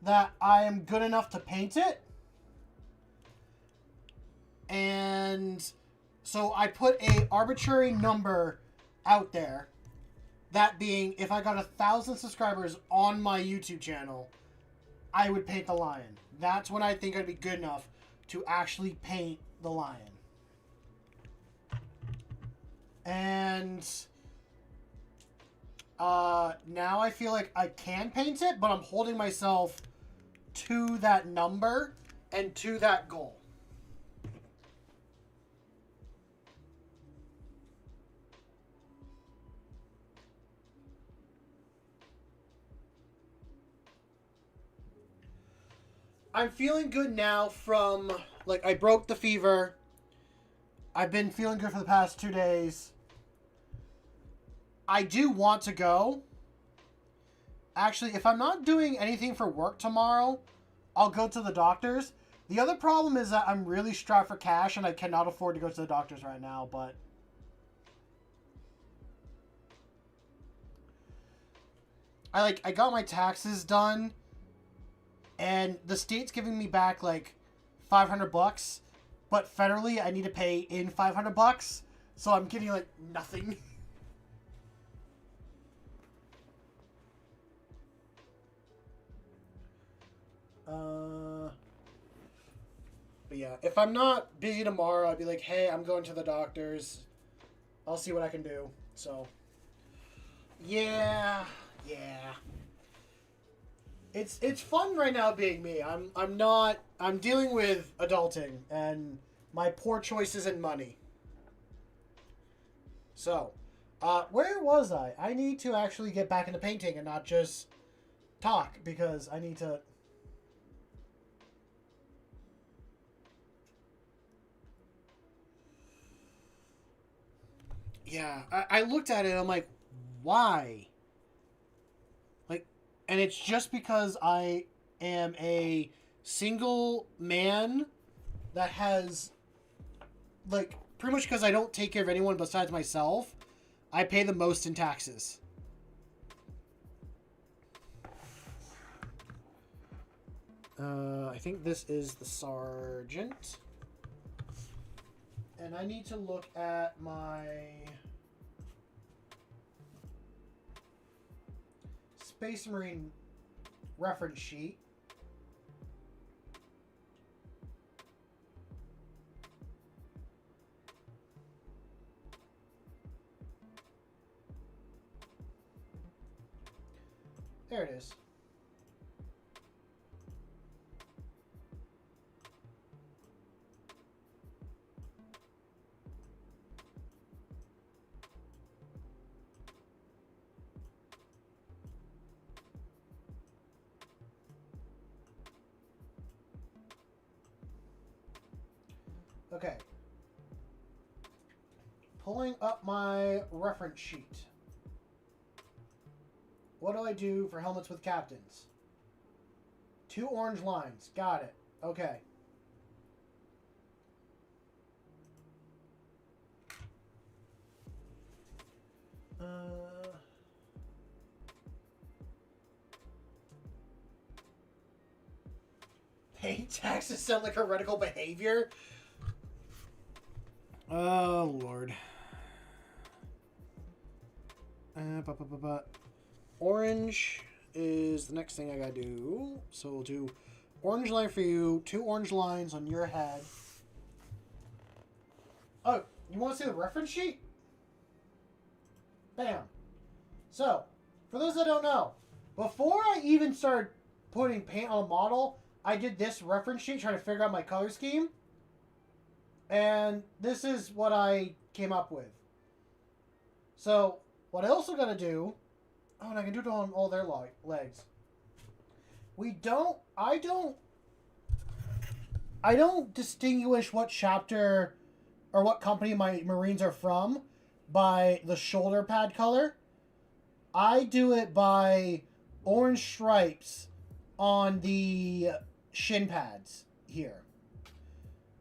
that I am good enough to paint it. And so I put a arbitrary number out there. That being, if I got 1,000 subscribers on my YouTube channel, I would paint the lion. That's when I think I'd be good enough to actually paint the lion. And now I feel like I can paint it, but I'm holding myself to that number and to that goal. I'm feeling good now from, like, I broke the fever. I've been feeling good for the past 2 days. I do want to go. Actually, if I'm not doing anything for work tomorrow, I'll go to the doctor's. The other problem is that I'm really strapped for cash and I cannot afford to go to the doctor's right now, but... I got my taxes done. And the state's giving me back, like, $500, but federally I need to pay in $500, so I'm getting, like, nothing. But yeah, if I'm not busy tomorrow, I'd be like, hey, I'm going to the doctor's. I'll see what I can do, so. Yeah. It's fun right now being me. I'm dealing with adulting and my poor choices in money. So, where was I? I need to actually get back into painting and not just talk because I need to... Yeah, I looked at it and I'm like, why? And it's just because I am a single man that has, like, pretty much because I don't take care of anyone besides myself, I pay the most in taxes. I think this is the sergeant. And I need to look at my... Space Marine reference sheet. There it is. Okay. Pulling up my reference sheet. What do I do for helmets with captains? 2 orange lines. Got it. Okay. Paying taxes sound like heretical behavior? Oh, Lord. Orange is the next thing I gotta do. So we'll do orange line for you, 2 orange lines on your head. Oh, you want to see the reference sheet? Bam. So, for those that don't know, before I even started putting paint on a model, I did this reference sheet trying to figure out my color scheme. And this is what I came up with. So, what I also gotta do... Oh, and I can do it on all their legs. I don't distinguish what chapter or what company my Marines are from by the shoulder pad color. I do it by orange stripes on the shin pads here.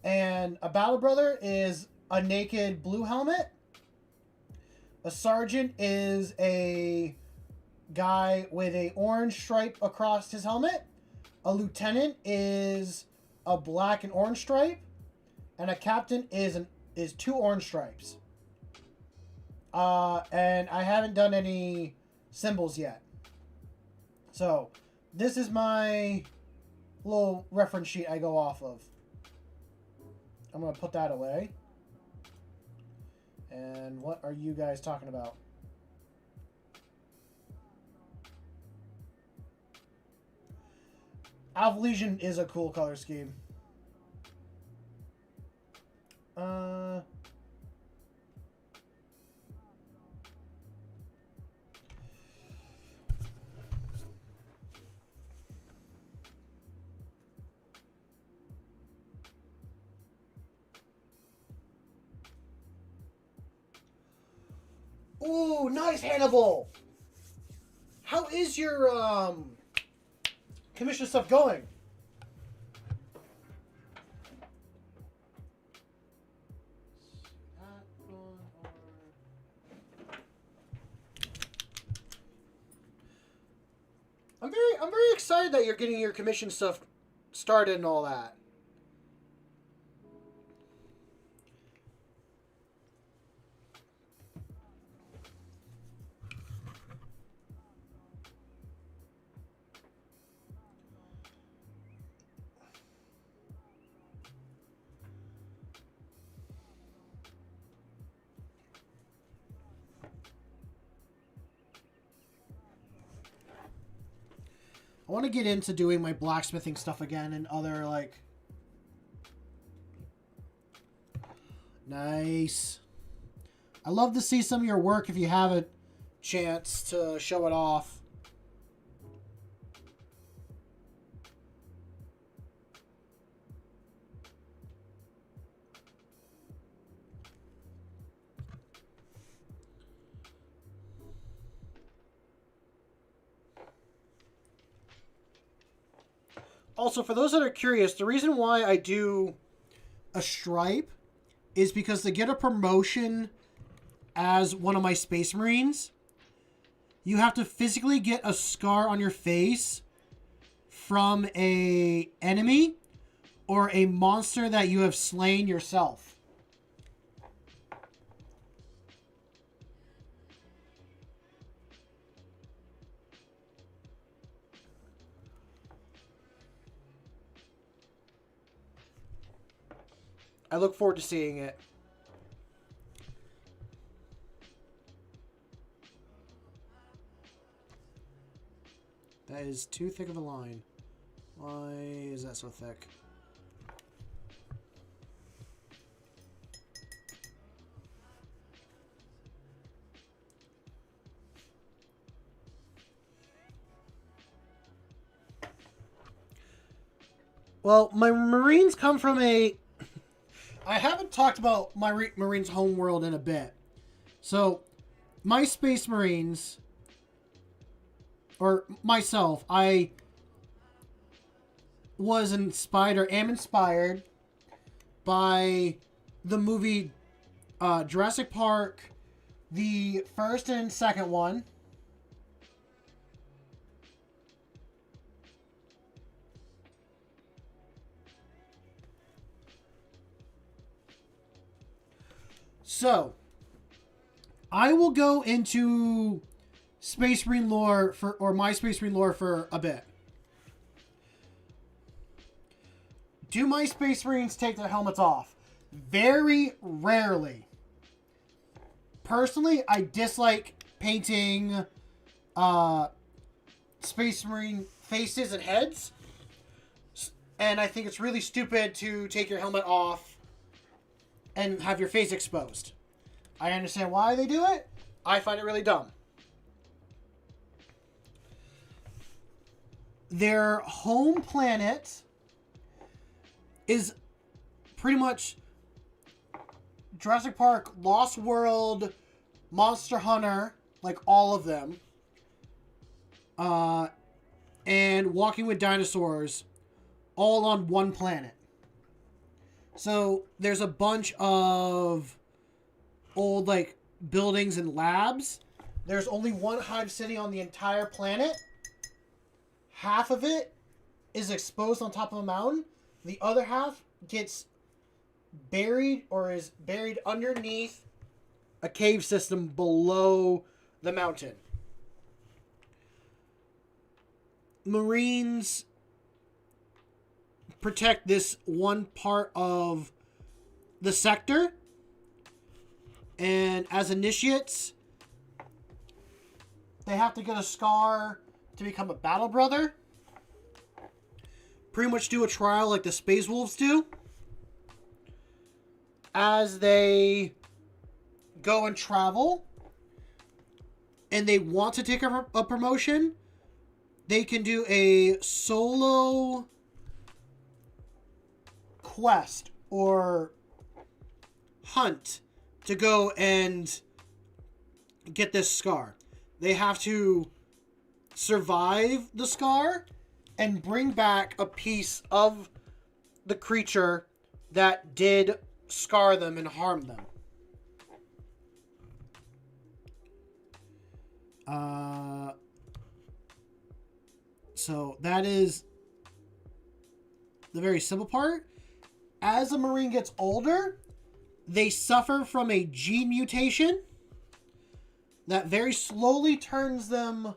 And a Battle Brother is a naked blue helmet. A sergeant is a guy with a orange stripe across his helmet. A lieutenant is a black and orange stripe. And a captain is 2 orange stripes. And I haven't done any symbols yet. So, this is my little reference sheet I go off of. I'm going to put that away. And what are you guys talking about? Alpha Legion is a cool color scheme. Ooh, nice, Hannibal! How is your, commission stuff going? I'm very excited that you're getting your commission stuff started and all that. I want to get into doing my blacksmithing stuff again and other, like... Nice. I love to see some of your work if you have a chance to show it off. Also, for those that are curious, the reason why I do a stripe is because to get a promotion as one of my Space Marines, you have to physically get a scar on your face from a enemy or a monster that you have slain yourself. I look forward to seeing it. That is too thick of a line. Why is that so thick? Well, my Marines come from a... I haven't talked about my Marines' homeworld in a bit. So, my Space Marines, or myself, I was inspired, or am inspired, by the movie Jurassic Park, the first and second one. So, I will go into Space Marine lore or my Space Marine lore for a bit. Do my Space Marines take their helmets off? Very rarely. Personally, I dislike painting Space Marine faces and heads. And I think it's really stupid to take your helmet off and have your face exposed. I understand why they do it. I find it really dumb. Their home planet is pretty much Jurassic Park, Lost World, Monster Hunter, like all of them. And Walking with Dinosaurs, all on one planet. So there's a bunch of old like buildings and labs. There's only one hive city on the entire planet. Half of it is exposed on top of a mountain. The other half gets buried or is buried underneath a cave system below the mountain. Marines protect this one part of the sector. And as initiates, they have to get a scar to become a battle brother. Pretty much do a trial like the Space Wolves do. As they go and travel and they want to take a promotion, they can do a solo quest or hunt to go and get this scar. They have to survive the scar and bring back a piece of the creature that did scar them and harm them. So that is the very simple part. As a Marine gets older, they suffer from a gene mutation that very slowly turns them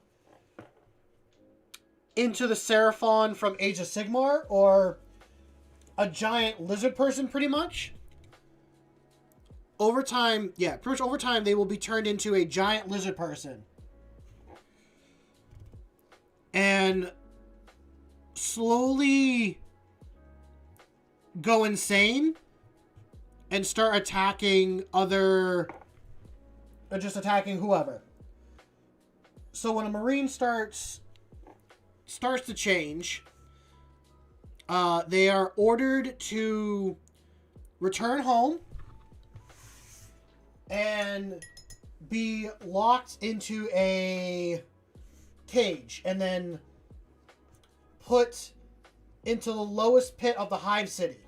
into the Seraphon from Age of Sigmar, or a giant lizard person, pretty much. Over time, pretty much over time, they will be turned into a giant lizard person. And slowly go insane and start attacking just attacking whoever. So when a Marine starts to change, they are ordered to return home and be locked into a cage and then put into the lowest pit of the hive city,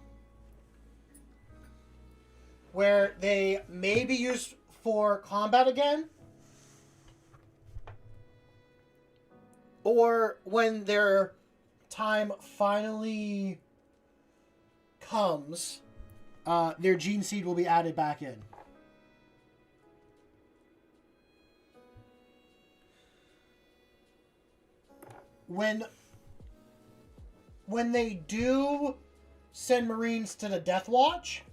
where they may be used for combat again, or when their time finally comes, their gene seed will be added back in. When they do send Marines to the Death Watch,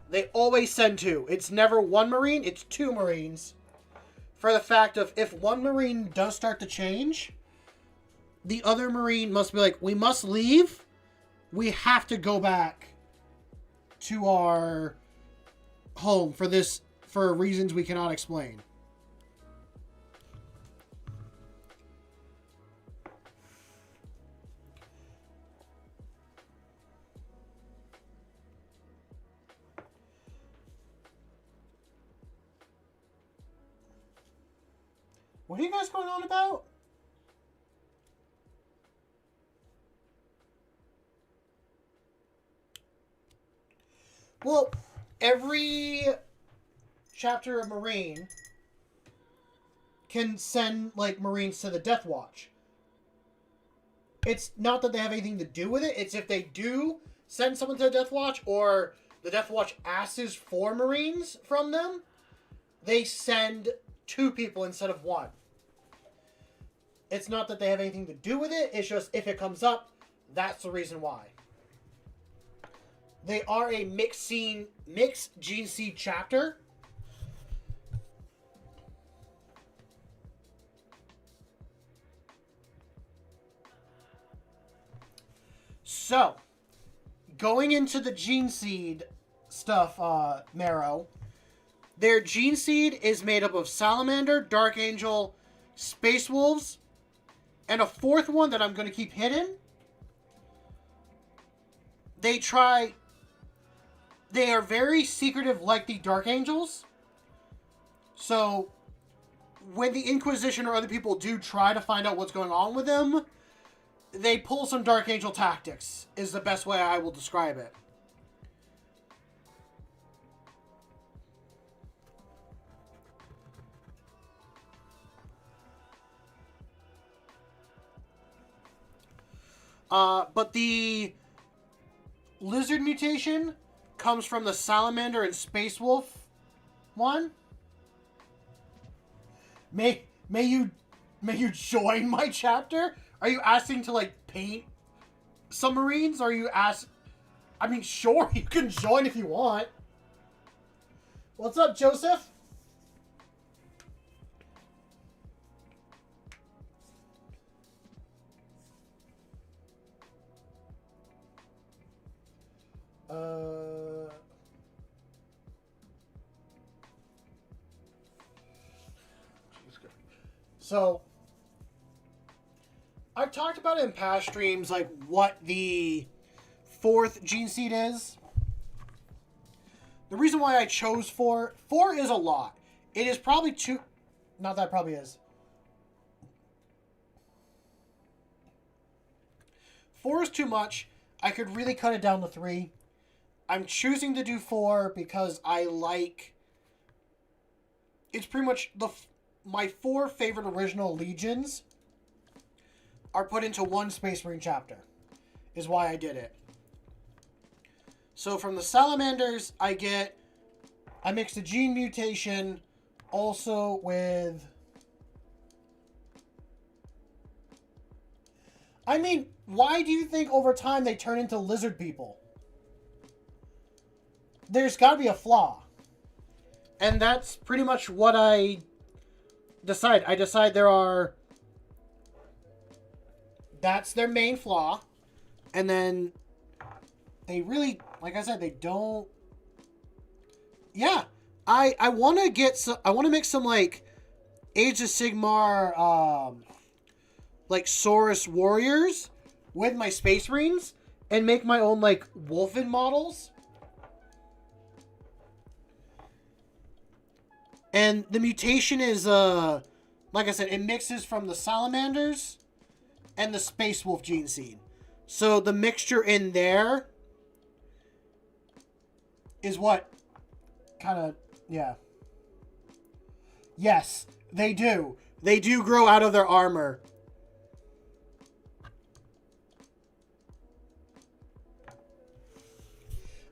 they always send two. It's never one Marine, it's two Marines. For the fact of, if one Marine does start to change, the other Marine must be like, we must leave. We have to go back to our home for reasons we cannot explain. What are you guys going on about? Well, every chapter of Marine can send, like, Marines to the Death Watch. It's not that they have anything to do with it. It's if they do send someone to the Death Watch, or the Death Watch asks for Marines from them, they send 2 people instead of 1. It's not that they have anything to do with it. It's just if it comes up, that's the reason why. They are a mixed gene seed chapter. So, going into the gene seed stuff, Marrow, their gene seed is made up of Salamander, Dark Angel, Space Wolves, and a 4th one that I'm going to keep hidden. They are very secretive like the Dark Angels. So, when the Inquisition or other people do try to find out what's going on with them, they pull some Dark Angel tactics, is the best way I will describe it. But the Lizard mutation comes from the Salamander and Space Wolf one. May you join my chapter? Are you asking to, like, paint submarines? Or are you I mean, sure, you can join if you want. What's up, Joseph? So, I've talked about it in past streams, like, what the 4th gene seed is. The reason why I chose 4 is a lot. It is probably too... Not that it probably is. 4 is too much. I could really cut it down to 3. I'm choosing to do 4 because I like... It's pretty much my 4 favorite original legions are put into one Space Marine chapter, is why I did it. So from the Salamanders, I mixed a gene mutation also with... I mean, why do you think over time they turn into lizard people? There's got to be a flaw. And that's pretty much what I decide. I decide that's their main flaw. And then they really, like I said, they don't... Yeah. I want to make some, like, Age of Sigmar, like, Saurus warriors with my Space Marines and make my own, like, Wolfen models. And the mutation is, like I said, it mixes from the Salamanders and the Space Wolf gene seed. So the mixture in there is what kind of, yeah. Yes, they do. They do grow out of their armor.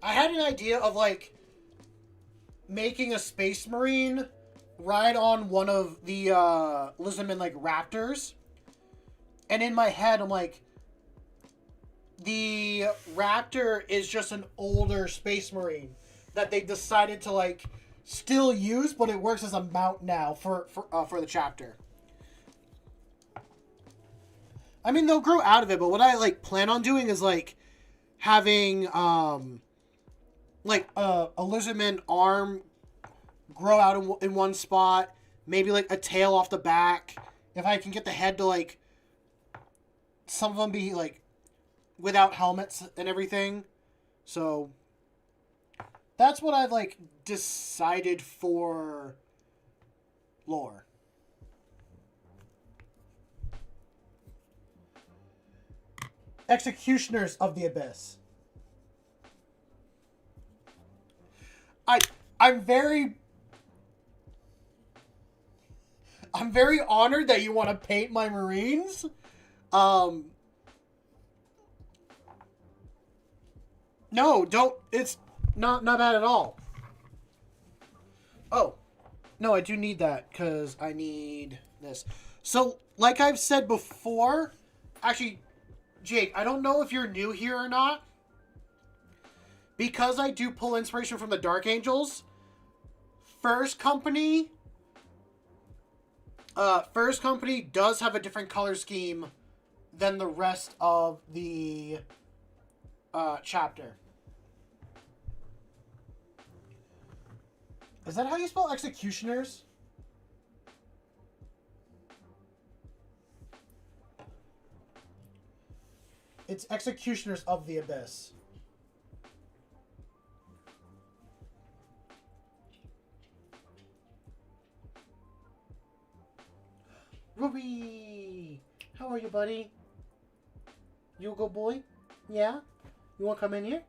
I had an idea of, like, making a Space Marine ride on one of the Lizardmen, like, raptors. And in my head, I'm like, the raptor is just an older Space Marine that they decided to, like, still use, but it works as a mount now for the chapter. I mean, they'll grow out of it, but what I, like, plan on doing is, like, having like a Lizardman arm grow out in one spot, maybe, like, a tail off the back. If I can get the head to, like, some of them be, like, without helmets and everything. So that's what I've, like, decided for lore. Executioners of the Abyss. I'm very honored that you want to paint my Marines. No, don't. It's Not bad at all. Oh, no, I do need that because I need this. So, like I've said before, actually, Jake, I don't know if you're new here or not. Because I do pull inspiration from the Dark Angels, First Company does have a different color scheme than the rest of the chapter. Is that how you spell executioners? It's executioners of the abyss. Ruby! How are you, buddy? You a good boy? Yeah? You want to come in here?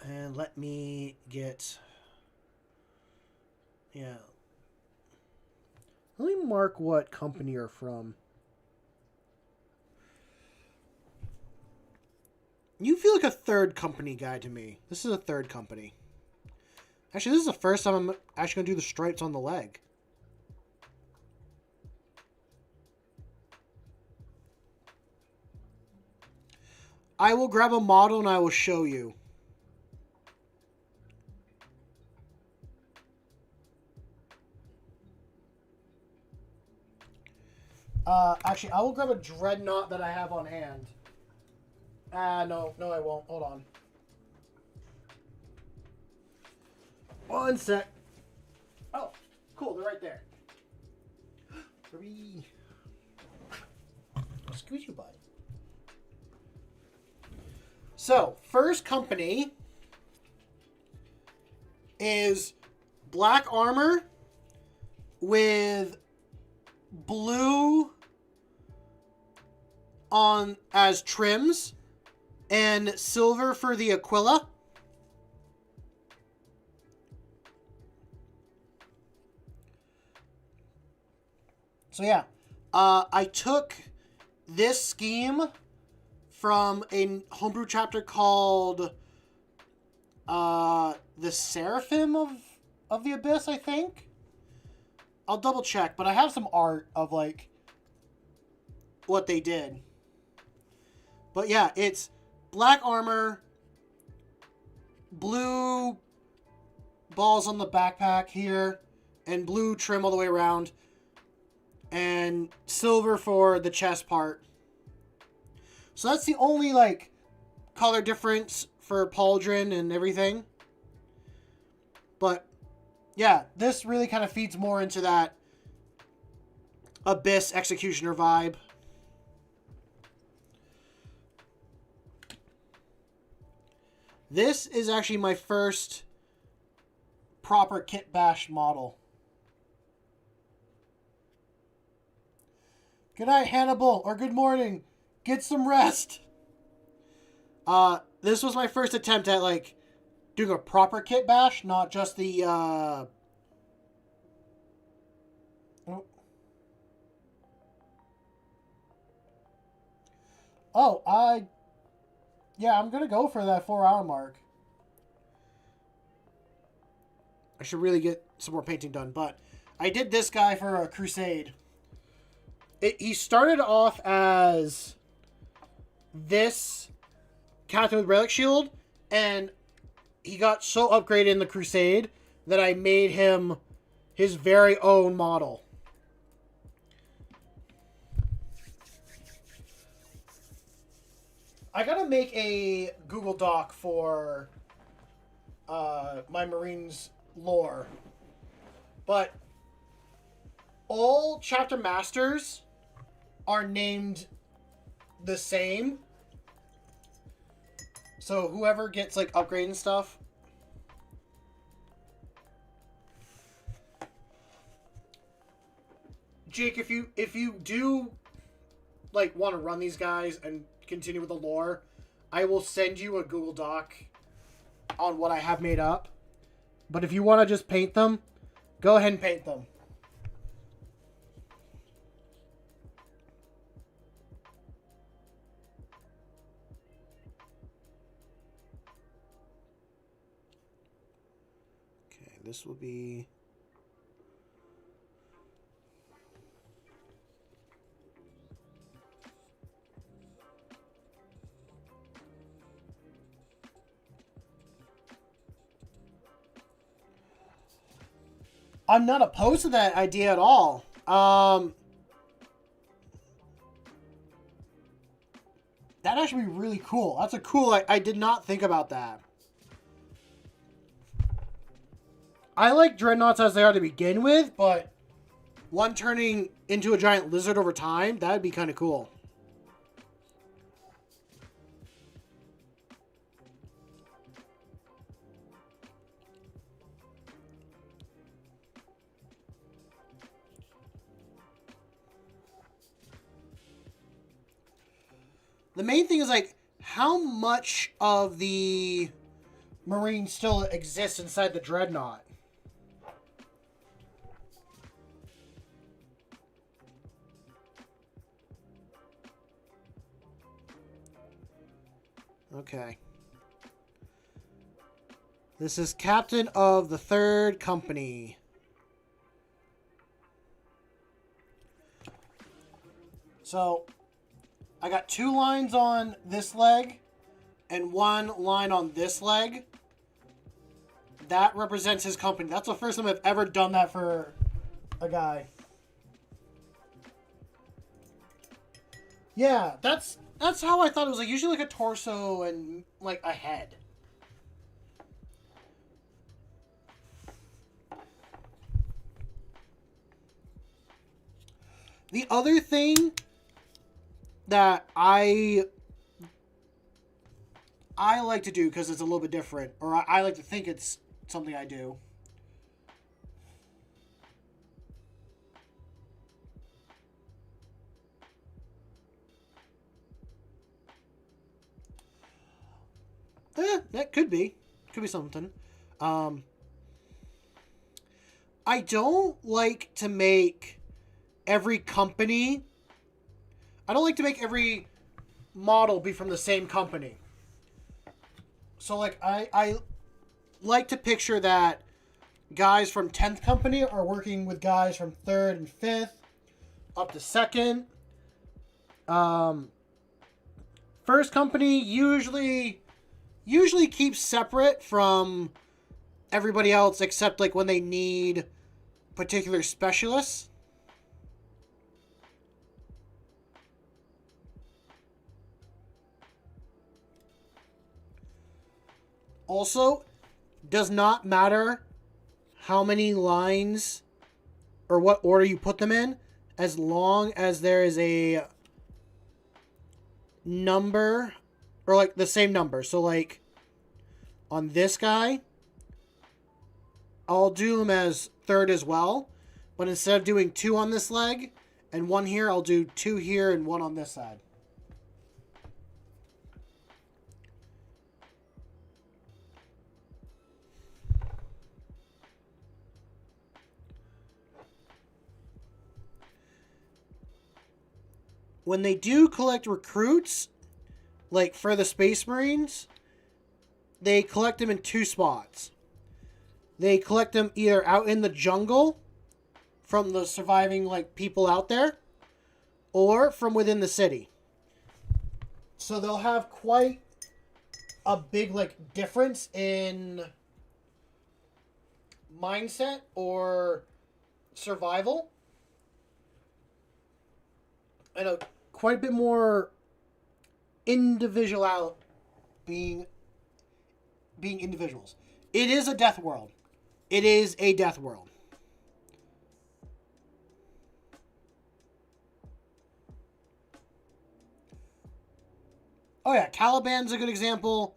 And let me get... Yeah. Let me mark what company you're from. You feel like a third company guy to me. This is a third company. Actually, this is the first time I'm actually going to do the stripes on the leg. I will grab a model and I will show you. Actually, I will grab a dreadnought that I have on hand. No, I won't. Hold on. One sec. Oh, cool. They're right there. 3. Excuse you, bud. So, first company is black armor with blue on as trims and silver for the Aquila. So yeah, I took this scheme from a homebrew chapter called the Seraphim of the Abyss, I think. I'll double check, but I have some art of like what they did. But yeah, it's black armor, blue balls on the backpack here, and blue trim all the way around, and silver for the chest part. So that's the only like color difference for pauldron and everything. But yeah, this really kind of feeds more into that Abyss Executioner vibe. This is actually my first proper kit bash model. Good night, Hannibal, or good morning. Get some rest. This was my first attempt at like doing a proper kit bash, not just the yeah, I'm gonna go for that 4-hour mark. I should really get some more painting done, but I did this guy for a crusade. He started off as this Captain with Relic Shield, and he got so upgraded in the crusade that I made him his very own model. I gotta make a Google Doc for my Marines lore. But all chapter masters are named the same. So whoever gets like upgrade and stuff. Jake, if you do like want to run these guys and continue with the lore, I will send you a Google Doc on what I have made up. But if you want to just paint them, go ahead and paint them. this will be... I'm not opposed to that idea at all. That'd actually be really cool. That's a cool... I did not think about that. I like dreadnoughts as they are to begin with, but one turning into a giant lizard over time, that'd be kind of cool. The main thing is, like, how much of the Marine still exists inside the dreadnought? Okay. This is Captain of the 3rd Company. So, I got 2 lines on this leg and 1 line on this leg. That represents his company. That's the first time I've ever done that for a guy. Yeah, that's how I thought it was. Like, usually like a torso and like a head. The other thing that I like to do, because it's a little bit different, or I like to think it's something I do. That could be something. I don't like to make every company... I don't like to make every model be from the same company. So, like, I like to picture that guys from 10th Company are working with guys from 3rd and 5th, up to 2nd. 1st Company usually keeps separate from everybody else, except, like, when they need particular specialists. Also, does not matter how many lines or what order you put them in, as long as there is a number, or like the same number. So like on this guy, I'll do him as 3rd as well, but instead of doing 2 on this leg and 1 here, I'll do 2 here and 1 on this side. When they do collect recruits, like for the Space Marines, they collect them in 2 spots. They collect them either out in the jungle from the surviving like people out there, or from within the city. So they'll have quite a big like difference in mindset or survival, and quite a bit more individual being individuals. It is a death world. It is a death world. Oh yeah, Caliban's a good example.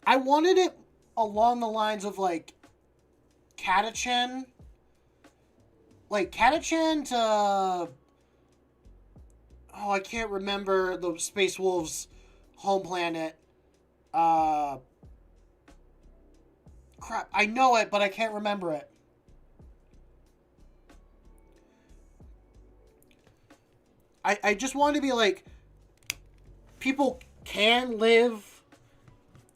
I wanted it along the lines of like Catachan. Like Catachan to... Oh, I can't remember the Space Wolves home planet. Crap, I know it, but I can't remember it. I just want to be like, people can live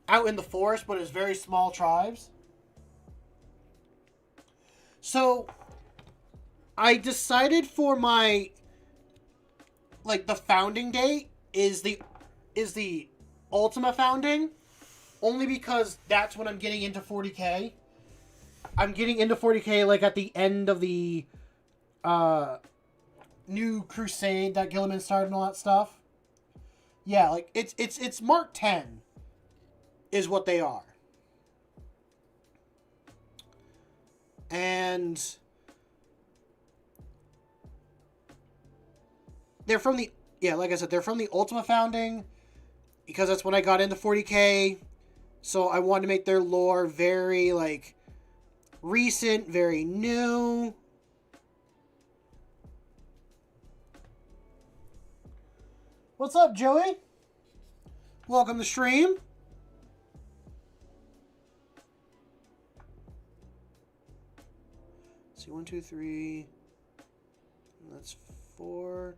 out in the forest, but it's very small tribes. So, I decided for my, like, the founding date is the Ultima founding, only because that's when I'm getting into 40k. I'm getting into 40k, like, at the end of the, new crusade that Gilliman started and all that stuff. Yeah, like, it's Mark 10 is what they are. And they're from the, yeah, like I said, they're from the Ultima founding, because that's when I got into 40k. So I wanted to make their lore very, like, recent, very new. What's up, Joey? Welcome to stream. Let's see, 1, 2, 3. That's 4.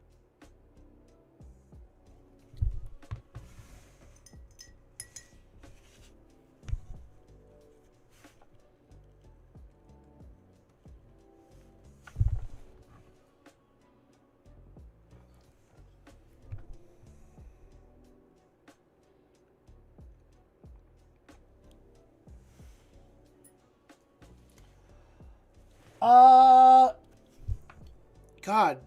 God.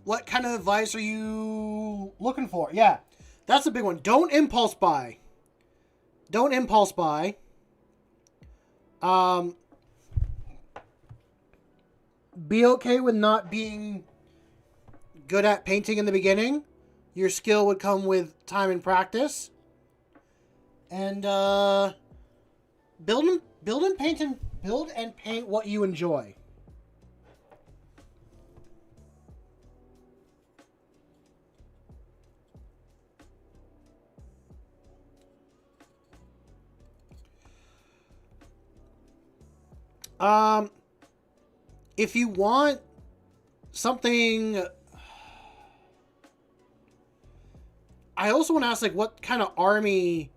What kind of advice are you looking for? Yeah, that's a big one. Don't impulse buy. Don't impulse buy. Be okay with not being good at painting in the beginning. Your skill would come with time and practice. And build and paint what you enjoy. If you want something, I also want to ask, like, what kind of army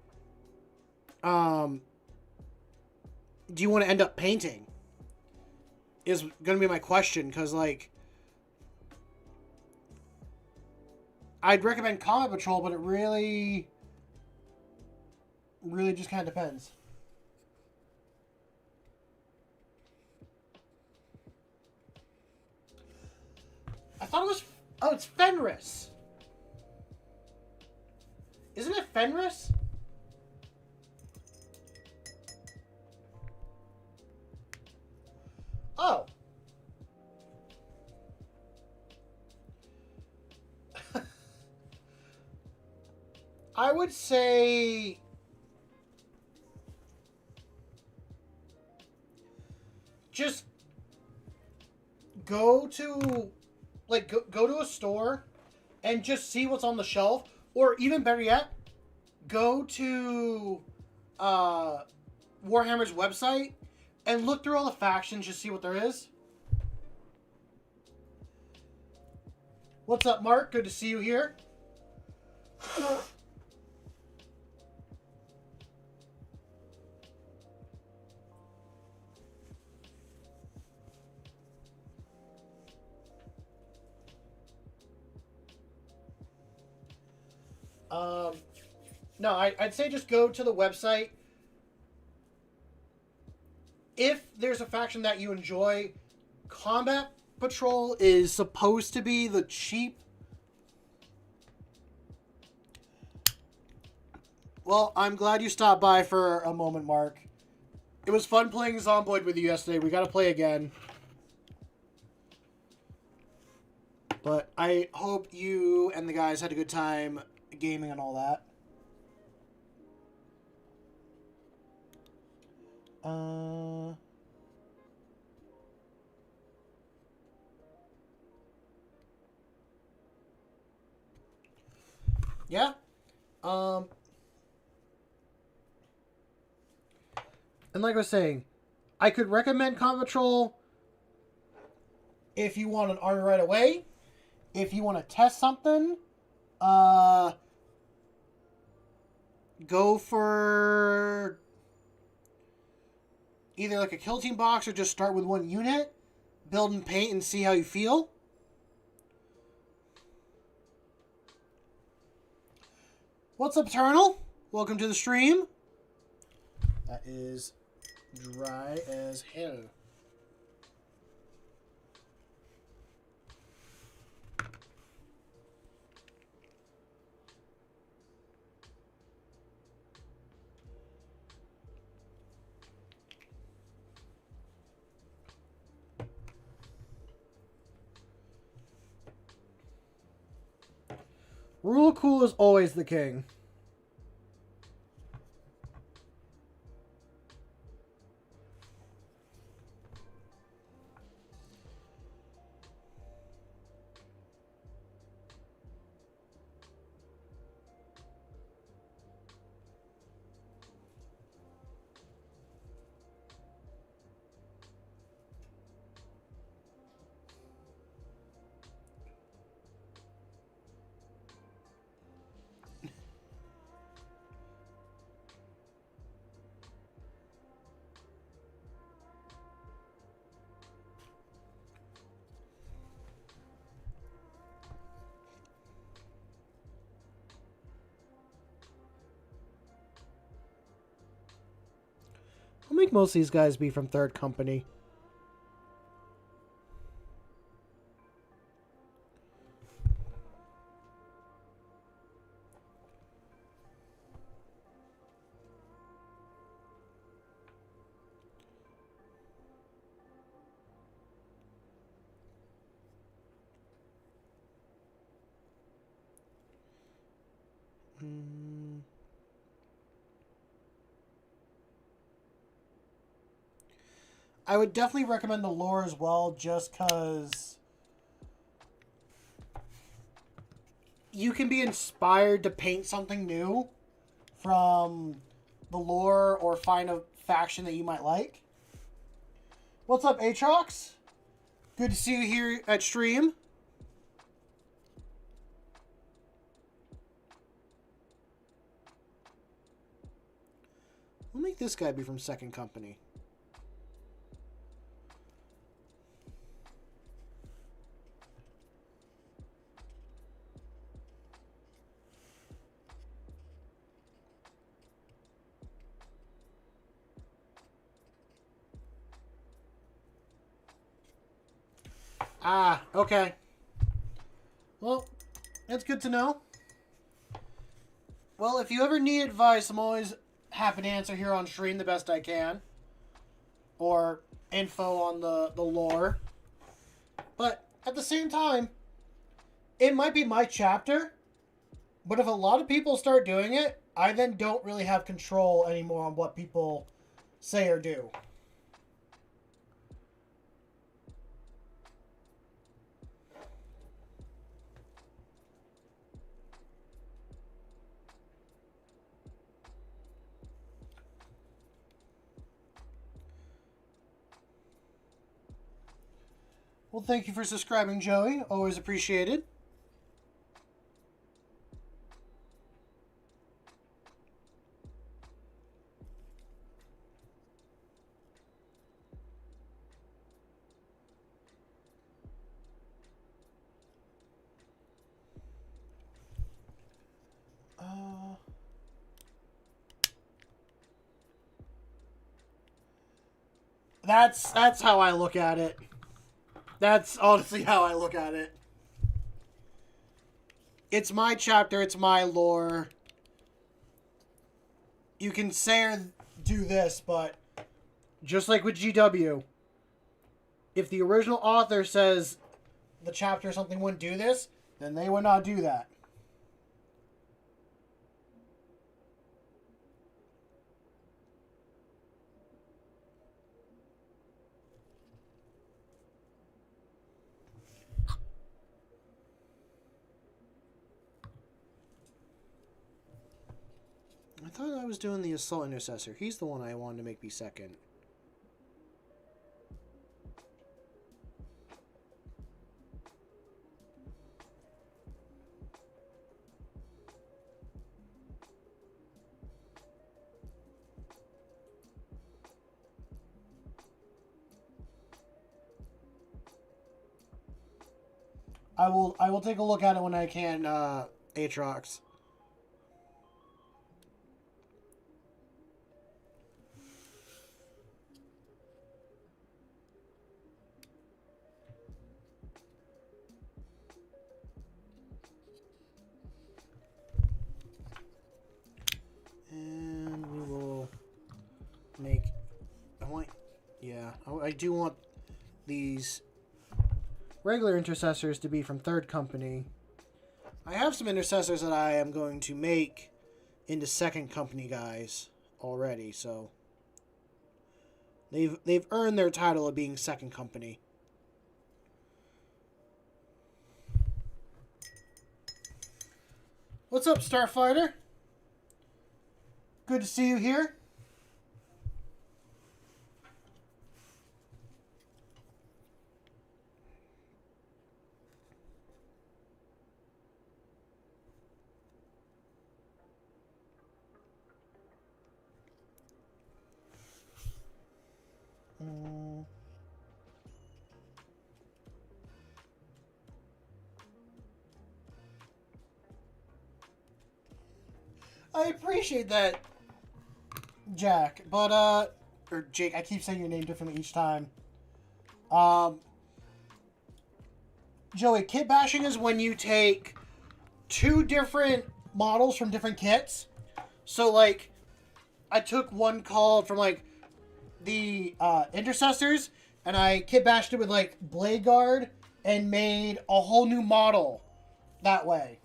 do you want to end up painting? Is going to be my question, because, like, I'd recommend Combat Patrol, but it really just kind of depends. I thought it was... Oh, it's Fenris. Isn't it Fenris? Oh. I would say... just go to... like, go to a store and just see what's on the shelf. Or even better yet, go to Warhammer's website and look through all the factions, just see what there is. What's up, Mark? Good to see you here. No, I'd say just go to the website. If there's a faction that you enjoy, Combat Patrol is supposed to be the cheap... Well, I'm glad you stopped by for a moment, Mark. It was fun playing Zomboid with you yesterday. We gotta play again. But I hope you and the guys had a good time gaming and all that. Yeah. And like I was saying, I could recommend Combat Patrol if you want an army right away. If you want to test something, go for either like a kill team box or just start with one unit, build and paint and see how you feel. What's up, Eternal? Welcome to the stream. That is dry as hell. Rule of cool is always the king. I'll make most of these guys be from Third Company. I would definitely recommend the lore as well, just because you can be inspired to paint something new from the lore or find a faction that you might like. What's up, Aatrox? Good to see you here at stream. We'll make this guy be from Second Company. Ah, okay. Well, that's good to know. Well, if you ever need advice, I'm always happy to answer here on stream the best I can. Or info on the lore. But at the same time, it might be my chapter, but if a lot of people start doing it, I then don't really have control anymore on what people say or do. Well, thank you for subscribing, Joey. Always appreciated. That's how I look at it. That's honestly how I look at it. It's my chapter, it's my lore. You can say or do this, but just like with GW, if the original author says the chapter or something wouldn't do this, then they would not do that. I thought I was doing the Assault Intercessor. He's the one I wanted to make be second. I will take a look at it when I can, Aatrox. And we will make... I do want these regular intercessors to be from third company. I have some intercessors that I am going to make into second company guys already, so they've earned their title of being second company. What's up, Starfighter? Good to see you here. I appreciate that, Jack, but, or Jake, I keep saying your name differently each time. Joey, kit bashing is when you take two different models from different kits. So, like, I took one called from, like, the, Intercessors, and I kit bashed it with, like, Blade Guard, and made a whole new model that way.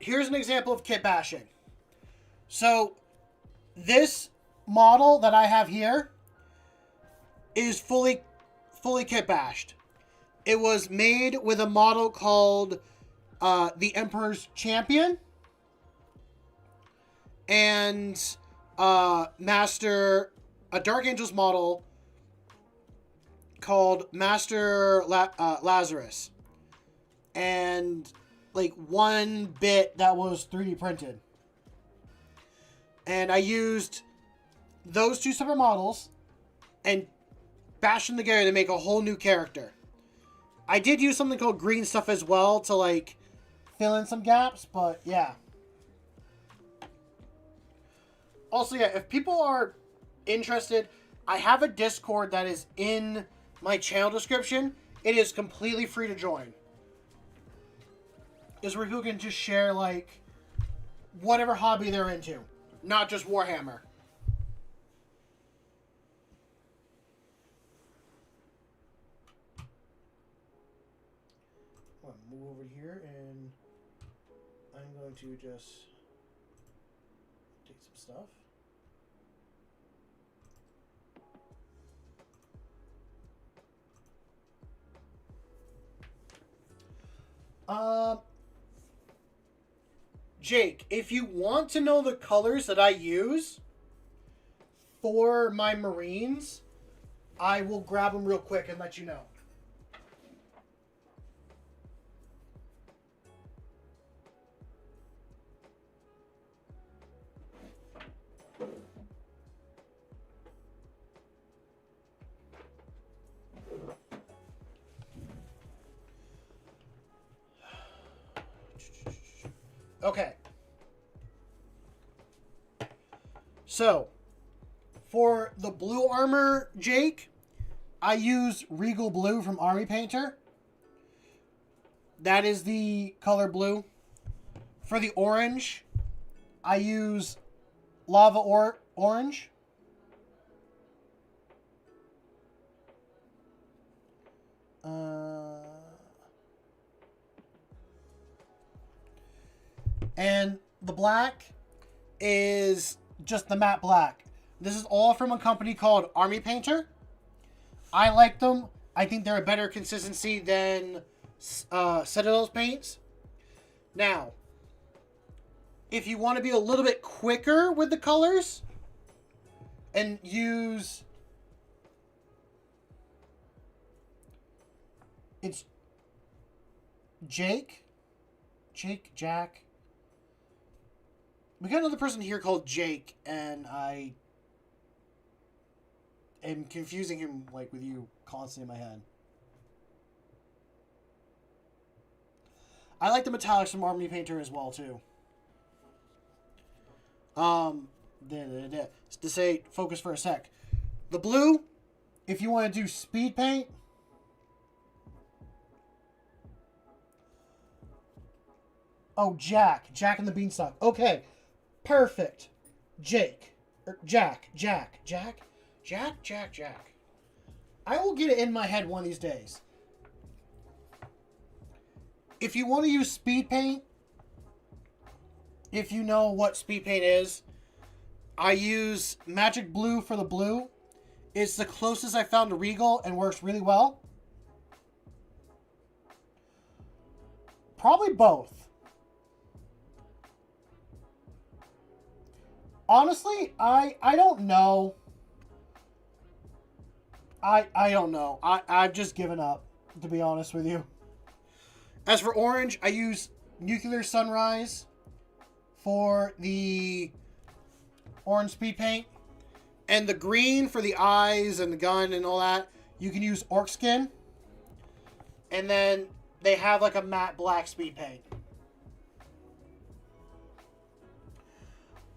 Here's an example of kit bashing. So, this model that I have here is fully kit bashed. It was made with a model called the Emperor's Champion and a Dark Angels model called Master Lazarus, and like one bit that was 3D printed. And I used those two separate models and bashed them together to make a whole new character. I did use something called green stuff as well to like fill in some gaps, but yeah. Also, yeah, if people are interested, I have a Discord that is in my channel description. It is completely free to join. Is where people can just share, like, whatever hobby they're into. Not just Warhammer. I'm going to move over here, and I'm going to just take some stuff. Jake, if you want to know the colors that I use for my Marines, I will grab them real quick and let you know. Okay. So, for the blue armor, Jake, I use Regal Blue from Army Painter. That is the color blue. For the orange, I use Lava Orange. And the black is just the matte black. This is all from a company called Army Painter. I like them. I think they're a better consistency than Citadel's paints. Now, if you want to be a little bit quicker with the colors and use... It's Jake Jack? We got another person here called Jake, and I am confusing him like with you constantly in my head. I like the metallics from Army Painter as well too. To say focus for a sec. The blue, if you want to do speed paint, oh, Jack and the Beanstalk. Okay, perfect. Jack. I will get it in my head one of these days. If you want to use speed paint, if you know what speed paint is, I use Magic Blue for the blue. It's the closest I found to Regal and works really well. Probably both. Honestly, I don't know. I don't know. I've just given up, to be honest with you. As for orange, I use Nuclear Sunrise for the orange speed paint. And the green for the eyes and the gun and all that, you can use Orc Skin. And then they have like a matte black speed paint.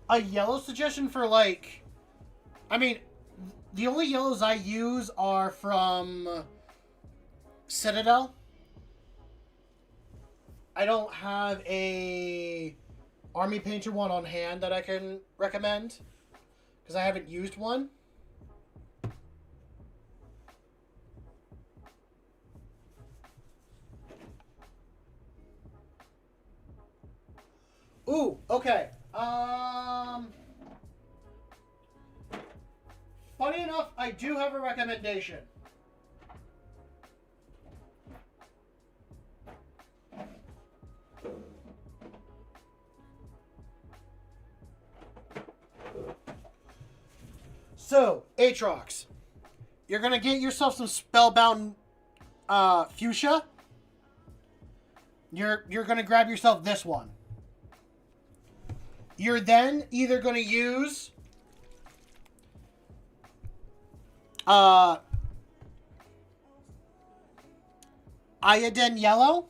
A yellow suggestion for like... I mean, the only yellows I use are from Citadel. I don't have a Army Painter one on hand that I can recommend, because I haven't used one. Ooh, okay. Funny enough, I do have a recommendation. So, Aatrox, you're going to get yourself some Spellbound Fuchsia. You're going to grab yourself this one. You're then either going to use Iodine Yellow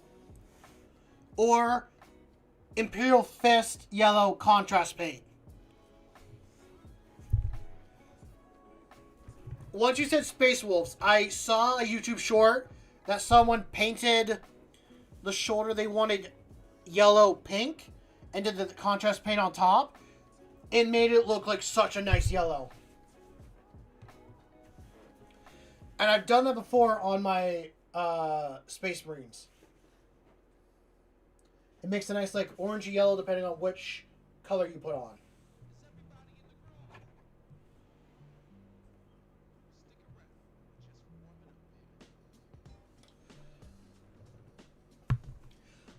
or Imperial Fist Yellow Contrast Paint. Once you said Space Wolves, I saw a YouTube short that someone painted the shoulder they wanted yellow pink and did the contrast paint on top. It made it look like such a nice yellow. And I've done that before on my Space Marines. It makes a nice like orangey yellow depending on which color you put on.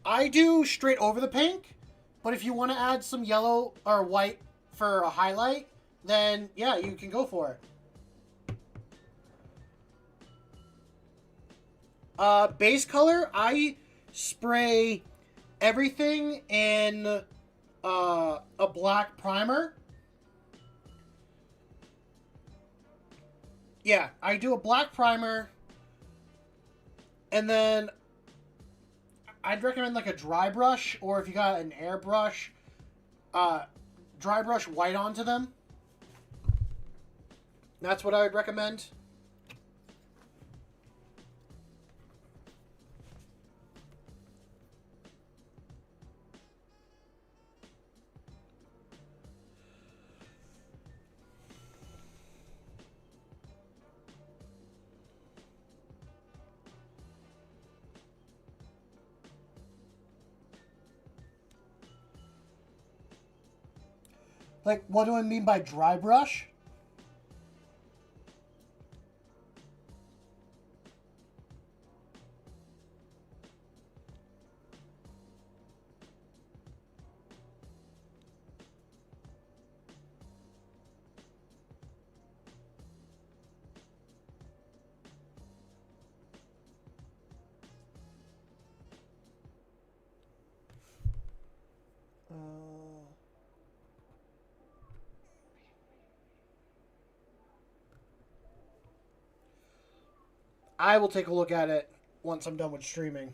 I do straight over the pink, but if you want to add some yellow or white for a highlight, then yeah, you can go for it. Base color, I spray everything in a black primer. Yeah, I do a black primer, and then I'd recommend like a dry brush, or if you got an airbrush, dry brush white onto them. That's what I would recommend. Like, what do I mean by dry brush? I will take a look at it once I'm done with streaming.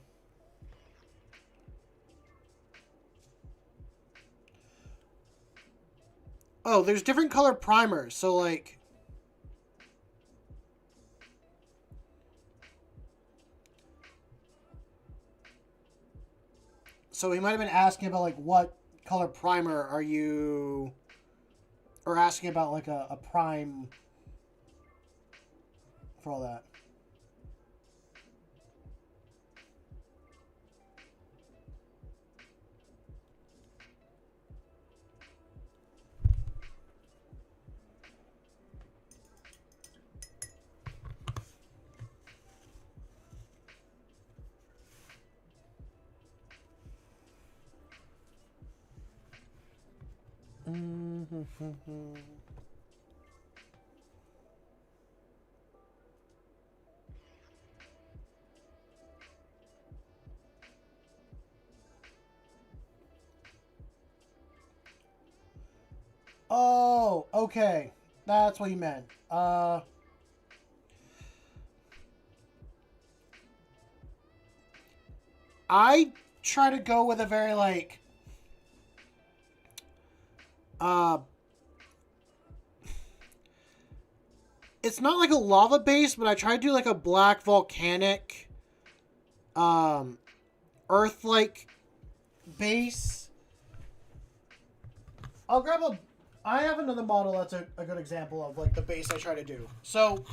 Oh, there's different color primers. So, like... So he might have been asking about, like, what color primer are you... Or asking about, like, a prime... For all that. Oh, okay. That's what you meant. I try to go with a very, like... It's not like a lava base, but I try to do like a black volcanic, earth-like base. I'll grab a... I have another model that's a good example of like the base I try to do. So...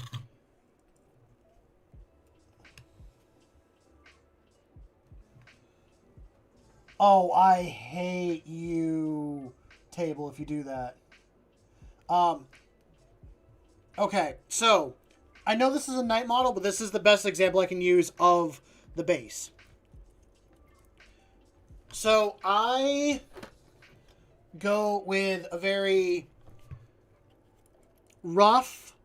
Oh, I hate you, table, if you do that. Okay, so I know this is a knight model, but this is the best example I can use of the base. So I go with a very rough,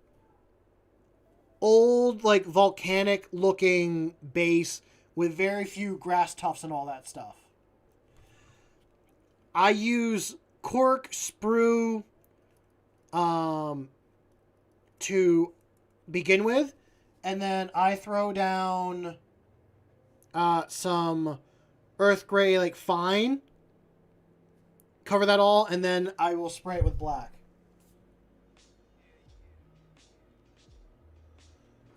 old, like volcanic looking base with very few grass tufts and all that stuff. I use cork sprue to begin with, and then I throw down some earth gray like fine, cover that all, and then I will spray it with black.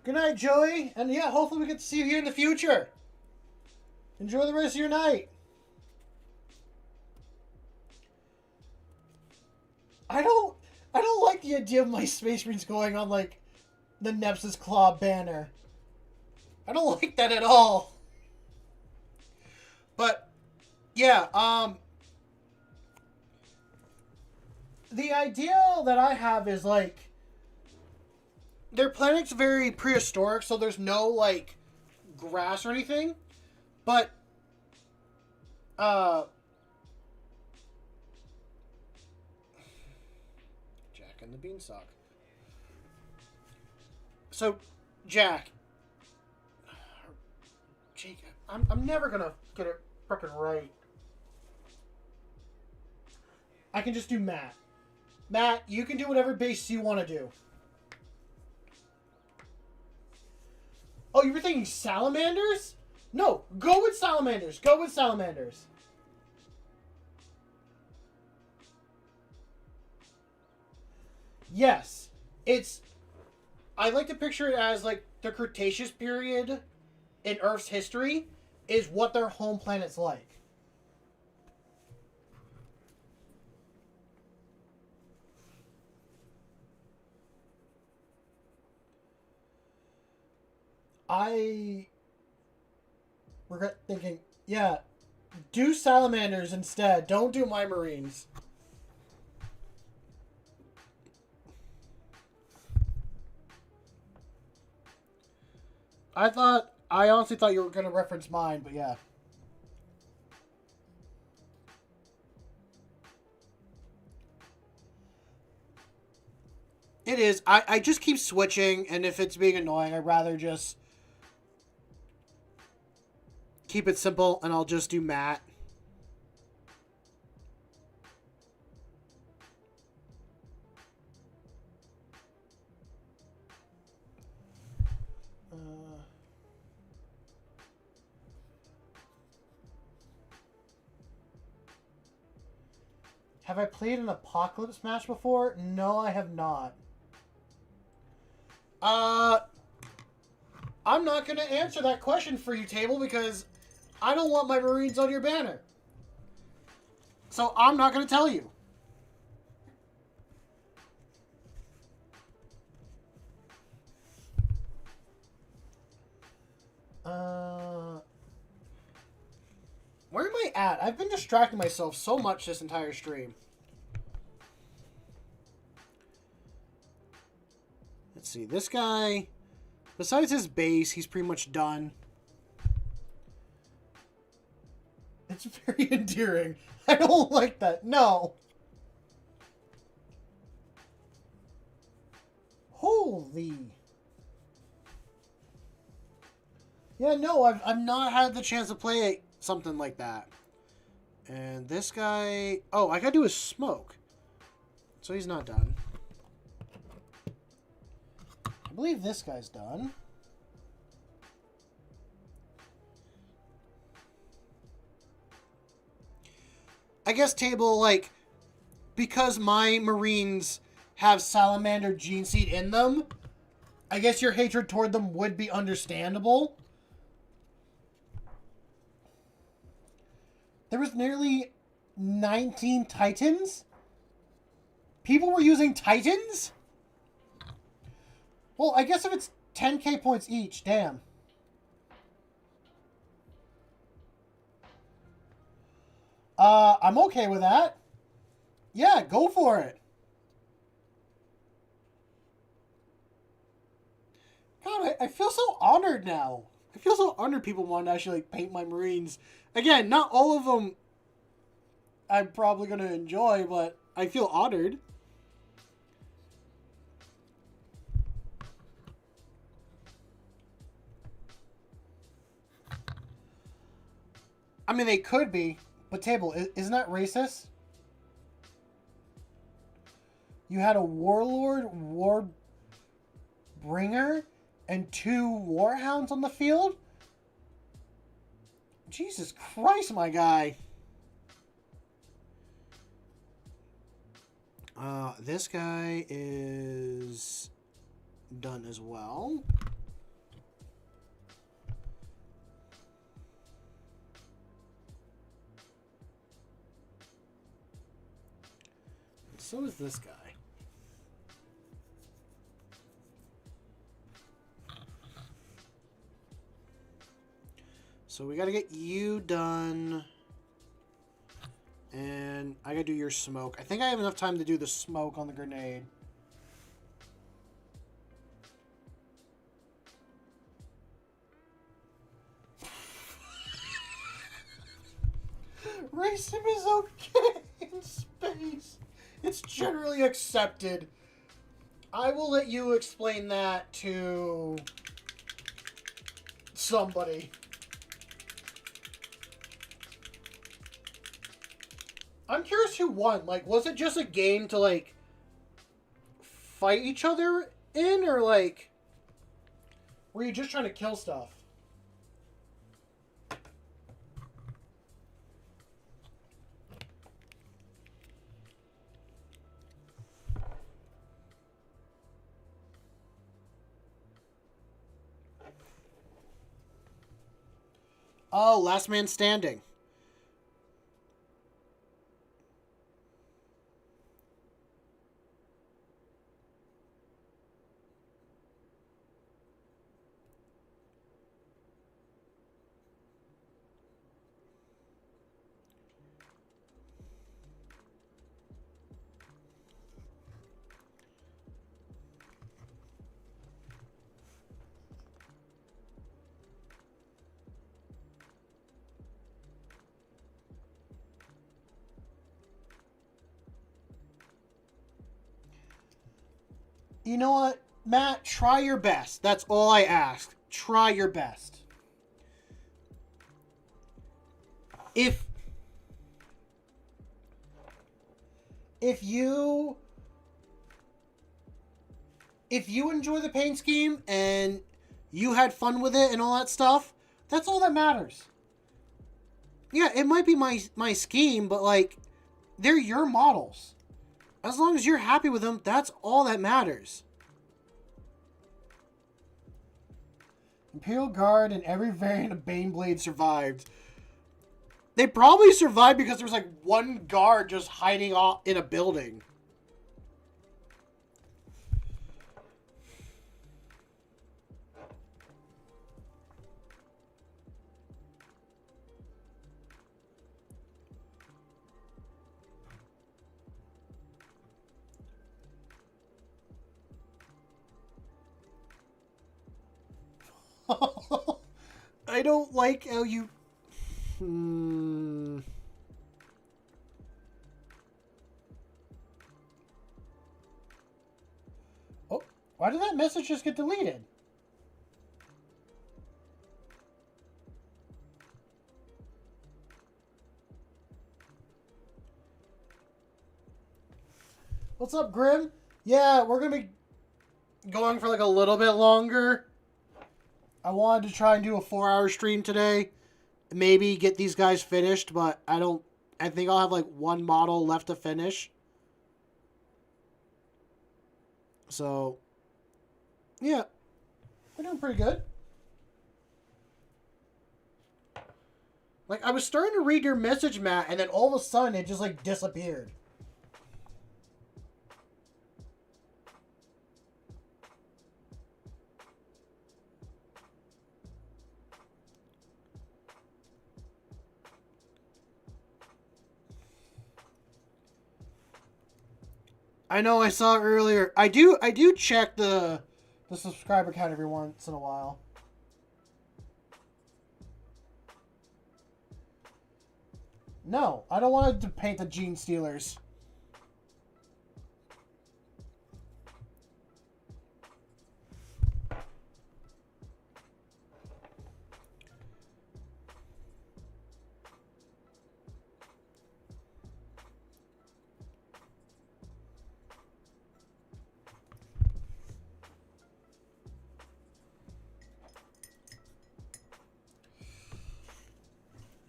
Good night, Joey, and yeah, hopefully we get to see you here in the future. Enjoy the rest of your night. I don't like the idea of my Space Marines going on, like, the Nepsis Claw banner. I don't like that at all. But, yeah, the idea that I have is, like, their planet's very prehistoric, so there's no, like, grass or anything. But, Jack and the Beanstalk. So, Jack. Jake, I'm never gonna get it frickin' right. I can just do Matt. Matt, you can do whatever base you want to do. Oh, you were thinking salamanders? No, go with salamanders. Go with salamanders. Yes. I like to picture it as, like, the Cretaceous period in Earth's history is what their home planet's like. I regret thinking, yeah, do salamanders instead. Don't do my Marines. I honestly thought you were going to reference mine, but yeah. It is. I just keep switching, and if it's being annoying, I'd rather just keep it simple, and I'll just do Matt. Have I played an Apocalypse match before? No, I have not. I'm not going to answer that question for you, Table, because I don't want my Marines on your banner. So I'm not going to tell you. Where am I at? I've been distracting myself so much this entire stream. Let's see. This guy, besides his base, he's pretty much done. It's very endearing. I don't like that. No. Holy. Yeah, no, I've not had the chance to play something like that. And this guy... Oh, I gotta do his smoke. So he's not done. I believe this guy's done. I guess, Table, like, because my Marines have Salamander Gene Seed in them, I guess your hatred toward them would be understandable. There was nearly 19 Titans? People were using Titans? Well, I guess if it's 10k points each, damn. I'm okay with that. Yeah, go for it. God, I feel so honored now. I feel so honored people want to actually like paint my Marines. Again, not all of them I'm probably going to enjoy, but I feel honored. I mean, they could be, but Table, isn't that racist? You had a Warlord, Warbringer, and 2 Warhounds on the field? Jesus Christ, my guy. This guy is done as well. So is this guy. So we got to get you done. And I got to do your smoke. I think I have enough time to do the smoke on the grenade. Racism is okay in space. It's generally accepted. I will let you explain that to somebody. I'm curious who won. Like, was it just a game to, like, fight each other in? Or, like, were you just trying to kill stuff? Oh, last man standing. You know what, Matt? Try your best. That's all I ask. Try your best. If you enjoy the paint scheme and you had fun with it and all that stuff, that's all that matters. Yeah, it might be my scheme, but like, they're your models. As long as you're happy with them, that's all that matters. Imperial Guard and every variant of Baneblade survived. They probably survived because there was like one guard just hiding off in a building. I don't like how you... Oh, why did that message just get deleted? What's up, Grim? Yeah, we're going to be going for like a little bit longer. I wanted to try and do a 4-hour stream today. Maybe get these guys finished, but I think I'll have like one model left to finish. So, yeah. We're doing pretty good. Like, I was starting to read your message, Matt, and then all of a sudden it just like disappeared. I know I saw earlier. I do check the subscriber count every once in a while. No, I don't want to paint the Gene Stealers.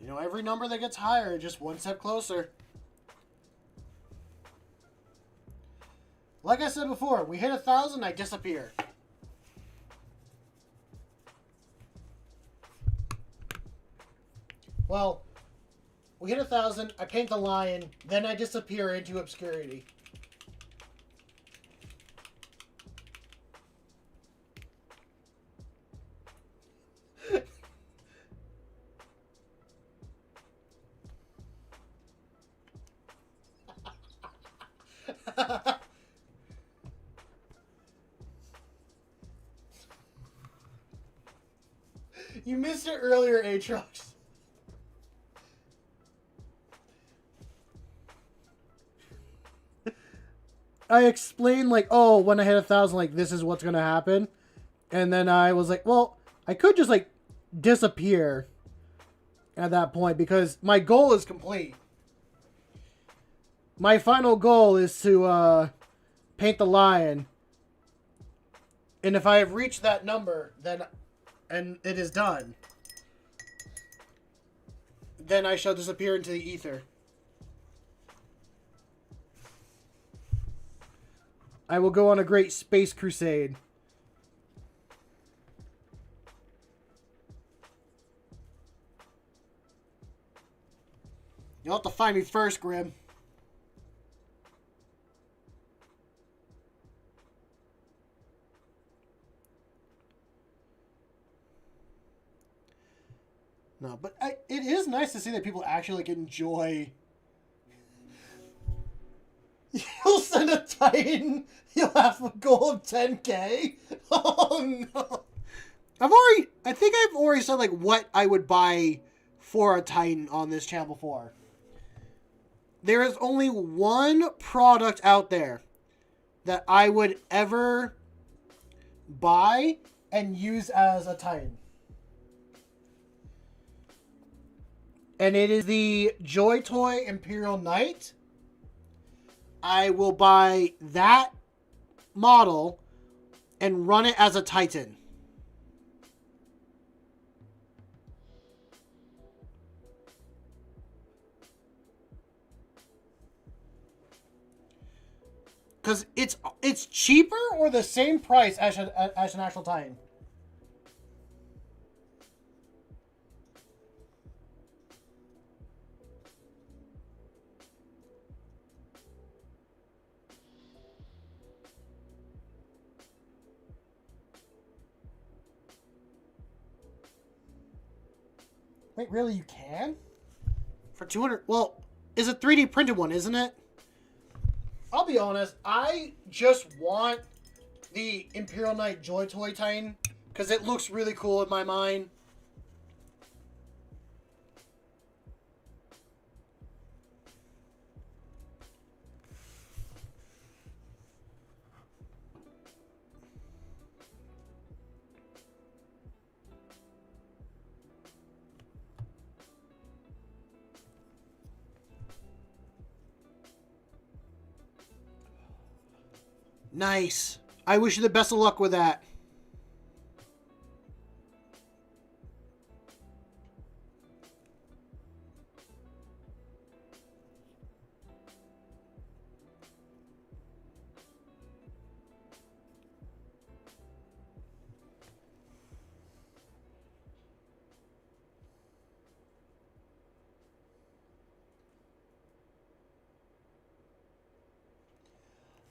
You know, every number that gets higher, just one step closer. Like I said before, we hit 1,000, I disappear. Well, we hit 1,000, I paint the lion, then I disappear into obscurity. You missed it earlier, Aatrox. I explained, like, oh, when I hit 1,000, like, this is what's gonna happen. And then I was like, well, I could just, like, disappear at that point because my goal is complete. My final goal is to paint the lion. And if I have reached that number, then... and it is done, then I shall disappear into the ether. I will go on a great space crusade. You'll have to find me first, Grim. No, but it is nice to see that people actually like enjoy. You'll send a Titan. You'll have a goal of 10K. Oh no! I think I've already said like what I would buy for a Titan on this channel before. There is only one product out there that I would ever buy and use as a Titan. And it is the Joy Toy Imperial Knight. I will buy that model and run it as a Titan. Because it's cheaper or the same price as an actual Titan. Wait, really? You can? For 200? Well, it's a 3D printed one, isn't it? I'll be honest. I just want the Imperial Knight Joy Toy Titan because it looks really cool in my mind. Nice. I wish you the best of luck with that.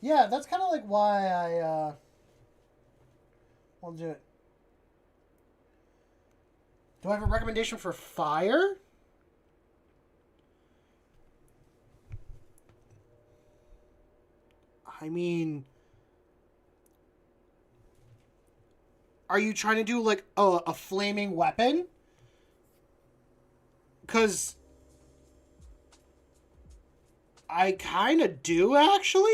Yeah, that's kind of like why I want to do it. Do I have a recommendation for fire? I mean, are you trying to do like a flaming weapon? Because I kind of do actually.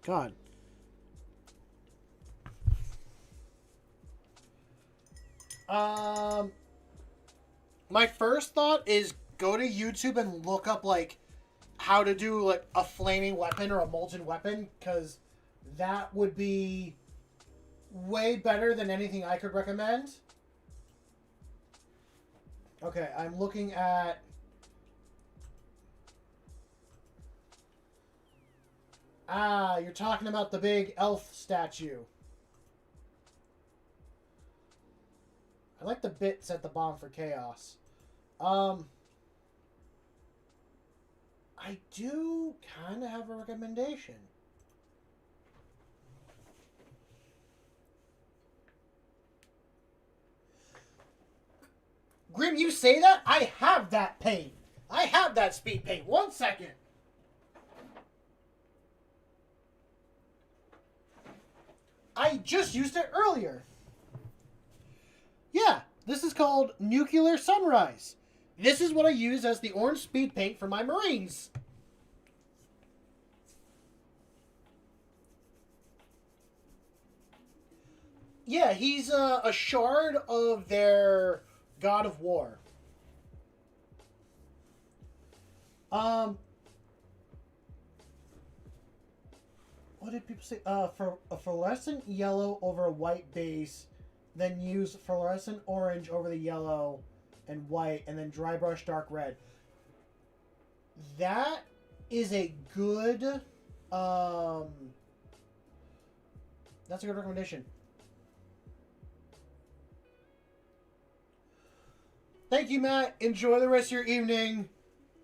God. My first thought is go to YouTube and look up like how to do like a flaming weapon or a molten weapon, because that would be way better than anything I could recommend. Okay, I'm looking at... Ah, you're talking about the big elf statue. I like the bits at the bottom for chaos. I do kind of have a recommendation. Grim, you say that? I have that paint. I have that speed paint. 1 second. I just used it earlier. Yeah, this is called Nuclear Sunrise. This is what I use as the orange speed paint for my Marines. Yeah, he's a shard of their God of War. What did people say? For a fluorescent yellow over a white base, then use fluorescent orange over the yellow and white, and then dry brush dark red. That is a good, that's a good recommendation. Thank you, Matt. Enjoy the rest of your evening.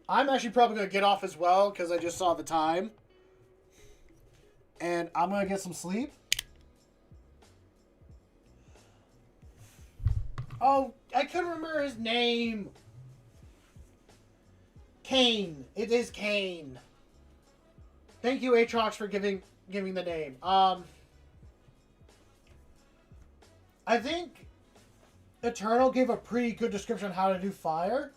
I'm actually probably going to get off as well because I just saw the time. And I'm going to get some sleep. Oh, I couldn't remember his name. Kane. It is Kane. Thank you, Aatrox, for giving the name. I think Eternal gave a pretty good description on how to do fire.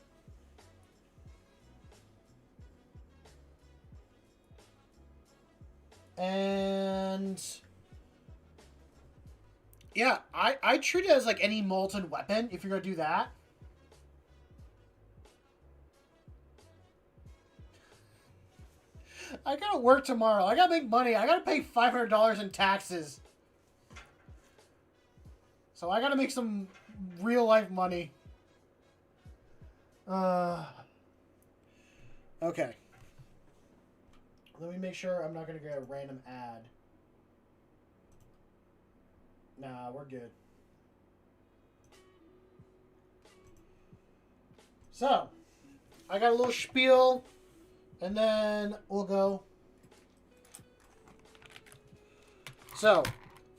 And yeah, I treat it as like any molten weapon if you're gonna do that. I gotta work tomorrow. I gotta make money. I gotta pay $500 in taxes. So I gotta make some real life money. Okay. Let me make sure I'm not gonna get a random ad. Nah, we're good. So, I got a little spiel, and then we'll go. So,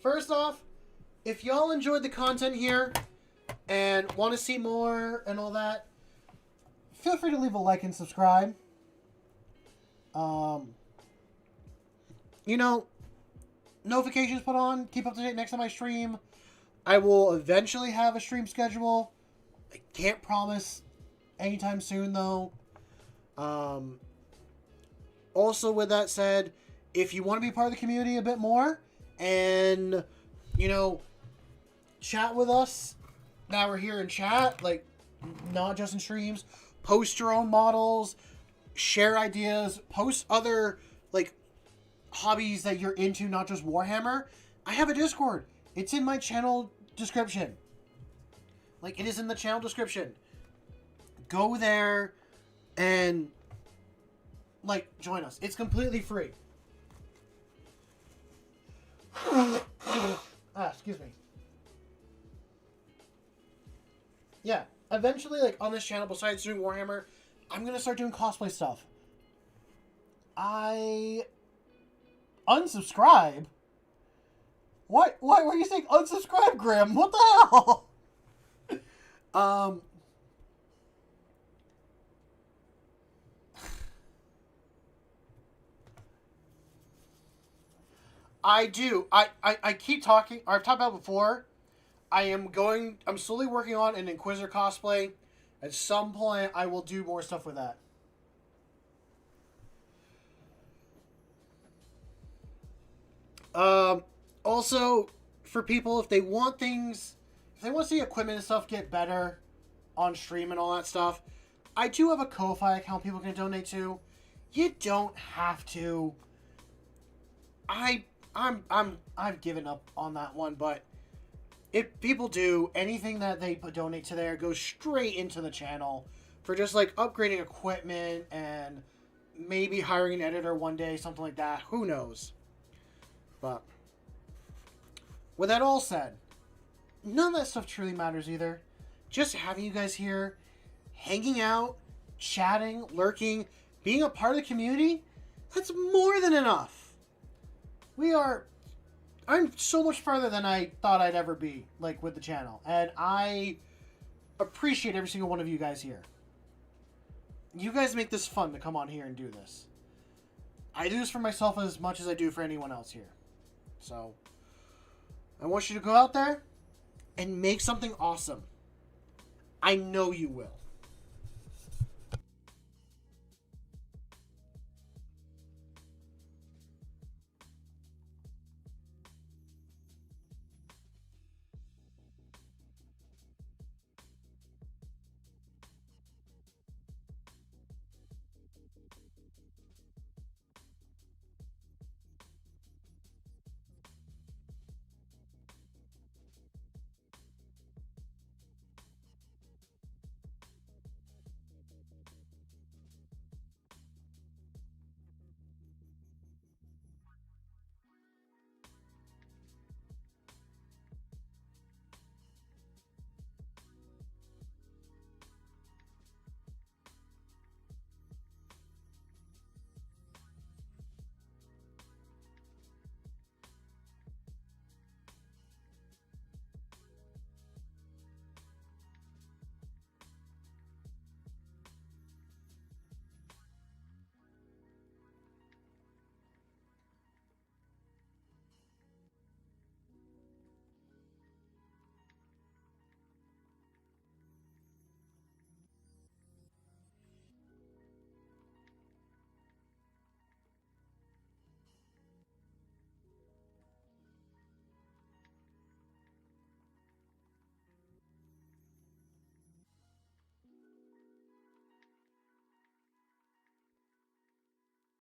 first off, if y'all enjoyed the content here and want to see more and all that, feel free to leave a like and subscribe. You know, notifications put on, keep up to date next time I stream. I will eventually have a stream schedule. I can't promise anytime soon, though. Also, with that said, if you want to be part of the community a bit more and, you know, chat with us, now we're here in chat, like, not just in streams, post your own models, share ideas, post other, like, hobbies that you're into, not just Warhammer. I have a Discord. It's in my channel description. Like, it is in the channel description. Go there and, like, join us. It's completely free. Excuse me. Yeah, eventually, like, on this channel, besides doing Warhammer, I'm going to start doing cosplay stuff. Unsubscribe? What? Why were you saying unsubscribe, Graham? What the hell? I do. I keep talking. I've talked about it before. I'm slowly working on an Inquisitor cosplay. At some point, I will do more stuff with that. Also, for people, if they want to see equipment and stuff get better on stream and all that stuff, I do have a Ko-Fi account people can donate to. You don't have to. I've given up on that one, but if people do, anything that they donate to there goes straight into the channel for just, like, upgrading equipment and maybe hiring an editor one day, something like that. Who knows? But with that all said, none of that stuff truly matters either. Just having you guys here, hanging out, chatting, lurking, being a part of the community, that's more than enough. I'm so much farther than I thought I'd ever be, like, with the channel. And I appreciate every single one of you guys here. You guys make this fun to come on here and do this. I do this for myself as much as I do for anyone else here. So, I want you to go out there and make something awesome. I know you will.